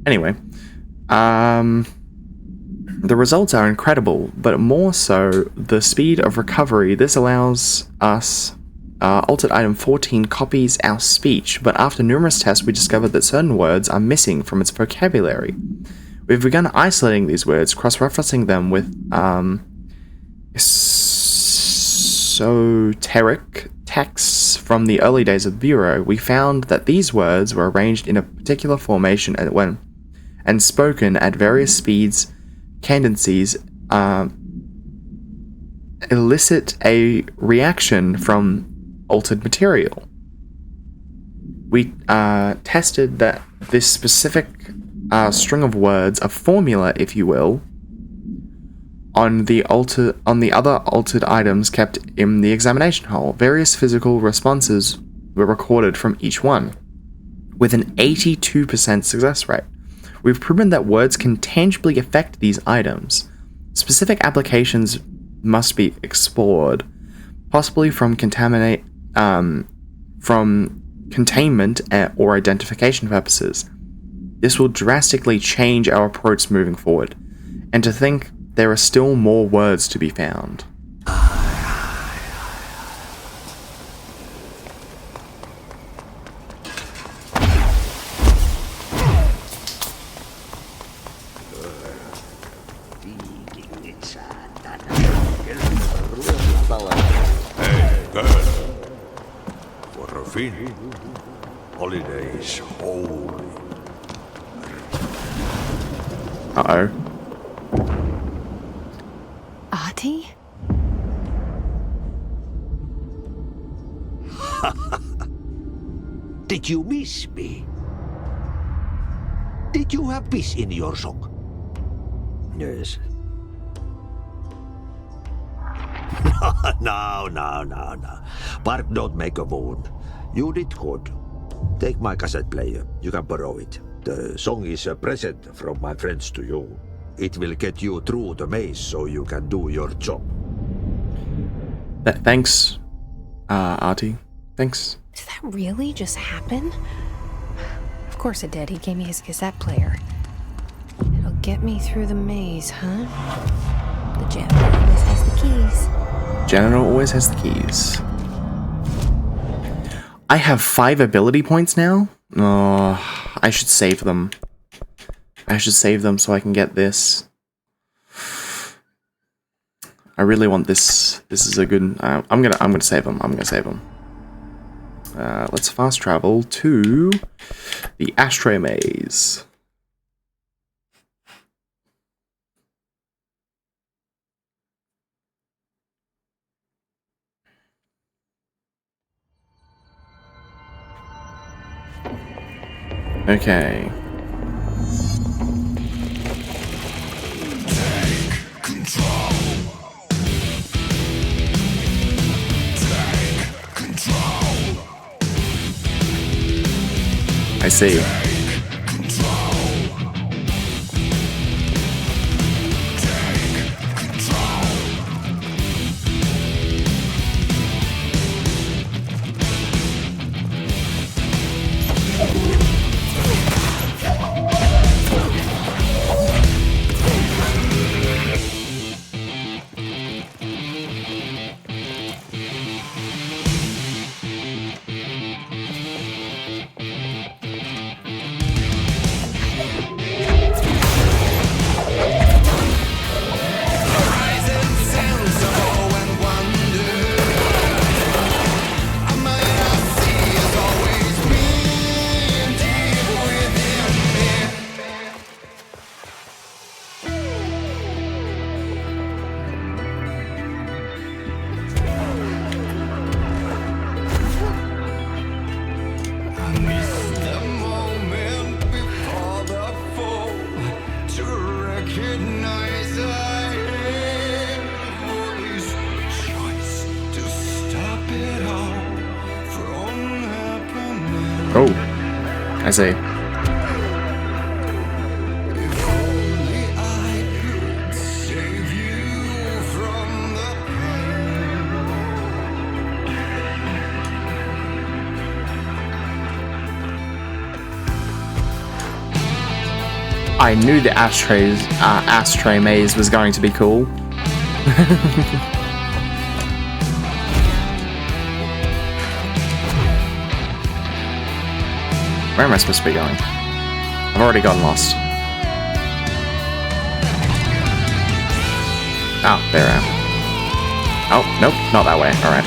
anyway, the results are incredible, but more so the speed of recovery. This allows us, altered item 14 copies our speech, but after numerous tests we discovered that certain words are missing from its vocabulary. We've begun isolating these words, cross-referencing them with, esoteric texts from the early days of the Bureau. We found that these words were arranged in a particular formation and spoken at various speeds, cadences, elicit a reaction from altered material. We tested that this specific string of words, a formula, if you will, on the other altered items kept in the examination hole. Various physical responses were recorded from each one, with an 82% success rate. We've proven that words can tangibly affect these items. Specific applications must be explored, possibly from containment or identification purposes. This will drastically change our approach moving forward. And to think there are still more words to be found. Hey, girl. For a fin, holidays holy. Uh-oh. Ahti? Did you miss me? Did you have peace in your song? Yes. No. Bark don't make a wound. You did good. Take my cassette player. You can borrow it. The song is a present from my friends to you. It will get you through the maze so you can do your job. Thanks, Artie. Thanks. Did that really just happen? Of course it did. He gave me his cassette player. It'll get me through the maze, huh? The janitor always has the keys. Janitor always has the keys. I have 5 ability points now? Oh, I should save them. I should save them so I can get this. I really want this. This is a good. I'm gonna save them. I'm gonna save them. Let's fast travel to the ashtray maze. Okay. Take control. Take control. I see. Oh, I see. I knew the ashtray maze was going to be cool. Where am I supposed to be going? I've already gotten lost. Oh, there I am. Oh, nope, not that way. Alright.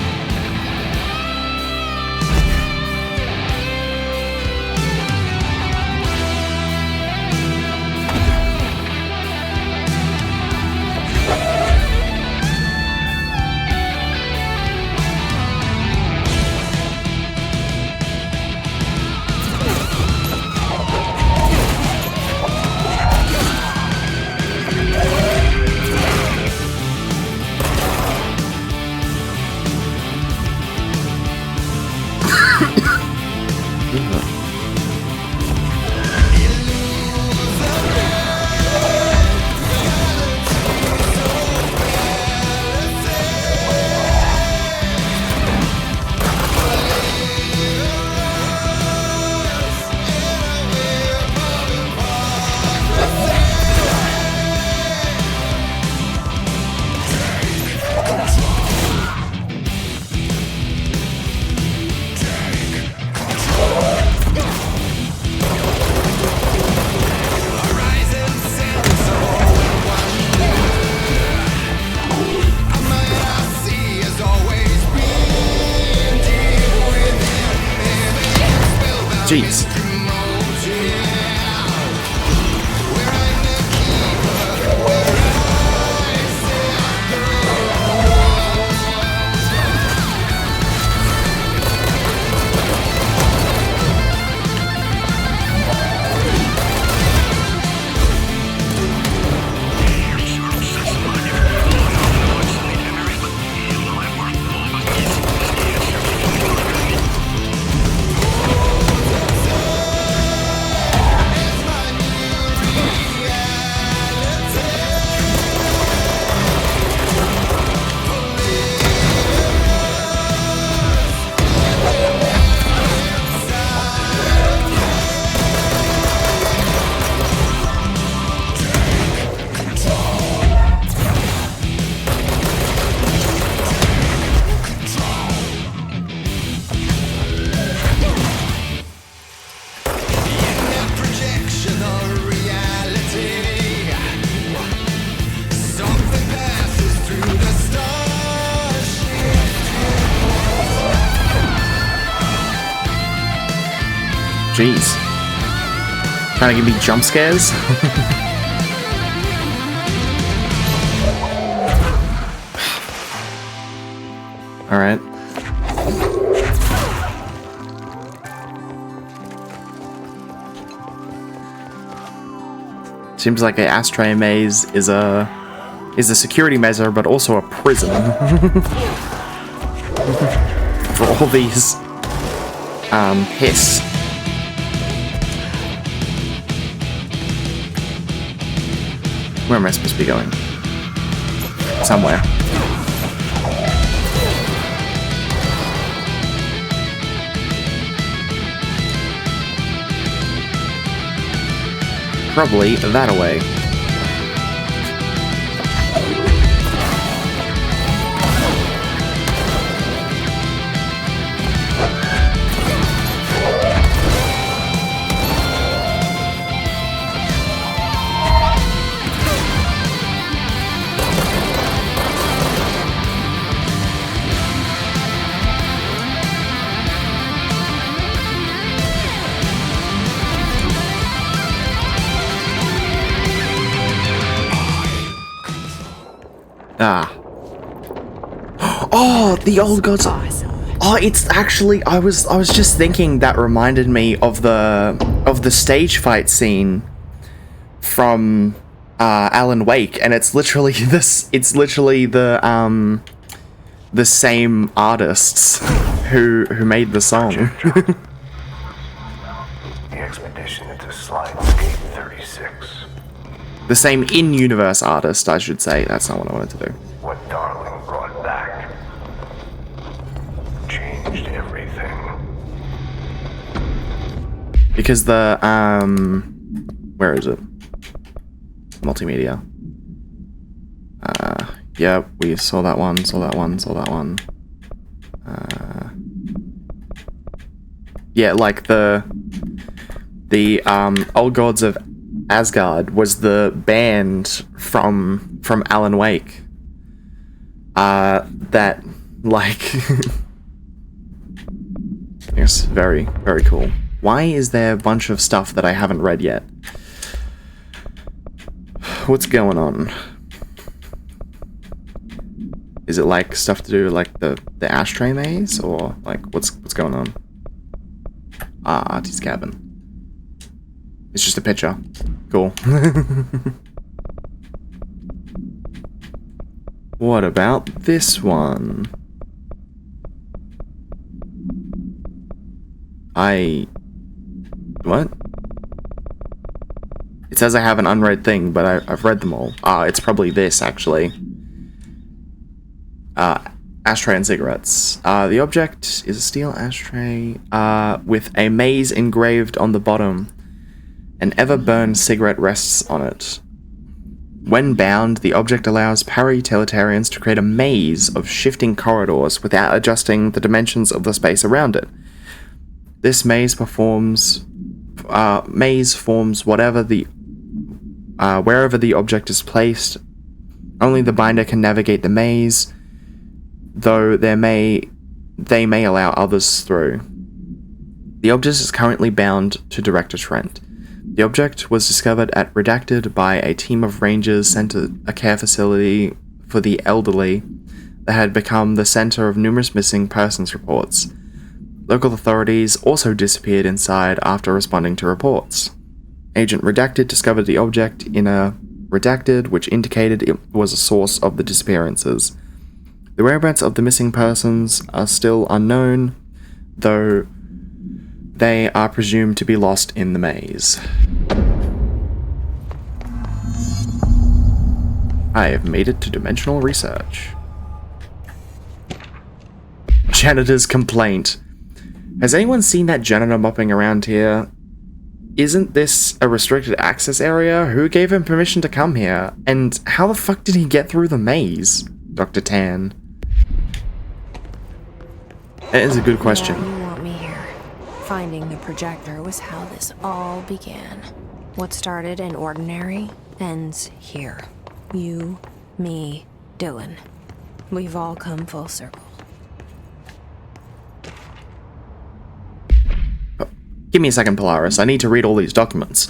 Jeez. Jeez. Trying to give me jump scares? Alright. Seems like a ashtray maze is a security measure, but also a prison. For all these hiss. Where am I supposed to be going? Somewhere. Probably that away. Ah. Oh, the old gods. Oh, it's actually I was just thinking that reminded me of the stage fight scene from Alan Wake, and it's literally the same artists who made the song. The expedition into Slidescape 36. The same in-universe artist, I should say. That's not what I wanted to do. What Darling brought back changed everything. Because the where is it? Multimedia. Yeah, we saw that one. Yeah, like the Old Gods of Asgard was the band from Alan Wake. That like yes, very, very cool. Why is there a bunch of stuff that I haven't read yet? What's going on? Is it like stuff to do with like the ashtray maze, or like what's going on? Ah, Artie's cabin. It's just a picture. Cool. What about this one? What? It says I have an unread thing, but I've read them all. Ah, it's probably this, actually. Ashtray and cigarettes. The object is a steel ashtray with a maze engraved on the bottom. An ever-burned cigarette rests on it. When bound, the object allows para-utilitarians to create a maze of shifting corridors without adjusting the dimensions of the space around it. This maze forms wherever the object is placed. Only the binder can navigate the maze, though they may allow others through. The object is currently bound to Director Trent. The object was discovered at Redacted by a team of rangers sent to a care facility for the elderly that had become the center of numerous missing persons reports. Local authorities also disappeared inside after responding to reports. Agent Redacted discovered the object in a Redacted, which indicated it was a source of the disappearances. The whereabouts of the missing persons are still unknown, though they are presumed to be lost in the maze. I have made it to Dimensional Research. Janitor's complaint. Has anyone seen that janitor mopping around here? Isn't this a restricted access area? Who gave him permission to come here? And how the fuck did he get through the maze? Dr. Tan. That is a good question. Yeah, you want me here. Finding the projector was how this all began. What started in ordinary ends here. You, me, Dylan. We've all come full circle. Give me a second, Polaris. I need to read all these documents.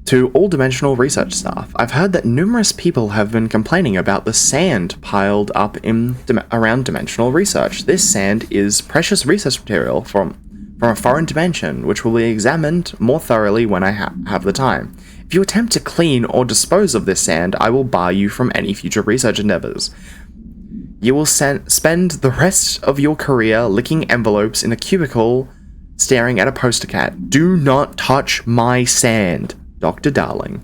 To all dimensional research staff, I've heard that numerous people have been complaining about the sand piled up in around dimensional research. This sand is precious research material from a foreign dimension, which will be examined more thoroughly when I have the time. If you attempt to clean or dispose of this sand, I will bar you from any future research endeavors. You will spend the rest of your career licking envelopes in a cubicle, staring at a poster cat. Do not touch my sand, Dr. Darling.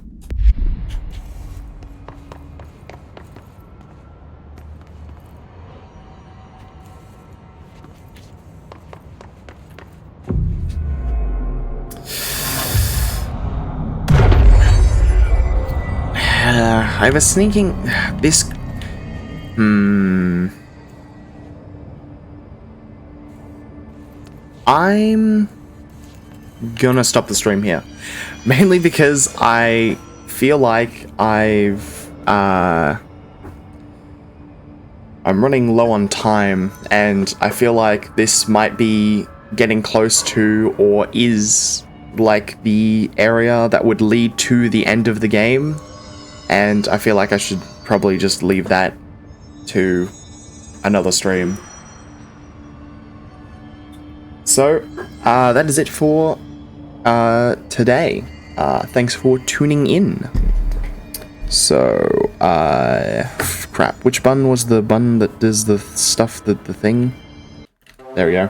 I was sneaking this. I'm gonna stop the stream here, mainly because I feel like I'm running low on time, and I feel like this might be getting close to, or is like the area that would lead to the end of the game, and I feel like I should probably just leave that to another stream. So, that is it for today. Thanks for tuning in. So, crap, which button was the button that does the stuff, the thing? There we go.